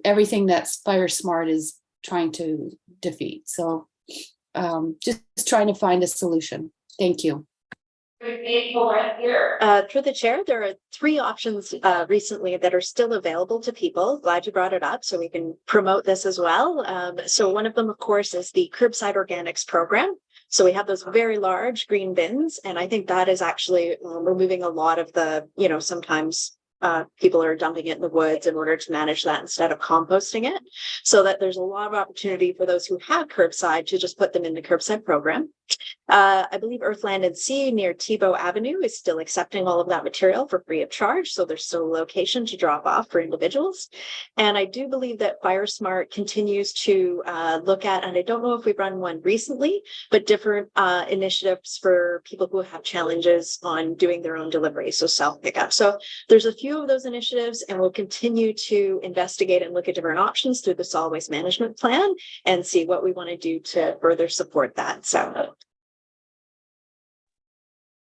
S7: everything that's Fire Smart is trying to defeat. So just trying to find a solution. Thank you.
S20: Through the chair, there are 3 options recently that are still available to people. Glad you brought it up so we can promote this as well. So one of them, of course, is the Curbside Organics program. So we have those very large green bins, and I think that is actually removing a lot of the, sometimes people are dumping it in the woods in order to manage that instead of composting it. So that there's a lot of opportunity for those who have curbside to just put them in the curbside program. I believe Earthland and Sea near Tebow Avenue is still accepting all of that material for free of charge. So there's still a location to drop off for individuals. And I do believe that Fire Smart continues to look at, and I don't know if we've run one recently, but different initiatives for people who have challenges on doing their own delivery, so self pickup. So there's a few of those initiatives, and we'll continue to investigate and look at different options through the solid waste management plan and see what we want to do to further support that. So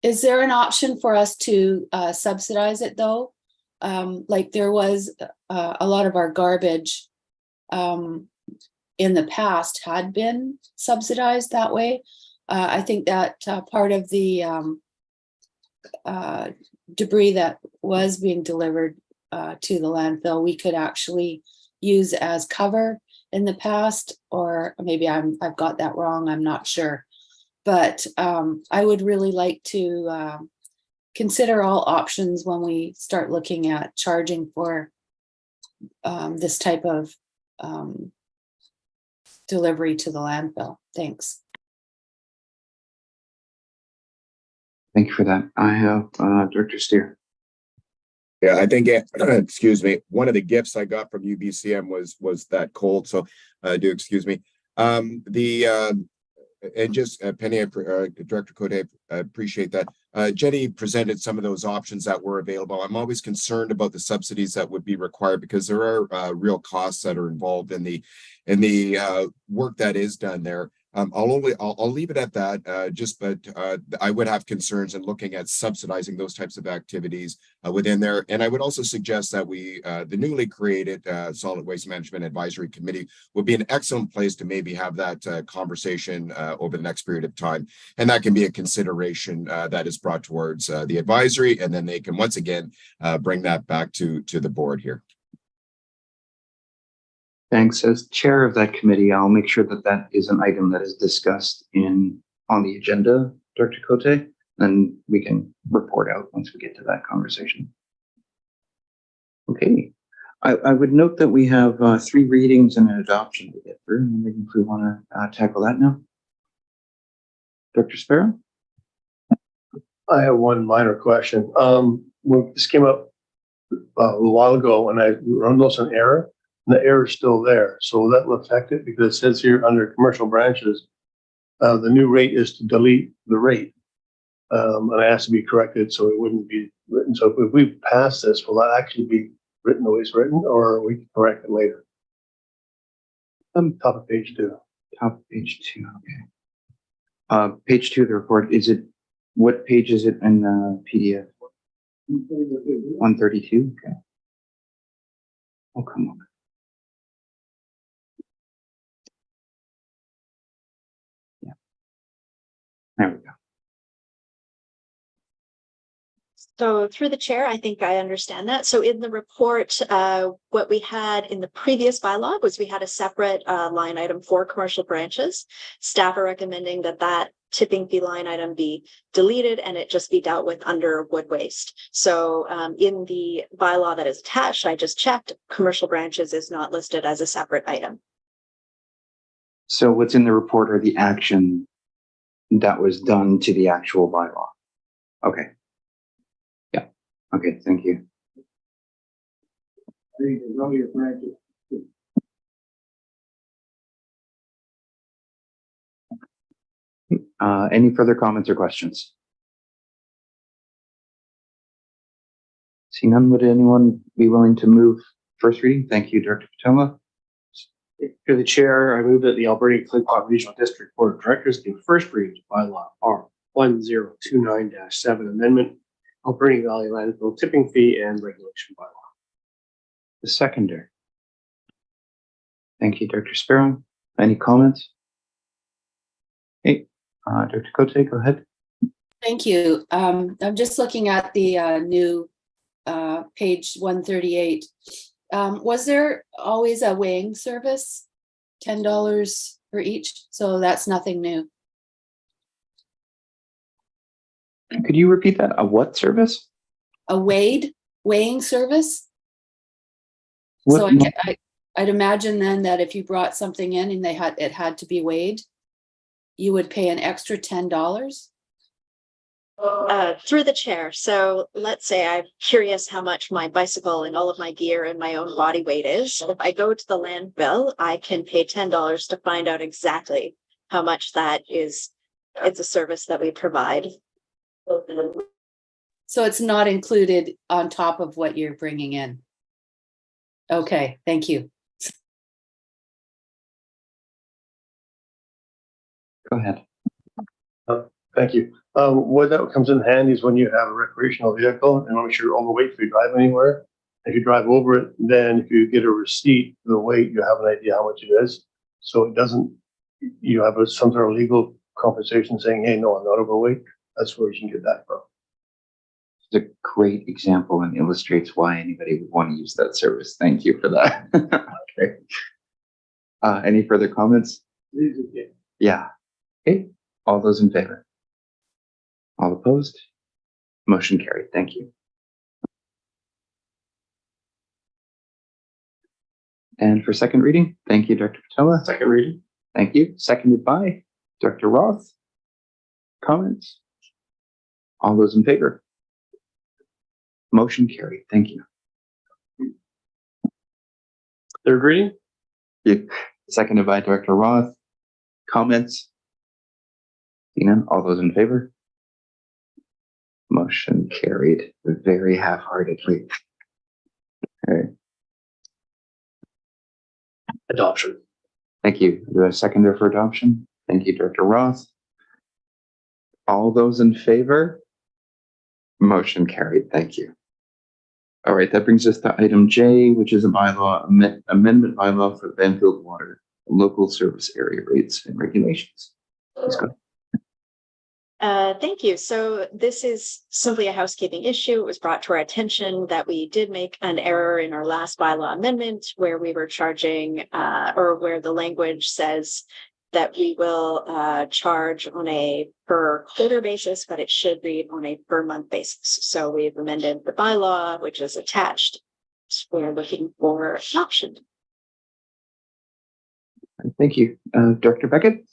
S7: is there an option for us to subsidize it though? Like there was a lot of our garbage in the past had been subsidized that way. I think that part of the debris that was being delivered to the landfill, we could actually use as cover in the past, or maybe I've got that wrong, I'm not sure. But I would really like to consider all options when we start looking at charging for this type of delivery to the landfill. Thanks.
S1: Thank you for that. I have Director Steer.
S6: Yeah, I think, excuse me, one of the gifts I got from UBCM was that cold. So do excuse me. And just Penny, Director Cote, I appreciate that. Jenny presented some of those options that were available. I'm always concerned about the subsidies that would be required because there are real costs that are involved in the work that is done there. I'll leave it at that. But I would have concerns in looking at subsidizing those types of activities within there. And I would also suggest that the newly created Solid Waste Management Advisory Committee would be an excellent place to maybe have that conversation over the next period of time. And that can be a consideration that is brought towards the advisory, and then they can once again bring that back to the board here.
S1: Thanks. As chair of that committee, I'll make sure that that is an item that is discussed on the agenda, Director Cote, and we can report out once we get to that conversation. Okay. I would note that we have 3 readings and an adoption to get through, and maybe if we want to tackle that now. Dr. Sparrow?
S15: I have one minor question. When this came up a while ago, and I run those an error, and the error is still there. So will that affect it? Because it says here under commercial branches, the new rate is to delete the rate. And it has to be corrected so it wouldn't be written. So if we pass this, will that actually be written the way it's written, or we can correct it later? Top of page 2.
S1: Top of page 2, okay. Page 2 of the report, what page is it in PDF? 132, okay. Oh, come on. Yeah. There we go.
S20: So through the chair, I think I understand that. So in the report, what we had in the previous bylaw was we had a separate line item for commercial branches. Staff are recommending that tipping fee line item be deleted and it just be dealt with under wood waste. So in the bylaw that is attached, I just checked, commercial branches is not listed as a separate item.
S1: So what's in the report are the action that was done to the actual bylaw. Okay. Yeah. Okay, thank you. Any further comments or questions? Seeing none, would anyone be willing to move first reading? Thank you, Director Patella.
S5: Through the chair, I move that the Alberta Clinton Regional District Board of Directors give first reading to bylaw R 1029-7 amendment, Alberta Valley landfill tipping fee and regulation bylaw.
S1: The seconder. Thank you, Director Sparrow. Any comments? Hey, Director Cote, go ahead.
S7: Thank you. I'm just looking at the new page 138. Was there always a weighing service? $10 for each? So that's nothing new.
S1: Could you repeat that? A what service?
S7: A weighing service?
S1: What-
S7: So I'd imagine then that if you brought something in and it had to be weighed, you would pay an extra $10?
S20: Through the chair. So let's say I'm curious how much my bicycle and all of my gear and my own body weight is. If I go to the landfill, I can pay $10 to find out exactly how much that is. It's a service that we provide.
S7: So it's not included on top of what you're bringing in? Okay, thank you.
S1: Go ahead.
S15: Thank you. What that comes in handy is when you have a recreational vehicle and make sure you're overweight if you drive anywhere. If you drive over it, then if you get a receipt for the weight, you have an idea how much it is. So it doesn't, you have some sort of legal compensation saying, hey, no, I'm not overweight. That's where you can get that from.
S1: It's a great example and illustrates why anybody would want to use that service. Thank you for that. Okay. Any further comments? Yeah. Okay. All those in favor? All opposed? Motion carried. Thank you. And for second reading, thank you, Director Patella.
S5: Second reading.
S1: Thank you. Seconded by Director Roth. Comments? All those in favor? Motion carried. Thank you.
S5: Third reading.
S1: Yeah. Seconded by Director Roth. Comments? Tina, all those in favor? Motion carried very half-heartedly. Okay.
S5: Adoption.
S1: Thank you. Do a seconder for adoption? Thank you, Director Roth. All those in favor? Motion carried. Thank you. All right, that brings us to item J, which is a bylaw amendment bylaw for the Banfield Water local service area rates and regulations. Please go.
S20: Thank you. So this is simply a housekeeping issue. It was brought to our attention that we did make an error in our last bylaw amendment where we were charging, or where the language says that we will charge on a per quarter basis, but it should read on a per month basis. So we've amended the bylaw, which is attached. We're looking for an option.
S1: Thank you. Director Beckett?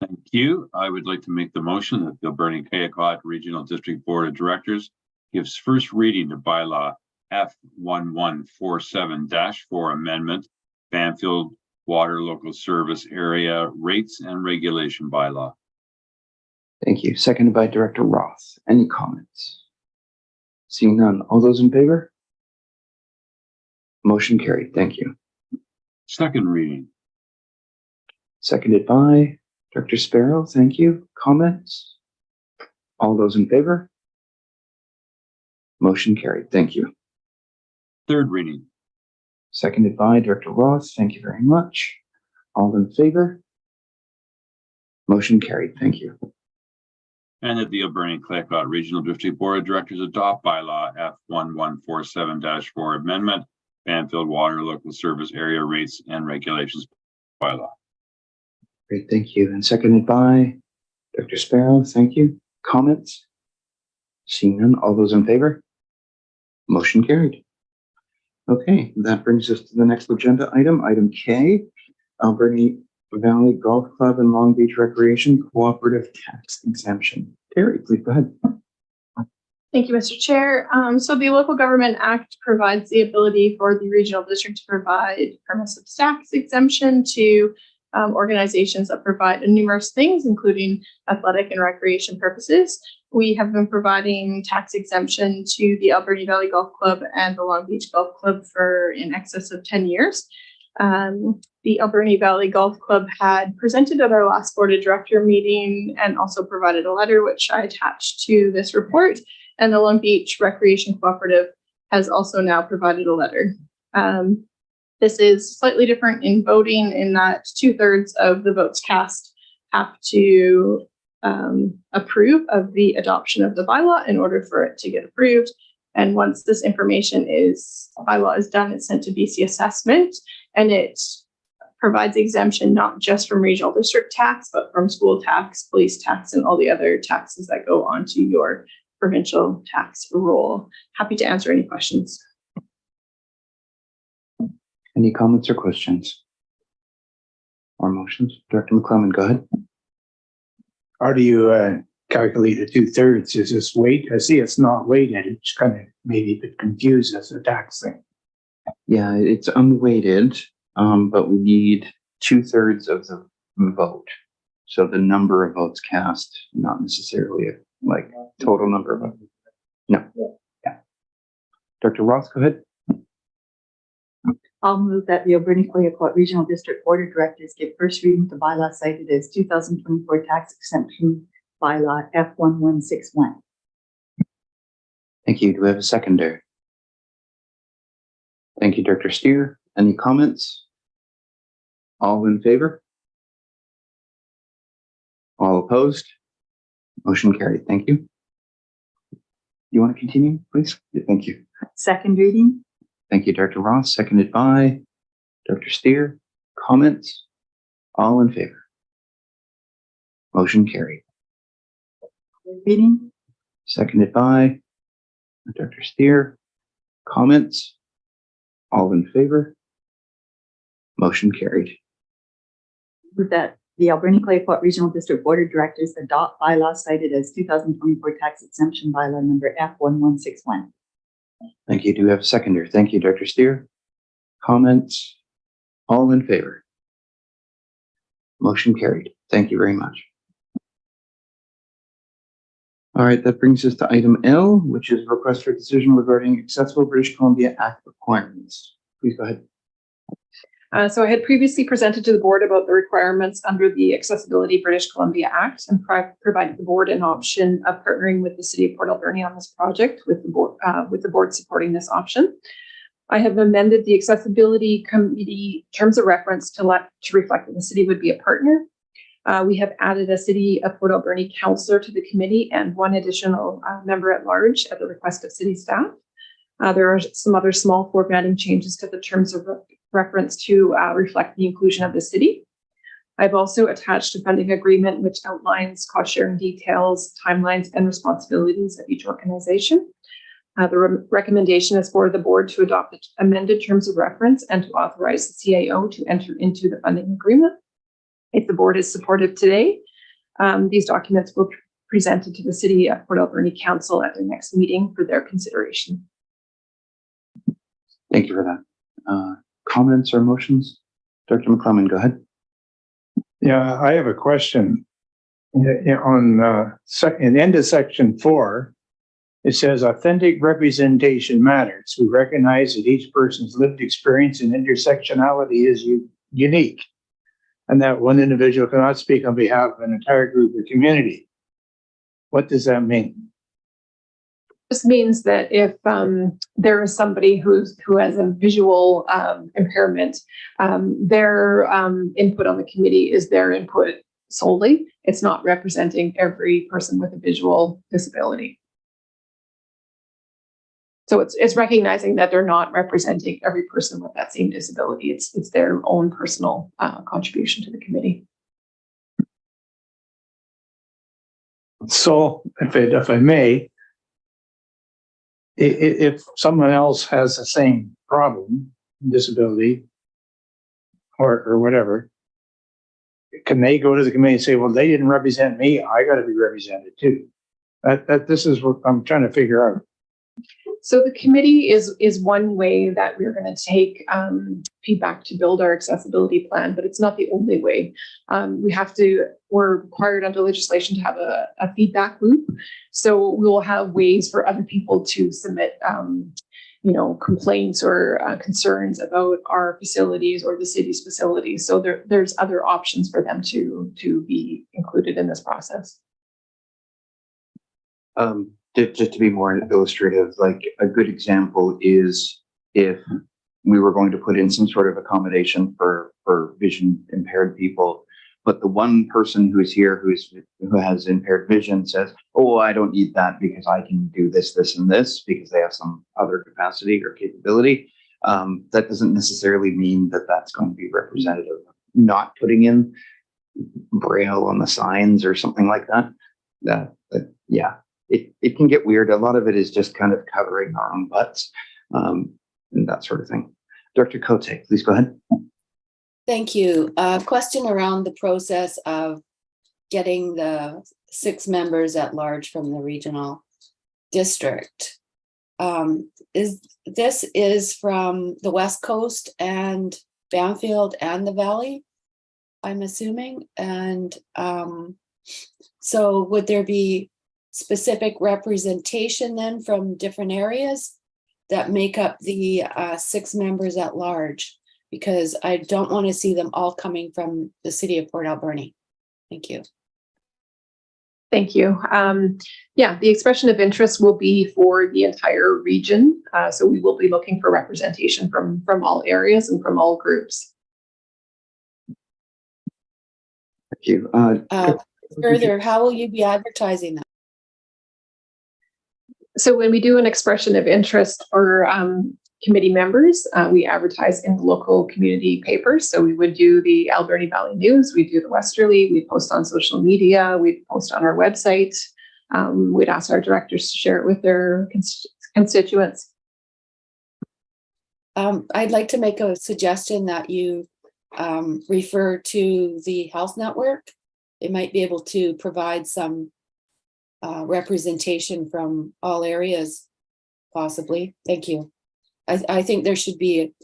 S11: Thank you. I would like to make the motion that the Alberta Kayakot Regional District Board of Directors gives first reading to bylaw F1147-4 amendment, Banfield Water Local Service Area Rates and Regulation bylaw.
S1: Thank you. Seconded by Director Roth. Any comments? Seeing none. All those in favor? Motion carried. Thank you.
S11: Second reading.
S1: Seconded by Director Sparrow. Thank you. Comments? All those in favor? Motion carried. Thank you.
S11: Third reading.
S1: Seconded by Director Roth. Thank you very much. All in favor? Motion carried. Thank you.
S11: And that the Alberta Kayakot Regional District Board of Directors adopt bylaw F1147-4 amendment, Banfield Water Local Service Area Rates and Regulations bylaw.
S1: Great. Thank you. And seconded by Director Sparrow. Thank you. Comments? Seeing none. All those in favor? Motion carried. Okay, that brings us to the next agenda item, item K, Alberta Valley Golf Club and Long Beach Recreation Cooperative Tax Exemption. Terry, please go ahead.
S4: Thank you, Mr. Chair. So the Local Government Act provides the ability for the regional district to provide permissive tax exemption to organizations that provide numerous things, including athletic and recreation purposes. We have been providing tax exemption to the Alberni Valley Golf Club and the Long Beach Golf Club for in excess of 10 years. The Alberni Valley Golf Club had presented at our last board of director meeting and also provided a letter, which I attached to this report. And the Long Beach Recreation Cooperative has also now provided a letter. This is slightly different in voting in that 2/3 of the votes cast have to approve of the adoption of the bylaw in order for it to get approved. And once this information bylaw is done, it's sent to BC Assessment, and it provides exemption not just from regional district tax, but from school tax, police tax, and all the other taxes that go onto your provincial tax roll. Happy to answer any questions.
S1: Any comments or questions? Or motions? Director McClellan, go ahead.
S3: How do you calculate the 2/3? Is this weight? I see it's not weighted. It's kind of maybe a bit confused as a tax thing.
S1: Yeah, it's unweighted, but we need 2/3 of the vote. So the number of votes cast, not necessarily like total number of votes. No. Yeah. Dr. Ross, go ahead.
S2: I'll move that the Alberni Clayoquot Regional District Board of Directors give first reading to bylaw cited as 2024 tax exemption bylaw F1161.
S1: Thank you. Do we have a seconder? Thank you, Dr. Steer. Any comments? All in favor? All opposed? Motion carried. Thank you. You want to continue, please? Yeah, thank you.
S2: Second reading.
S1: Thank you, Dr. Ross, seconded by Dr. Steer. Comments? All in favor? Motion carried.
S2: Third reading.
S1: Seconded by Dr. Steer. Comments? All in favor? Motion carried.
S2: Move that the Alberni Clayoquot Regional District Board of Directors adopt bylaw cited as 2024 tax exemption bylaw number F1161.
S1: Thank you. Do we have a seconder? Thank you, Dr. Steer. Comments? All in favor? Motion carried. Thank you very much. All right, that brings us to item L, which is request for decision regarding accessible British Columbia Act requirements. Please go ahead.
S4: So I had previously presented to the board about the requirements under the Accessibility British Columbia Act and provided the board an option of partnering with the City of Port Alberni on this project with the board supporting this option. I have amended the Accessibility Committee terms of reference to reflect that the city would be a partner. We have added a City of Port Alberni councillor to the committee and one additional member at large at the request of city staff. There are some other small formatting changes to the terms of reference to reflect the inclusion of the city. I've also attached a funding agreement which outlines cost sharing details, timelines, and responsibilities of each organization. The recommendation is for the board to adopt the amended terms of reference and to authorize the CAO to enter into the funding agreement. If the board is supportive today, these documents will be presented to the City of Port Alberni Council at their next meeting for their consideration.
S1: Thank you for that. Comments or motions? Dr. McClellan, go ahead.
S3: Yeah, I have a question. On in the end of section 4, it says authentic representation matters. We recognize that each person's lived experience and intersectionality is unique, and that one individual cannot speak on behalf of an entire group or community. What does that mean?
S4: This means that if there is somebody who has a visual impairment, their input on the committee is their input solely. It's not representing every person with a visual disability. So it's recognizing that they're not representing every person with that same disability. It's their own personal contribution to the committee.
S3: So, if I may, if someone else has the same problem, disability, or whatever, can they go to the committee and say, well, they didn't represent me, I got to be represented too? This is what I'm trying to figure out.
S16: So the committee is one way that we're going to take feedback to build our accessibility plan, but it's not the only way. We're required under legislation to have a feedback loop. So we will have ways for other people to submit complaints or concerns about our facilities or the city's facilities. So there's other options for them to be included in this process.
S1: Just to be more illustrative, like a good example is if we were going to put in some sort of accommodation for vision impaired people, but the one person who's here who has impaired vision says, "Oh, I don't need that because I can do this, this, and this," because they have some other capacity or capability. That doesn't necessarily mean that that's going to be representative. Not putting in Braille on the signs or something like that. Yeah. It can get weird. A lot of it is just kind of covering our own butts and that sort of thing. Dr. Cote, please go ahead.
S7: Thank you. Question around the process of getting the 6 members at large from the regional district. This is from the West Coast and Banfield and the Valley, I'm assuming. And so would there be specific representation then from different areas that make up the 6 members at large? Because I don't want to see them all coming from the city of Port Alberni. Thank you.
S16: Thank you. Yeah, the expression of interest will be for the entire region. So we will be looking for representation from all areas and from all groups.
S1: Thank you.
S7: Further, how will you be advertising that?
S16: So when we do an expression of interest for committee members, we advertise in the local community papers. So we would do the Alberni Valley News, we do the Westerly, we post on social media, we post on our website. We'd ask our directors to share it with their constituents.
S7: I'd like to make a suggestion that you refer to the Health Network. It might be able to provide some representation from all areas, possibly. Thank you. I think there should be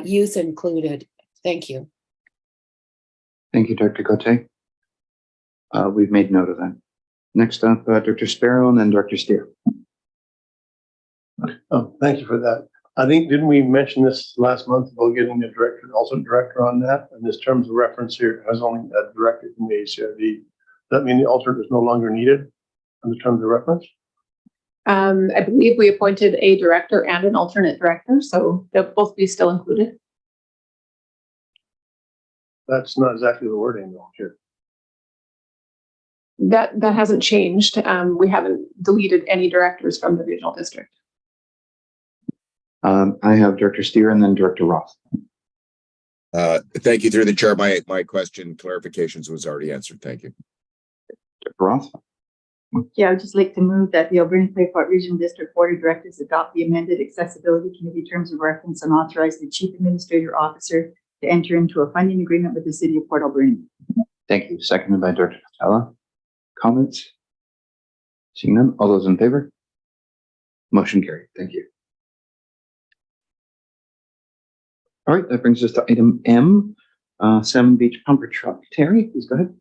S7: youth included. Thank you.
S1: Thank you, Dr. Cote. We've made note of that. Next up, Dr. Sparrow and then Dr. Steer.
S15: Oh, thank you for that. I think, didn't we mention this last month about getting the director, also director on that? And this terms of reference here has only a director from the ACRD. Does that mean the alternate is no longer needed in the terms of reference?
S16: I believe we appointed a director and an alternate director, so they'll both be still included.
S15: That's not exactly the wording though here.
S16: That hasn't changed. We haven't deleted any directors from the regional district.
S1: I have Dr. Steer and then Director Roth.
S6: Thank you. Through the chair, my question clarifications was already answered. Thank you.
S1: Dr. Roth.
S2: Yeah, I would just like to move that the Alberni Clayport Regional District Board of Directors adopt the amended Accessibility Committee terms of reference and authorize the Chief Administrator Officer to enter into a funding agreement with the City of Port Alberni.
S1: Thank you. Seconded by Dr. Patella. Comments? Seeing none. All those in favor? Motion carried. Thank you. All right, that brings us to item M, Salmon Beach Pumper Truck. Terry, please go ahead.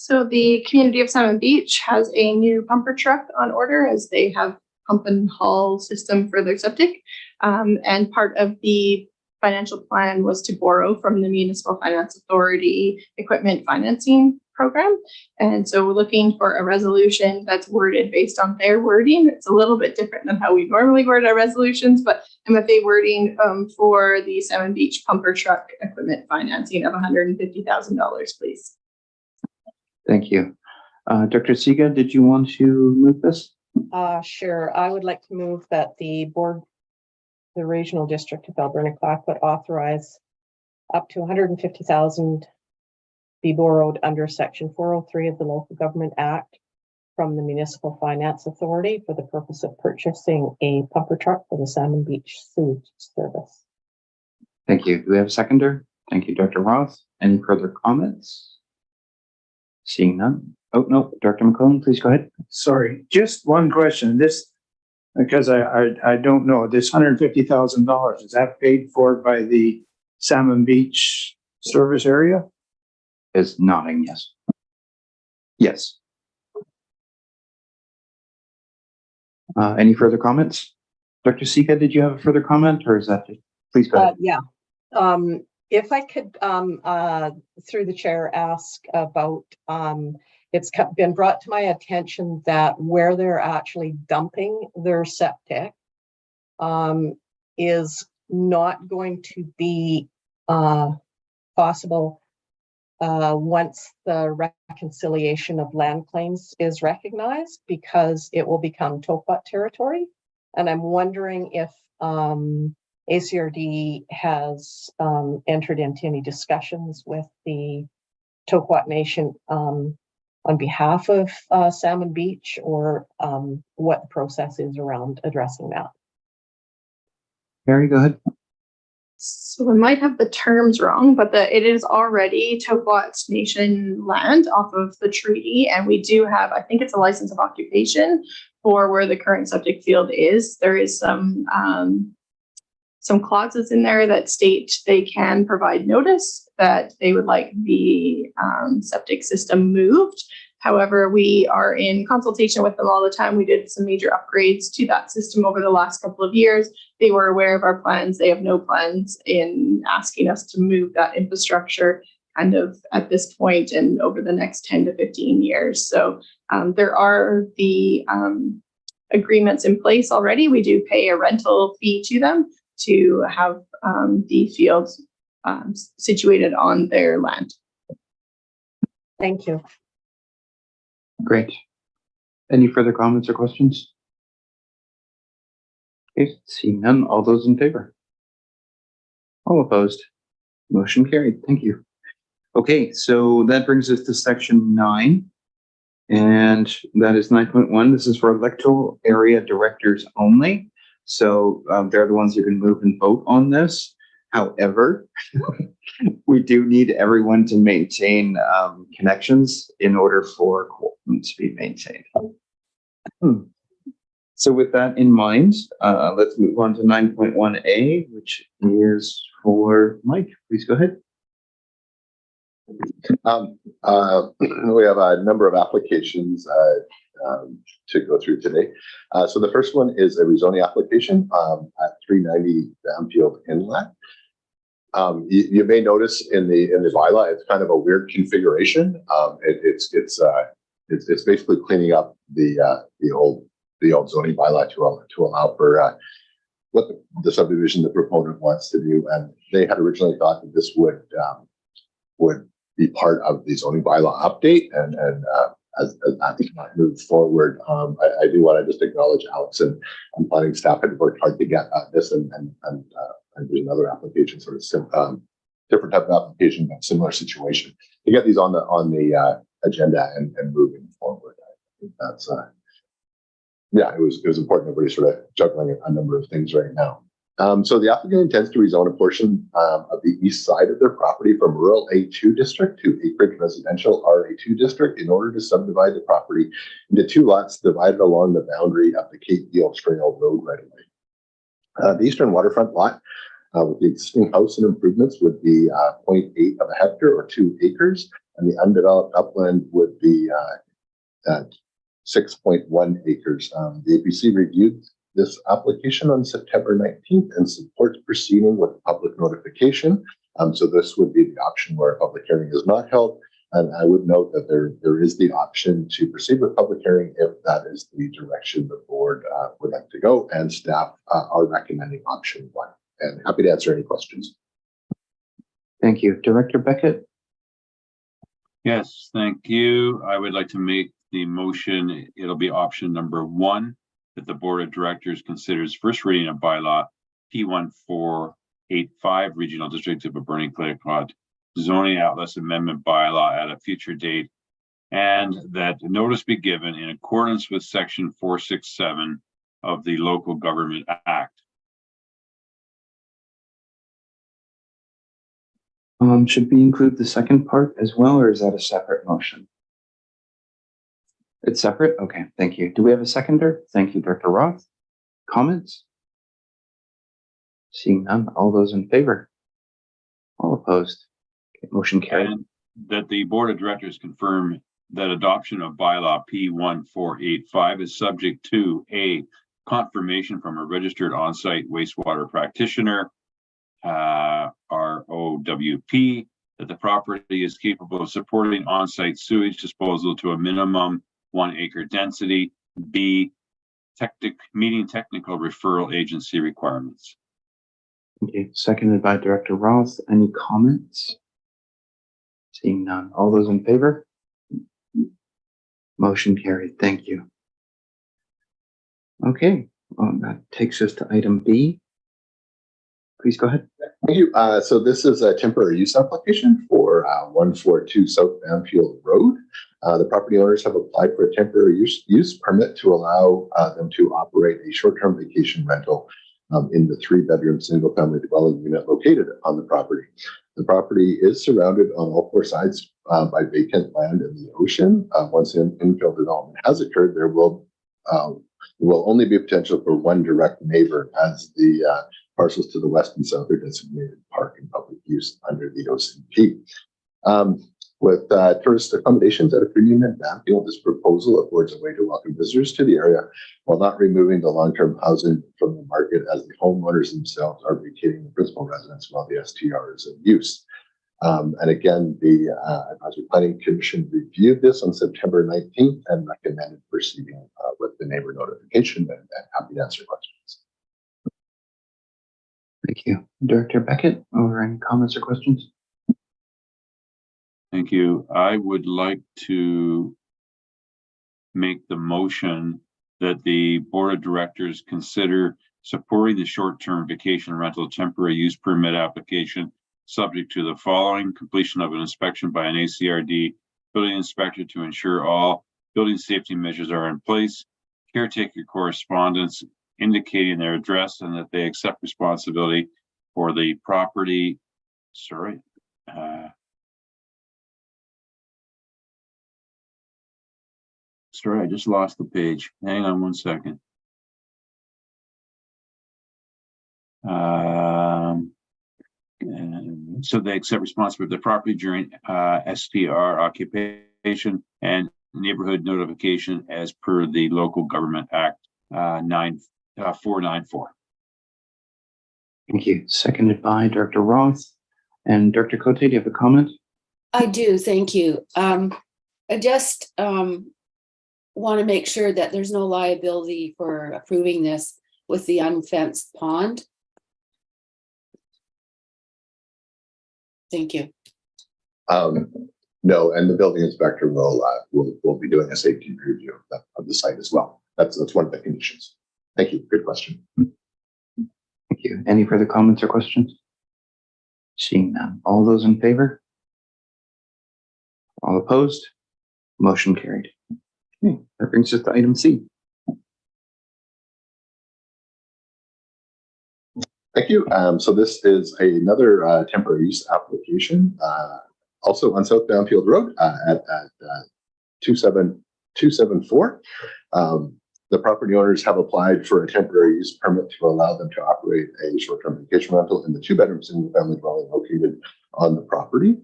S4: So the community of Salmon Beach has a new pumper truck on order as they have pump and haul system for their septic. And part of the financial plan was to borrow from the Municipal Finance Authority equipment financing program. And so we're looking for a resolution that's worded based on their wording. It's a little bit different than how we normally word our resolutions, but MFA wording for the Salmon Beach pumper truck equipment financing of $150,000, please.
S1: Thank you. Dr. Siga, did you want to move this?
S12: Sure. I would like to move that the board, the regional district of Alberni Clayoquot authorize up to $150,000 be borrowed under Section 403 of the Local Government Act from the Municipal Finance Authority for the purpose of purchasing a pumper truck for the Salmon Beach sewage service.
S1: Thank you. Do we have a seconder? Thank you, Dr. Roth. Any further comments? Seeing none. Oh, no, Director McClellan, please go ahead.
S3: Sorry, just one question. This, because I don't know, this $150,000, is that paid for by the Salmon Beach service area?
S1: Is nodding, yes. Yes. Any further comments? Dr. Sika, did you have a further comment or is that, please go ahead.
S12: Yeah. If I could, through the chair, ask about, it's been brought to my attention that where they're actually dumping their septic is not going to be possible once the reconciliation of land claims is recognized, because it will become TOPWAT territory. And I'm wondering if ACRD has entered into any discussions with the TOPWAT Nation on behalf of Salmon Beach, or what the process is around addressing that.
S1: Carrie, go ahead.
S4: So we might have the terms wrong, but it is already TOPWAT Nation land off of the treaty. And we do have, I think it's a license of occupation for where the current septic field is. There is some clauses in there that state they can provide notice that they would like the septic system moved. However, we are in consultation with them all the time. We did some major upgrades to that system over the last couple of years. They were aware of our plans. They have no plans in asking us to move that infrastructure kind of at this point and over the next 10 to 15 years. So there are the agreements in place already. We do pay a rental fee to them to have the fields situated on their land.
S12: Thank you.
S1: Great. Any further comments or questions? Okay, seeing none, all those in favor? All opposed? Motion carried. Thank you. Okay, so that brings us to section 9. And that is 9.1. This is for electoral area directors only. So they're the ones who can move and vote on this. However, we do need everyone to maintain connections in order for quorum to be maintained. So with that in mind, let's move on to 9.1A, which is for Mike. Please go ahead.
S19: We have a number of applications to go through today. So the first one is a rezoning application at 390 Bamfield Inlet. You may notice in the bylaw, it's kind of a weird configuration. It's basically cleaning up the old zoning bylaw to allow for what the subdivision the proponent wants to do. And they had originally thought that this would be part of the zoning bylaw update, and as that moves forward, I do want to just acknowledge Alex and planning staff had worked hard to get this, and there's another application, sort of different type of application, but similar situation to get these on the agenda and moving forward. I think that's yeah, it was important. Everybody's sort of juggling a number of things right now. So the applicant intends to rezone a portion of the east side of their property from rural A2 district to acreage residential RA2 district in order to subdivide the property into 2 lots divided along the boundary of the Cape Deal Trail Road right away. The eastern waterfront lot with the existing house and improvements would be 0.8 of a hectare or 2 acres, and the undeveloped upland would be 6.1 acres. The APC reviewed this application on September 19th and supports proceeding with public notification. So this would be the option where a public hearing is not held. And I would note that there is the option to proceed with public hearing if that is the direction the board would like to go, and staff are recommending option 1. And happy to answer any questions.
S1: Thank you. Director Beckett?
S11: Yes, thank you. I would like to make the motion. It'll be option number 1, that the Board of Directors considers first reading of bylaw P1485 Regional District of Burning Clay zoning outlets amendment bylaw at a future date, and that notice be given in accordance with section 467 of the Local Government Act.
S1: Should we include the second part as well, or is that a separate motion? It's separate? Okay, thank you. Do we have a seconder? Thank you, Director Roth. Comments? Seeing none, all those in favor? All opposed? Okay, motion carried.
S11: And that the Board of Directors confirm that adoption of bylaw P1485 is subject to a confirmation from a registered on-site wastewater practitioner, ROWP, that the property is capable of supporting on-site sewage disposal to a minimum 1 acre density. B, meeting technical referral agency requirements.
S1: Okay, seconded by Director Roth. Any comments? Seeing none. All those in favor? Motion carried. Thank you. Okay, well, that takes us to item B. Please go ahead.
S19: Thank you. So this is a temporary use application for 142 South Banfield Road. The property owners have applied for a temporary use permit to allow them to operate a short-term vacation rental in the 3-bedroom single-family dwelling unit located on the property. The property is surrounded on all 4 sides by vacant land in the ocean. Once infill development has occurred, there will only be potential for 1 direct neighbor, as the parcels to the west and south are designated park and public use under the OCP. With tourist accommodations at a premium in Banfield, this proposal affords a way to welcome visitors to the area while not removing the long-term housing from the market, as the homeowners themselves are vacating the principal residence while the STR is in use. And again, the Advisory Planning Commission reviewed this on September 19th and recommended proceeding with the neighbor notification, and happy to answer questions.
S1: Thank you. Director Beckett, over any comments or questions?
S11: Thank you. I would like to make the motion that the Board of Directors consider supporting the short-term vacation rental temporary use permit application subject to the following: completion of an inspection by an ACRD building inspector to ensure all building safety measures are in place, caretaker correspondence indicating their address and that they accept responsibility for the property. Sorry. Sorry, I just lost the page. Hang on one second. So they accept responsibility for the property during STR occupation and neighborhood notification as per the Local Government Act 494.
S1: Thank you. Seconded by Director Roth. And Director Cote, do you have a comment?
S7: I do, thank you. I just want to make sure that there's no liability for approving this with the unfenced pond. Thank you.
S19: No, and the building inspector will be doing a safety review of the site as well. That's one of the conditions. Thank you. Good question.
S1: Thank you. Any further comments or questions? Seeing none. All those in favor? All opposed? Motion carried. Okay, that brings us to item C.
S19: Thank you. So this is another temporary use application, also on South Banfield Road at 27274. The property owners have applied for a temporary use permit to allow them to operate a short-term vacation rental in the 2-bedroom single-family dwelling located on the property.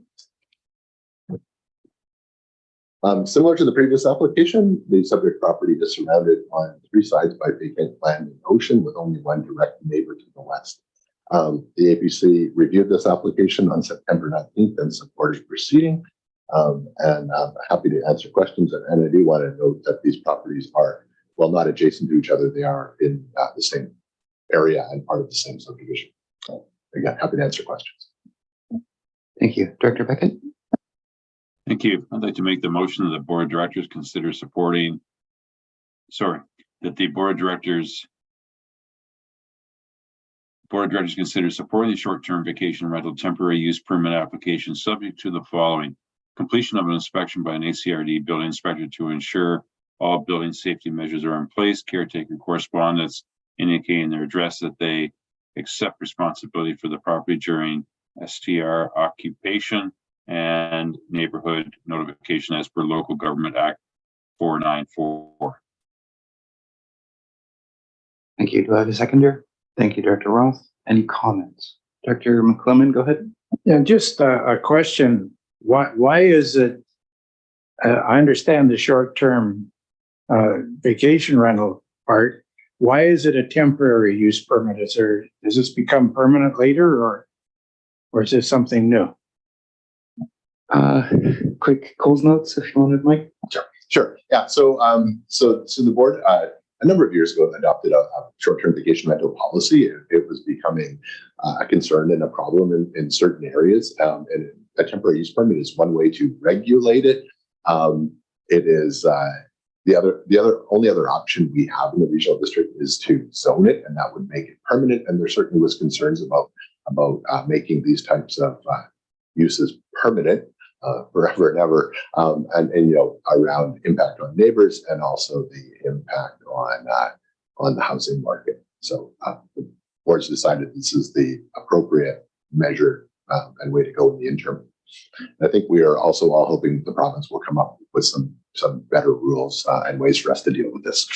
S19: Similar to the previous application, the subject property is surrounded on 3 sides by vacant land and ocean, with only 1 direct neighbor to the west. The APC reviewed this application on September 19th and supported proceeding. And I'm happy to answer questions. And I do want to note that these properties are, well, not adjacent to each other, they are in the same area and part of the same subdivision. So again, happy to answer questions.
S1: Thank you. Director Beckett?
S11: Thank you. I'd like to make the motion that the Board of Directors consider supporting, that the Board of Directors consider supporting the short-term vacation rental temporary use permit application subject to the following: completion of an inspection by an ACRD building inspector to ensure all building safety measures are in place, caretaker correspondence indicating their address, that they accept responsibility for the property during STR occupation, and neighborhood notification as per Local Government Act 494.
S1: Thank you. Do I have a seconder? Thank you, Director Roth. Any comments? Dr. McClellan, go ahead.
S3: Yeah, just a question. Why is it, I understand the short-term vacation rental part. Why is it a temporary use permit? Does this become permanent later or is this something new?
S1: Quick Coles notes if you wanted, Mike.
S19: Sure. Yeah. So the board, a number of years ago, adopted a short-term vacation rental policy. It was becoming a concern and a problem in certain areas. And a temporary use permit is one way to regulate it. It is the only other option we have in the regional district is to zone it, and that would make it permanent. And there certainly was concerns about making these types of uses permanent. Forever and ever, and around impact on neighbors and also the impact on the housing market. So the board's decided this is the appropriate measure and way to go in the interim. And I think we are also all hoping the province will come up with some better rules and ways for us to deal with this.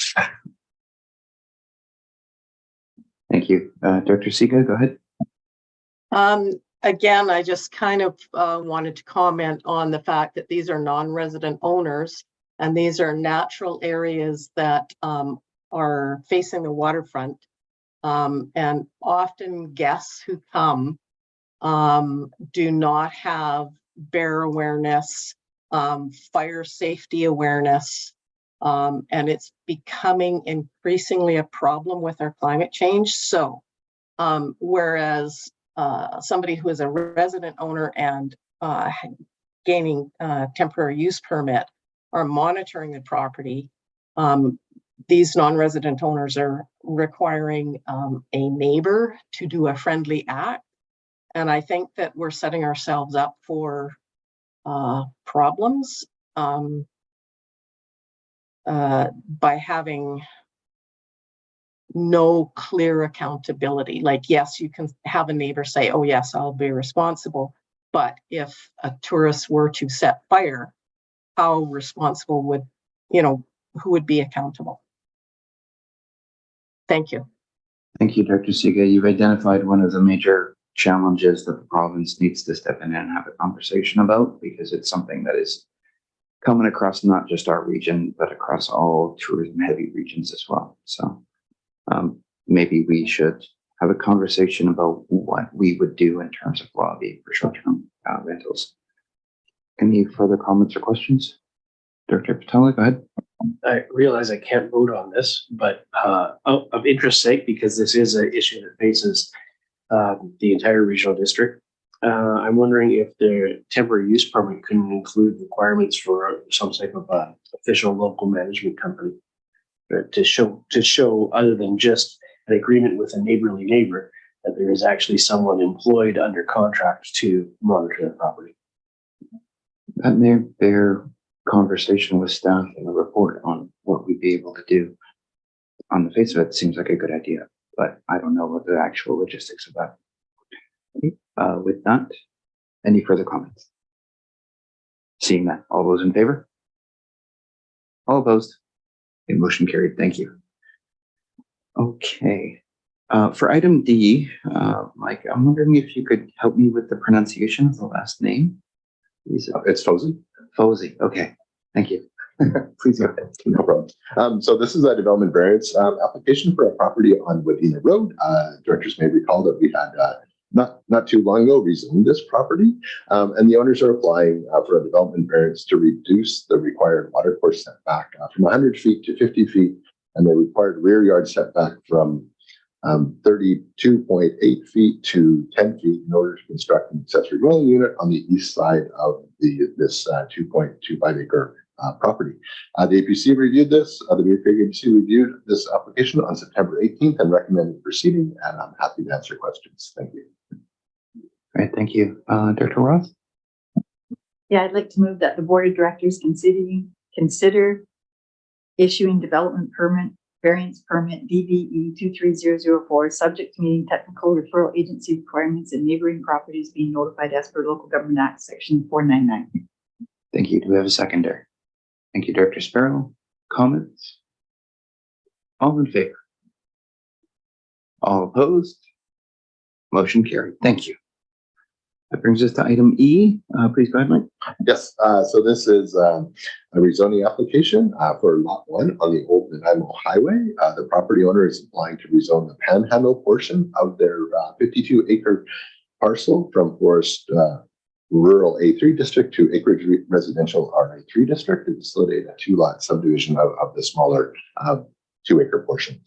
S1: Thank you. Dr. Siga, go ahead.
S12: Again, I just kind of wanted to comment on the fact that these are non-resident owners and these are natural areas that are facing the waterfront. And often guests who come do not have bear awareness, fire safety awareness, and it's becoming increasingly a problem with our climate change. So whereas somebody who is a resident owner and gaining a temporary use permit are monitoring the property, these non-resident owners are requiring a neighbor to do a friendly act. And I think that we're setting ourselves up for problems by having no clear accountability. Like, yes, you can have a neighbor say, oh yes, I'll be responsible. But if a tourist were to set fire, how responsible would, who would be accountable? Thank you.
S1: Thank you, Dr. Siga. You've identified one of the major challenges that the province needs to step in and have a conversation about, because it's something that is coming across not just our region, but across all tourism heavy regions as well. So maybe we should have a conversation about what we would do in terms of lobbying for short-term rentals. Any further comments or questions? Dr. Patella, go ahead.
S5: I realize I can't vote on this, but of interest's sake, because this is an issue that faces the entire regional district, I'm wondering if the temporary use permit can include requirements for some type of official local management company to show other than just an agreement with a neighborly neighbor that there is actually someone employed under contract to monitor the property.
S1: That may bear conversation with staff and a report on what we'd be able to do. On the face of it, seems like a good idea, but I don't know what the actual logistics of that. With that, any further comments? Seeing that, all those in favor? All opposed? A motion carried. Thank you. Okay. For item D, Mike, I'm wondering if you could help me with the pronunciation of the last name.
S19: It's Fosey.
S1: Fosey. Okay. Thank you. Please go ahead.
S19: No problem. So this is a development variance application for a property on Wadena Road. Directors may recall that we had not too long ago rezoned this property, and the owners are applying for a development variance to reduce the required watercourse setback from 100 feet to 50 feet, and the required rear yard setback from 32.8 feet to 10 feet in order to construct an accessory dwelling unit on the east side of this 2.25 acre property. The APC reviewed this. The Beaver Creek APC reviewed this application on September 18th and recommended proceeding, and I'm happy to answer questions. Thank you.
S1: All right, thank you. Dr. Roth?
S2: Yeah, I'd like to move that the Board of Directors consider issuing development permit, variance permit DVE 23004, subject to meeting technical referral agency requirements and neighboring properties being notified as per Local Government Act Section 499.
S1: Thank you. Do we have a seconder? Thank you, Director Sparrow. Comments? All in favor? All opposed? Motion carried. Thank you. That brings us to item E. Please go ahead, Mike.
S19: Yes, so this is a rezoning application for lot 1 on the old Nanaimo Highway. The property owner is applying to rezone the Panhandle portion of their 52-acre parcel from Forest Rural A3 District to Acreage Residential RA3 District to facilitate a 2-lot subdivision of the smaller 2-acre portion.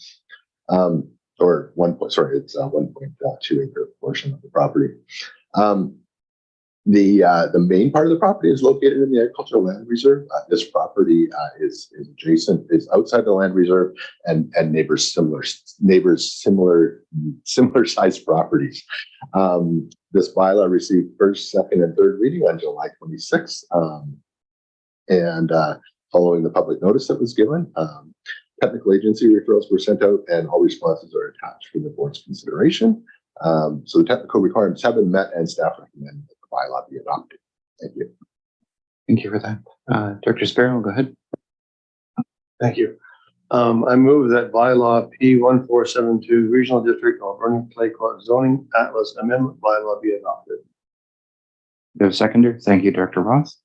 S19: Or 1.2-acre portion of the property. The main part of the property is located in the agricultural land reserve. This property is outside the land reserve and neighbors similar sized properties. This bylaw received first, second, and third reading on July 26th. Following the public notice that was given, technical agency referrals were sent out and all responses are attached for the board's consideration. So the technical requirements have been met and staff recommend that the bylaw be adopted. Thank you.
S1: Thank you for that. Director Sparrow, go ahead.
S15: Thank you. I move that bylaw P1472 Regional District Alberni Clay Court Zoning Atlas Amendment bylaw be adopted.
S1: We have a seconder. Thank you, Director Ross.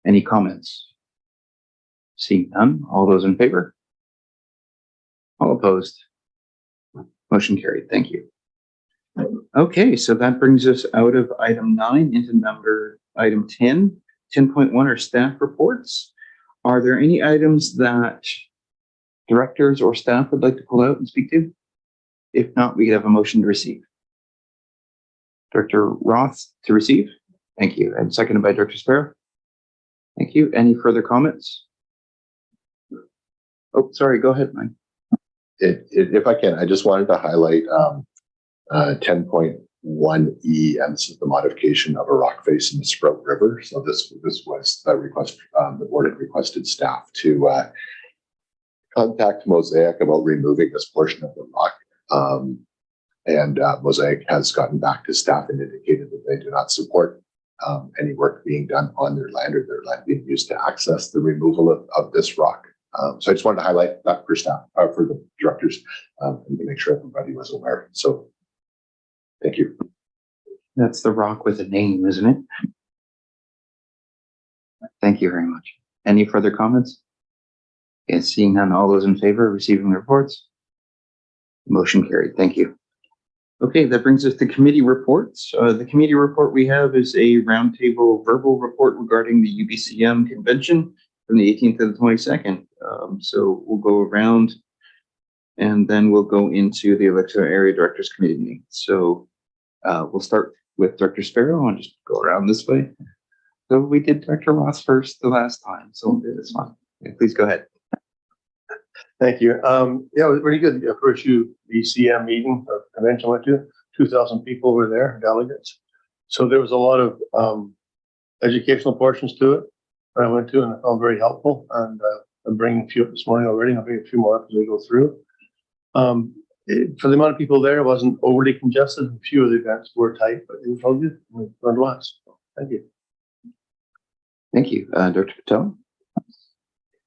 S1: Any comments? Seeing none. All those in favor? All opposed? Motion carried. Thank you. Okay, so that brings us out of item 9 into item 10. 10.1 are staff reports. Are there any items that directors or staff would like to pull out and speak to? If not, we have a motion to receive. Director Roth to receive. Thank you. And seconded by Director Sparrow. Thank you. Any further comments? Oh, sorry. Go ahead, Mike.
S19: If I can, I just wanted to highlight 10.1E, and this is the modification of a rock face in the Sprout River. So this was a request. The board had requested staff to contact Mosaic about removing this portion of the rock. Mosaic has gotten back to staff and indicated that they do not support any work being done on their land or their land being used to access the removal of this rock. So I just wanted to highlight that for staff, for the directors, and to make sure everybody was aware. So thank you.
S1: That's the rock with a name, isn't it? Thank you very much. Any further comments? Yes, seeing none, all those in favor of receiving the reports? Motion carried. Thank you. Okay, that brings us to committee reports. The committee report we have is a roundtable verbal report regarding the UBCM convention from the 18th to the 22nd. So we'll go around and then we'll go into the Alexa Area Directors Committee meeting. So we'll start with Director Sparrow and just go around this way. So we did Director Ross first the last time, so we'll do this one. Okay, please go ahead.
S15: Thank you. Yeah, it was really good. The first UBCM meeting or convention I went to, 2,000 people were there, delegates. So there was a lot of educational portions to it that I went to and I found very helpful. And I'm bringing a few up this morning already. I'll bring a few more up as we go through. For the amount of people there, it wasn't overly congested. A few of the events were tight, but it was all good. We learned lots. So, thank you.
S1: Thank you. Dr. Patel.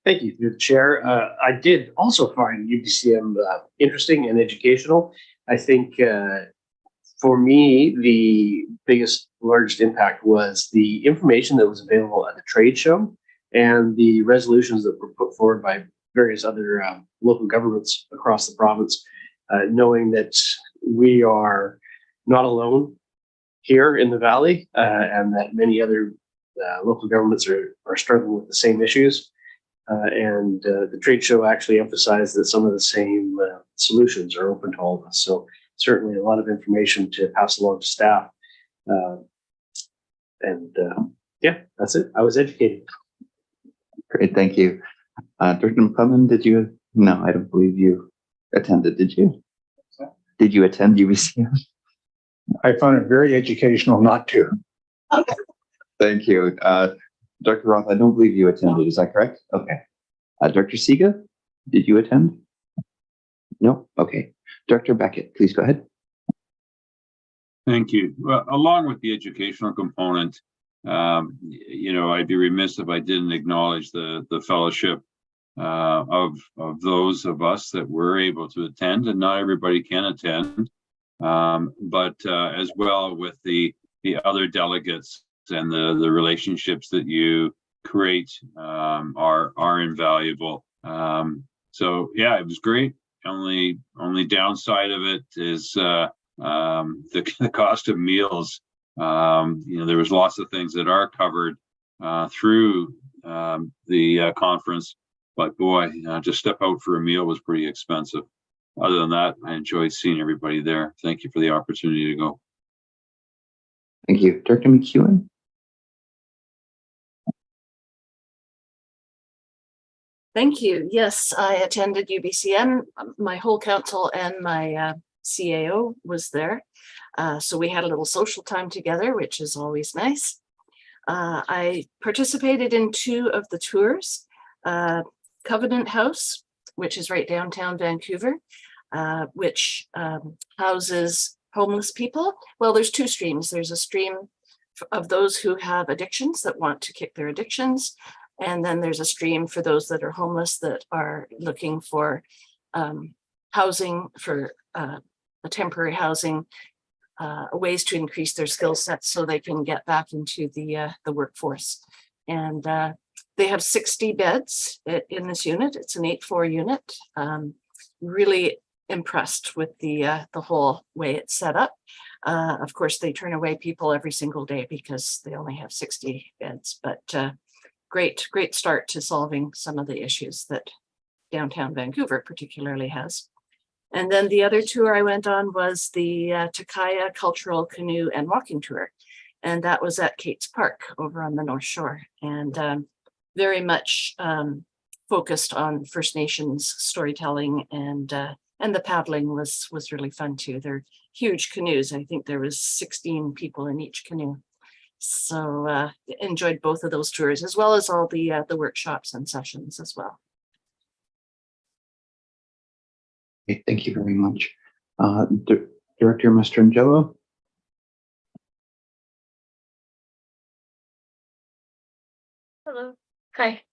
S5: Thank you, through the chair. I did also find UBCM interesting and educational. I think for me, the largest impact was the information that was available at the trade show and the resolutions that were put forward by various other local governments across the province, knowing that we are not alone here in the Valley and that many other local governments are struggling with the same issues. The trade show actually emphasized that some of the same solutions are open to all of us. So certainly a lot of information to pass along to staff. Yeah, that's it. I was educated.
S1: Great, thank you. Director McClellan, did you? No, I don't believe you attended, did you? Did you attend UBCM?
S3: I found it very educational not to.
S1: Thank you. Dr. Roth, I don't believe you attended. Is that correct? Okay. Dr. Siga, did you attend? No? Okay. Director Beckett, please go ahead.
S11: Thank you. Well, along with the educational component, I'd be remiss if I didn't acknowledge the fellowship of those of us that were able to attend, and not everybody can attend, but as well with the other delegates and the relationships that you create are invaluable. So yeah, it was great. Only downside of it is the cost of meals. There was lots of things that are covered through the conference, but boy, to step out for a meal was pretty expensive. Other than that, I enjoyed seeing everybody there. Thank you for the opportunity to go.
S1: Thank you. Director McEwen?
S8: Thank you. Yes, I attended UBCM. My whole council and my CAO was there. So we had a little social time together, which is always nice. I participated in 2 of the tours. Covenant House, which is right downtown Vancouver, which houses homeless people. Well, there's 2 streams. There's a stream of those who have addictions that want to kick their addictions. And then there's a stream for those that are homeless that are looking for housing, for a temporary housing, ways to increase their skill sets so they can get back into the workforce. And they have 60 beds in this unit. It's an 8-floor unit. Really impressed with the whole way it's set up. Of course, they turn away people every single day because they only have 60 beds, but great start to solving some of the issues that downtown Vancouver particularly has. And then the other tour I went on was the Takaya Cultural Canoe and Walking Tour. And that was at Kate's Park over on the North Shore, and very much focused on First Nations storytelling, and the paddling was really fun too. They're huge canoes. I think there was 16 people in each canoe. So enjoyed both of those tours, as well as all the workshops and sessions as well.
S1: Okay, thank you very much. Director Mastrangelo?
S21: Hello. Hi.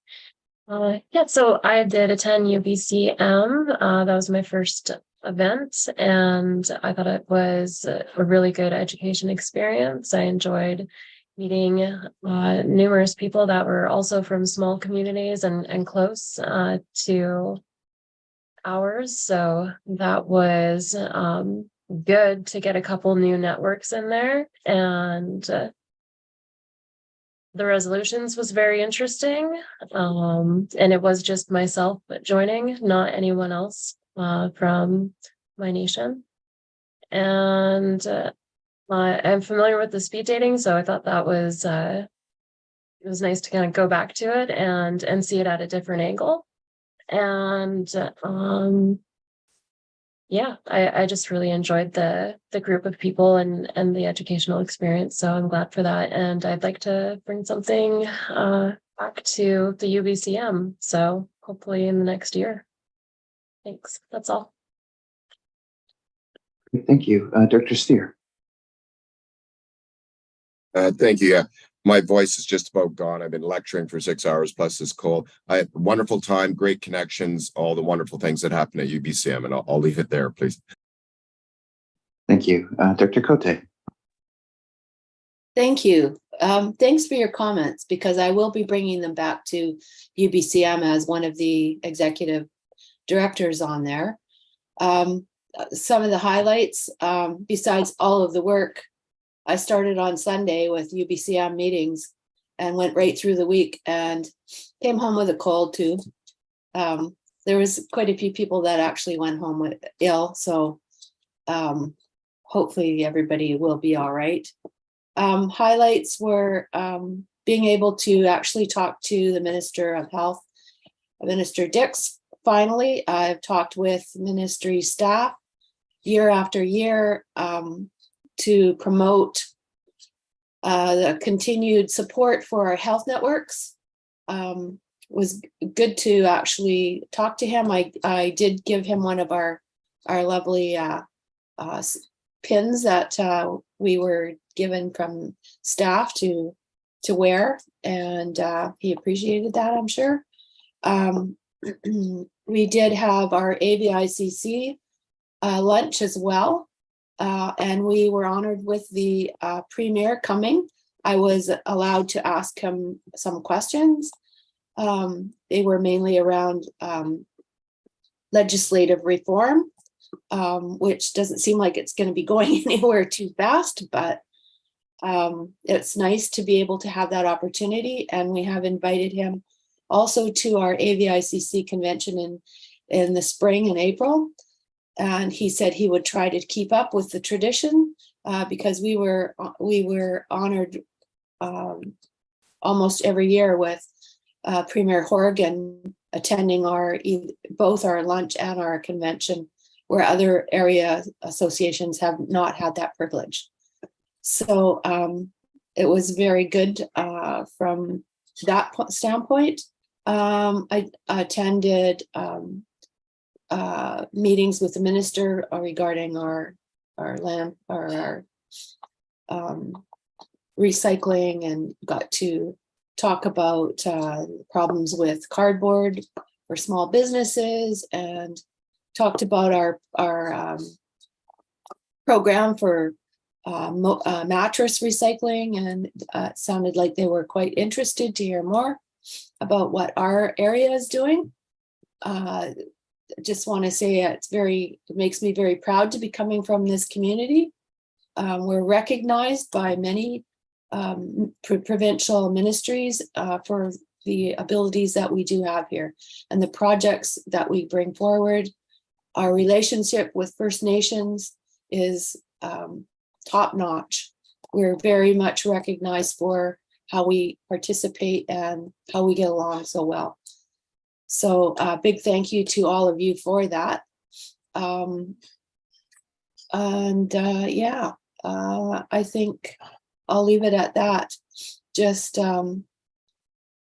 S21: Yeah, so I did attend UBCM. That was my first event, and I thought it was a really good education experience. I enjoyed meeting numerous people that were also from small communities and close to ours. So that was good to get a couple new networks in there. And the resolutions was very interesting. And it was just myself joining, not anyone else from my nation. And I'm familiar with the speed dating, so I thought that was it was nice to kind of go back to it and see it at a different angle. And yeah, I just really enjoyed the group of people and the educational experience. So I'm glad for that. And I'd like to bring something back to the UBCM. So hopefully in the next year. Thanks. That's all.
S1: Thank you. Dr. Steer.
S6: Thank you. Yeah, my voice is just about gone. I've been lecturing for 6 hours plus this cold. I had a wonderful time, great connections, all the wonderful things that happen at UBCM, and I'll leave it there, please.
S1: Thank you. Dr. Cote.
S7: Thank you. Thanks for your comments, because I will be bringing them back to UBCM as one of the executive directors on there. Some of the highlights, besides all of the work, I started on Sunday with UBCM meetings and went right through the week and came home with a cold too. There was quite a few people that actually went home with ill, so hopefully everybody will be all right. Highlights were being able to actually talk to the Minister of Health, Minister Dix. Finally, I've talked with ministry staff year after year to promote the continued support for our health networks. Was good to actually talk to him. I did give him one of our lovely pins that we were given from staff to to wear, and he appreciated that, I'm sure. We did have our AVICC lunch as well, and we were honored with the premier coming. I was allowed to ask him some questions. They were mainly around legislative reform, which doesn't seem like it's going to be going anywhere too fast, but it's nice to be able to have that opportunity. And we have invited him also to our AVICC convention in the spring in April. And he said he would try to keep up with the tradition because we were honored almost every year with Premier Horgan attending both our lunch and our convention, where other area associations have not had that privilege. So it was very good from that standpoint. I attended meetings with the minister regarding our land or our recycling, and got to talk about problems with cardboard for small businesses, and talked about our program for mattress recycling, and it sounded like they were quite interested to hear more about what our area is doing. Just want to say it makes me very proud to be coming from this community. We're recognized by many provincial ministries for the abilities that we do have here and the projects that we bring forward. Our relationship with First Nations is top notch. We're very much recognized for how we participate and how we get along so well. So big thank you to all of you for that. I think I'll leave it at that. Just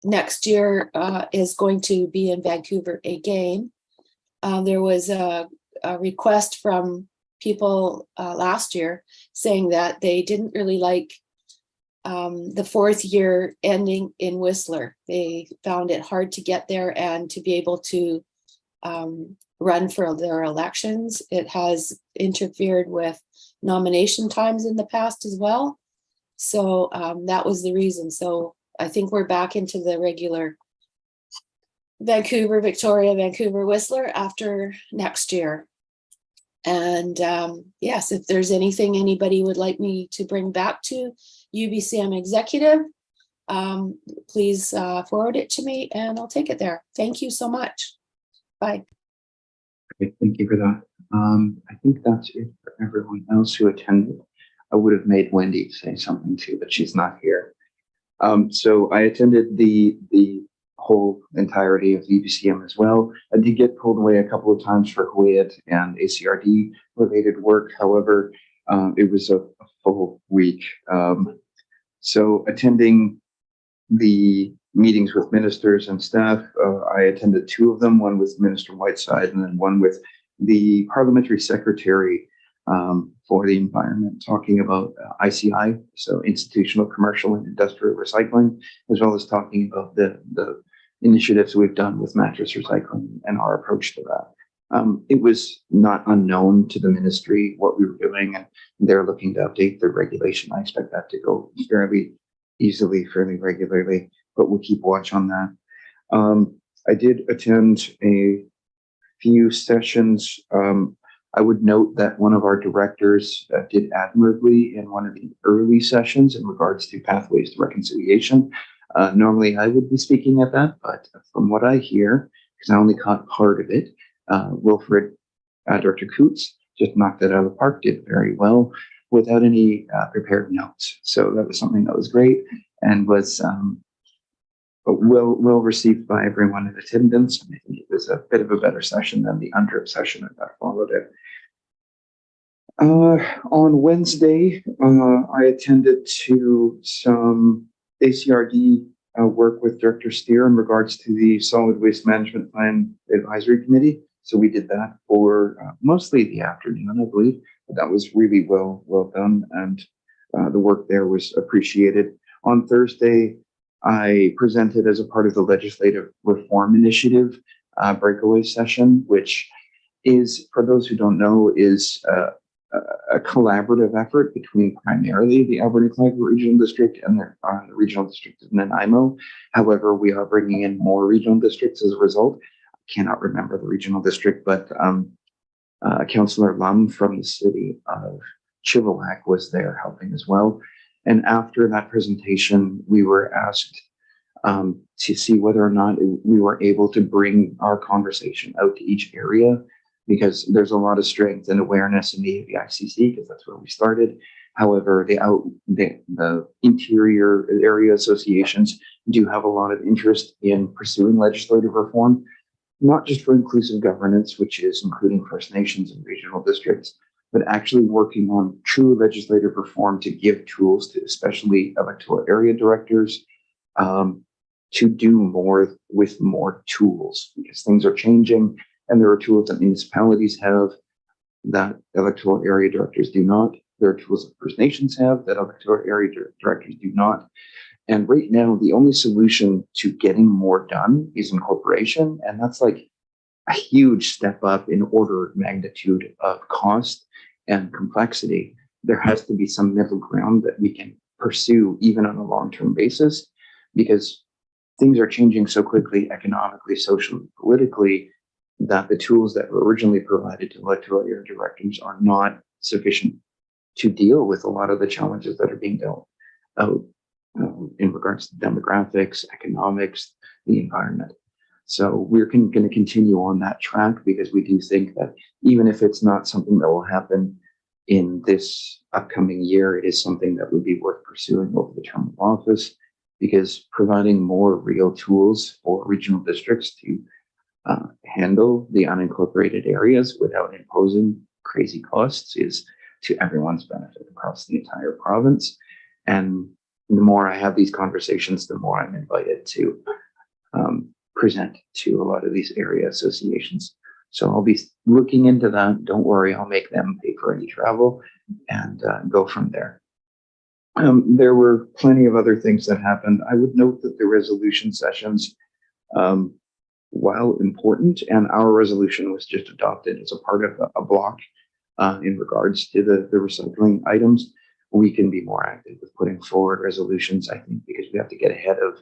S7: next year is going to be in Vancouver again. There was a request from people last year saying that they didn't really like the fourth year ending in Whistler. They found it hard to get there and to be able to run for their elections. It has interfered with nomination times in the past as well. So that was the reason. So I think we're back into the regular Vancouver, Victoria, Vancouver, Whistler after next year. And yes, if there's anything anybody would like me to bring back to UBCM executive, please forward it to me and I'll take it there. Thank you so much. Bye.
S1: Okay, thank you for that. I think that's it for everyone else who attended. I would have made Wendy say something too, but she's not here. So I attended the whole entirety of UBCM as well. I did get pulled away a couple of times for HUIAT and ACRD related work. However, it was a full week. So attending the meetings with ministers and staff, I attended two of them, one with Minister Whiteside and then one with the parliamentary secretary for the environment, talking about ICI, so institutional, commercial, and industrial recycling, as well as talking about the initiatives we've done with mattress recycling and our approach to that. It was not unknown to the ministry what we were doing, and they're looking to update their regulation. I expect that to go fairly easily, fairly regularly, but we'll keep watch on that. I did attend a few sessions. I would note that one of our directors did admirably in one of the early sessions in regards to pathways to reconciliation. Normally I would be speaking at that, but from what I hear, because I only caught part of it, Wilfred, Director Coots, just knocked it out of the park, did very well without any prepared notes. So that was something that was great and was well received by everyone in attendance. I think it was a bit of a better session than the UNDRIP session that followed it. On Wednesday, I attended to some ACRD work with Director Steer in regards to the Solid Waste Management Plan Advisory Committee. So we did that for mostly the afternoon, I believe, but that was really well done, and the work there was appreciated. On Thursday, I presented as a part of the Legislative Reform Initiative breakaway session, which is, for those who don't know, is a collaborative effort between primarily the Alberta-Clayoquot Regional District and the Regional District of Nanaimo. However, we are bringing in more regional districts as a result. I cannot remember the regional district, but Councillor Lum from the city of Chilliwack was there helping as well. And after that presentation, we were asked to see whether or not we were able to bring our conversation out to each area, because there's a lot of strength and awareness in the AVICC, because that's where we started. However, the interior area associations do have a lot of interest in pursuing legislative reform, not just for inclusive governance, which is including First Nations and regional districts, but actually working on true legislative reform to give tools to especially electoral area directors to do more with more tools, because things are changing and there are tools that municipalities have that electoral area directors do not. There are tools that First Nations have that electoral area directors do not. And right now, the only solution to getting more done is incorporation. And that's like a huge step up in order of magnitude of cost and complexity. There has to be some middle ground that we can pursue even on a long-term basis, because things are changing so quickly, economically, socially, politically, that the tools that were originally provided to electoral area directors are not sufficient to deal with a lot of the challenges that are being dealt out in regards to demographics, economics, the environment. So we're going to continue on that track, because we do think that even if it's not something that will happen in this upcoming year, it is something that would be worth pursuing over the term of office, because providing more real tools for regional districts to handle the unincorporated areas without imposing crazy costs is to everyone's benefit across the entire province. And the more I have these conversations, the more I'm invited to present to a lot of these area associations. So I'll be looking into that. Don't worry, I'll make them pay for any travel and go from there. There were plenty of other things that happened. I would note that the resolution sessions, while important, and our resolution was just adopted as a part of a block in regards to the recycling items, we can be more active with putting forward resolutions, I think, because we have to get ahead of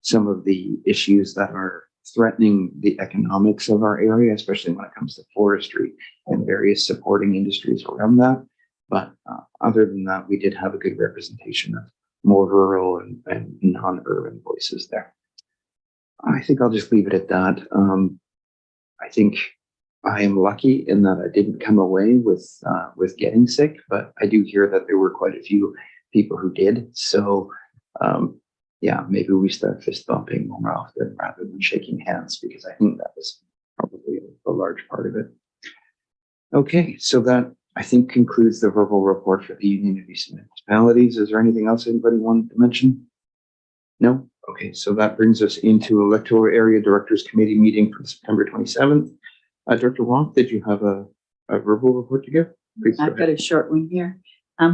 S1: some of the issues that are threatening the economics of our area, especially when it comes to forestry and various supporting industries around that. But other than that, we did have a good representation of more rural and non-urban voices there. I think I'll just leave it at that. I think I am lucky in that I didn't come away with getting sick, but I do hear that there were quite a few people who did. So yeah, maybe we start fist bumping more often rather than shaking hands, because I think that was probably a large part of it. Okay, so that I think concludes the verbal report for the Union of BC Municipalities. Is there anything else anybody wanted to mention? No? Okay, so that brings us into Electoral Area Directors Committee meeting for September 27th. Director Wong, did you have a verbal report to give? Please go
S2: I've got
S1: ahead.
S2: a short one here.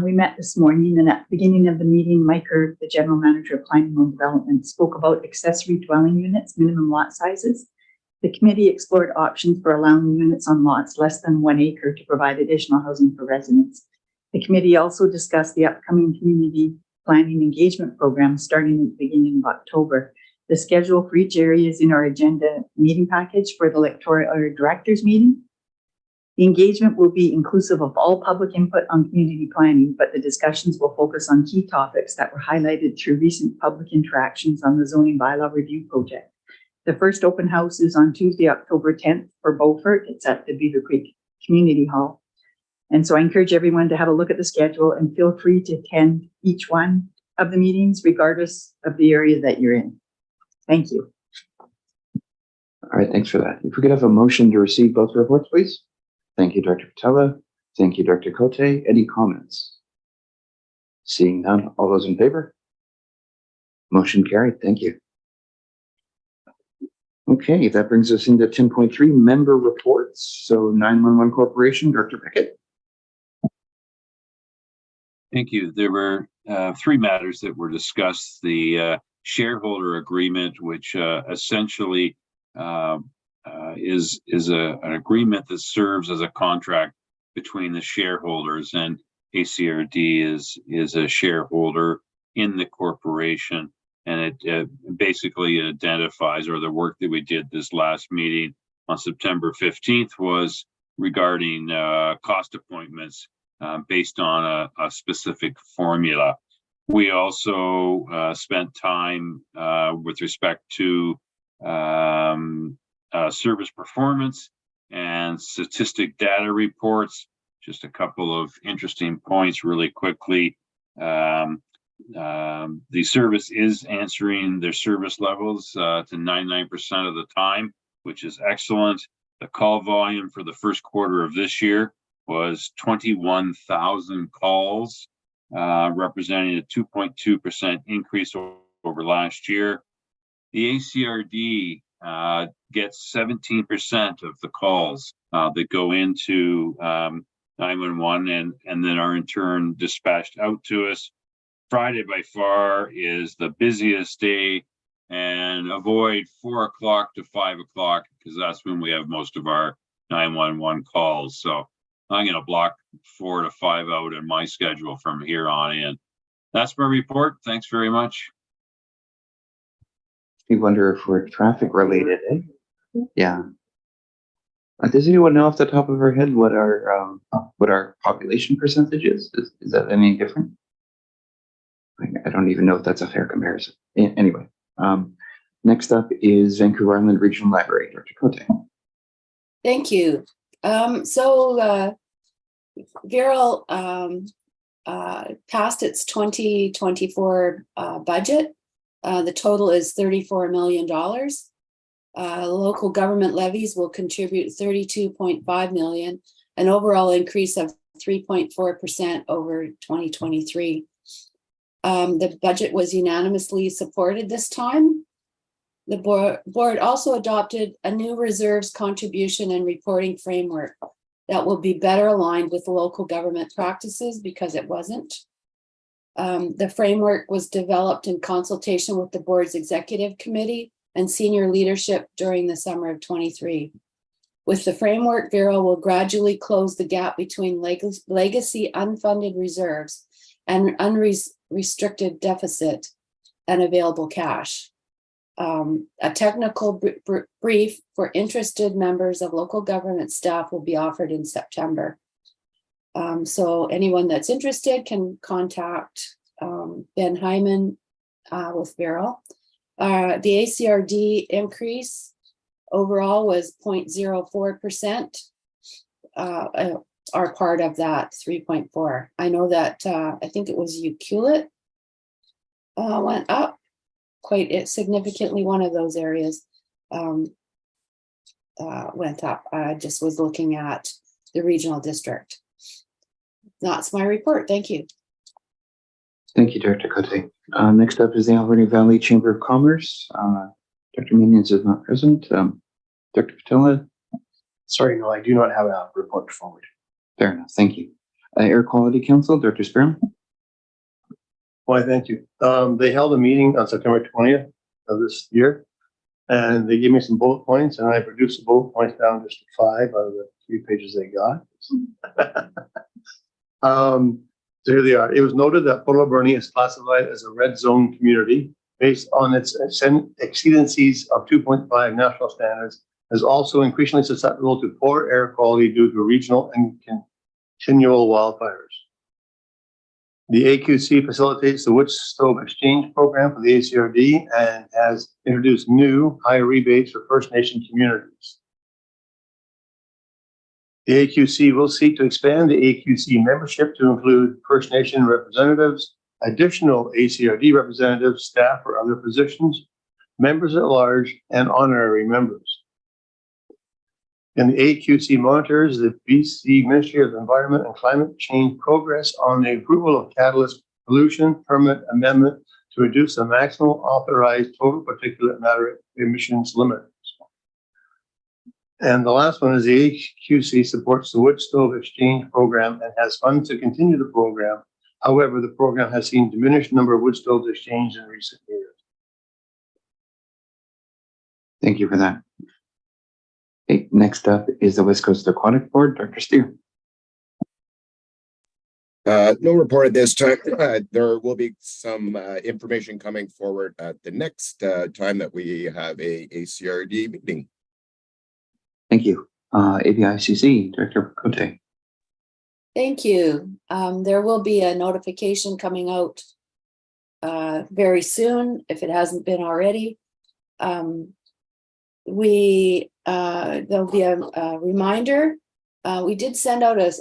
S2: We met this morning, and at the beginning of the meeting, Mike Erb, the General Manager of Planning and Development, spoke about accessory dwelling units, minimum lot sizes. The committee explored options for allowing units on lots less than 1 acre to provide additional housing for residents. The committee also discussed the upcoming community planning engagement program starting at the beginning of October. The schedule for each area is in our agenda meeting package for the electoral area directors meeting. The engagement will be inclusive of all public input on community planning, but the discussions will focus on key topics that were highlighted through recent public interactions on the zoning bylaw review project. The first open house is on Tuesday, October 10th for Beaufort. It's at the Beaver Creek Community Hall. And so I encourage everyone to have a look at the schedule and feel free to attend each one of the meetings, regardless of the area that you're in. Thank you.
S1: All right, thanks for that. If we could have a motion to receive both reports, please. Thank you, Director Patella. Thank you, Director Cote. Any comments? Seeing none, all those in favor? Motion carried. Thank you. Okay, that brings us into 10.3 member reports. So 911 Corporation, Director Pickett.
S11: Thank you. There were three matters that were discussed. The shareholder agreement, which essentially is an agreement that serves as a contract between the shareholders, and ACRD is a shareholder in the corporation, and it basically identifies, or the work that we did this last meeting on September 15th was regarding cost appointments based on a specific formula. We also spent time with respect to service performance and statistic data reports. Just a couple of interesting points really quickly. The service is answering their service levels to 99% of the time, which is excellent. The call volume for the first quarter of this year was 21,000 calls, representing a 2.2% increase over last year. The ACRD gets 17% of the calls that go into 911 and then are in turn dispatched out to us. Friday by far is the busiest day, and avoid 4 o'clock to 5 o'clock because that's when we have most of our 911 calls. So I'm going to block 4 to 5 out in my schedule from here on in. That's my report. Thanks very much.
S1: You wonder if we're traffic related, eh? Yeah. Does anyone know off the top of our head what our population percentage is? Is that any different? I don't even know if that's a fair comparison. Anyway, next up is Vancouver Island Regional Library, Dr. Cote.
S7: Thank you. Viral passed its 2024 budget. The total is $34 million. Local government levies will contribute $32.5 million, an overall increase of 3.4% over 2023. The budget was unanimously supported this time. The board also adopted a new reserves contribution and reporting framework that will be better aligned with local government practices because it wasn't. The framework was developed in consultation with the board's executive committee and senior leadership during the summer of 23. With the framework, Vero will gradually close the gap between legacy unfunded reserves and unrestricted deficit and available cash. A technical brief for interested members of local government staff will be offered in September. So anyone that's interested can contact Ben Hyman with Vero. The ACRD increase overall was 0.04%. Are part of that 3.4. I know that I think it was Ucluelet went up quite significantly. One of those areas went up. I just was looking at the regional district. That's my report. Thank you.
S1: Thank you, Dr. Cote. Next up is the Alberni Valley Chamber of Commerce. Dr. Minions is not present. Dr. Patella?
S15: Sorry, no, I do not have a report forward.
S1: Fair enough. Thank you. Air Quality Council, Dr. Sparrow?
S15: Why, thank you. They held a meeting on September 20th of this year, and they gave me some bullet points, and I produced the bullet points down just to 5 out of the 3 pages they got. So here they are. It was noted that Port Alberni is classified as a red zone community based on its exceedancies of 2.5 national standards, is also increasingly susceptible to poor air quality due to regional and continual wildfires. The AQC facilitates the wood stove exchange program for the ACRD and has introduced new high rebates for First Nation communities. The AQC will seek to expand the AQC membership to include First Nation representatives, additional ACRD representatives, staff or other positions, members at large, and honorary members. And the AQC monitors the BC Ministry of Environment and Climate Change progress on the approval of catalyst pollution permit amendment to reduce the maximum authorized total particulate matter emissions limit. And the last one is the AQC supports the wood stove exchange program and has funds to continue the program However, the program has seen diminished number of wood stoves exchanged in recent years.
S1: Thank you for that. Okay, next up is the West Coast Aquatic Board, Dr. Steer.
S6: No report at this time. There will be some information coming forward at the next time that we have a CRD meeting.
S1: Thank you. ABICC, Director Cote.
S7: Thank you. There will be a notification coming out very soon, if it hasn't been already. There'll be a reminder. We did send out a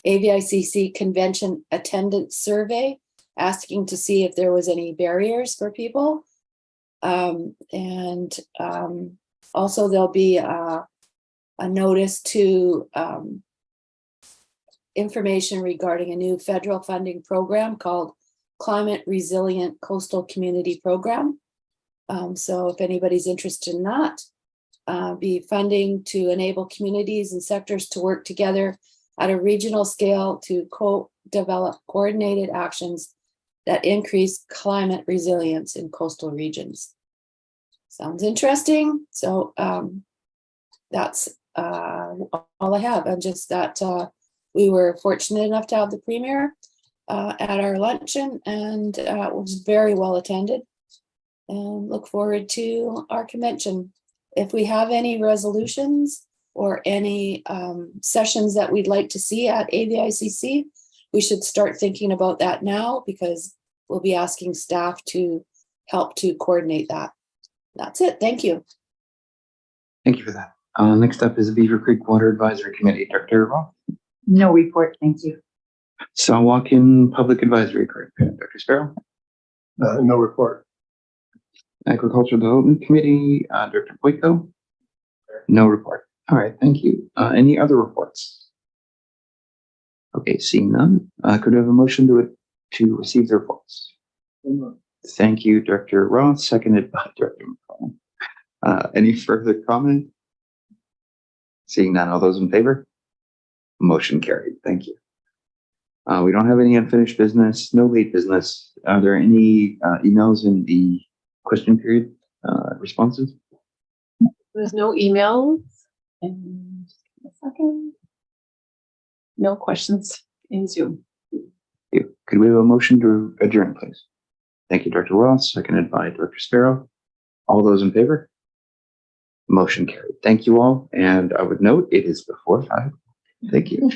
S7: AVICC convention attendance survey asking to see if there was any barriers for people. Also there'll be a notice to information regarding a new federal funding program called Climate Resilient Coastal Community Program. So if anybody's interested in that, be funding to enable communities and sectors to work together at a regional scale to co-develop coordinated actions that increase climate resilience in coastal regions. Sounds interesting. So that's all I have. And just that we were fortunate enough to have the premier at our luncheon, and it was very well attended, and look forward to our convention. If we have any resolutions or any sessions that we'd like to see at AVICC, we should start thinking about that now, because we'll be asking staff to help to coordinate that. That's it. Thank you.
S1: Thank you for that. Next up is the Beaver Creek Water Advisory Committee, Dr. Roth.
S2: No report, thank you.
S1: Sawwakin Public Advisory Group, Dr. Sparrow.
S15: No report.
S1: Agricultural Development Committee, Dr. Boyko. No report. All right, thank you. Any other reports? Okay, seeing none, could I have a motion to receive the reports? Thank you, Director Roth, seconded by Director McCollum. Any further comment? Seeing none, all those in favor? Motion carried. Thank you. We don't have any unfinished business, no late business. Are there any emails in the question period responses?
S16: There's no emails. And just give me a second. No questions in Zoom.
S1: Could we have a motion to adjourn, please? Thank you, Director Roth, seconded by Director Sparrow. All those in favor? Motion carried. Thank you all. And I would note it is before 5. Thank you.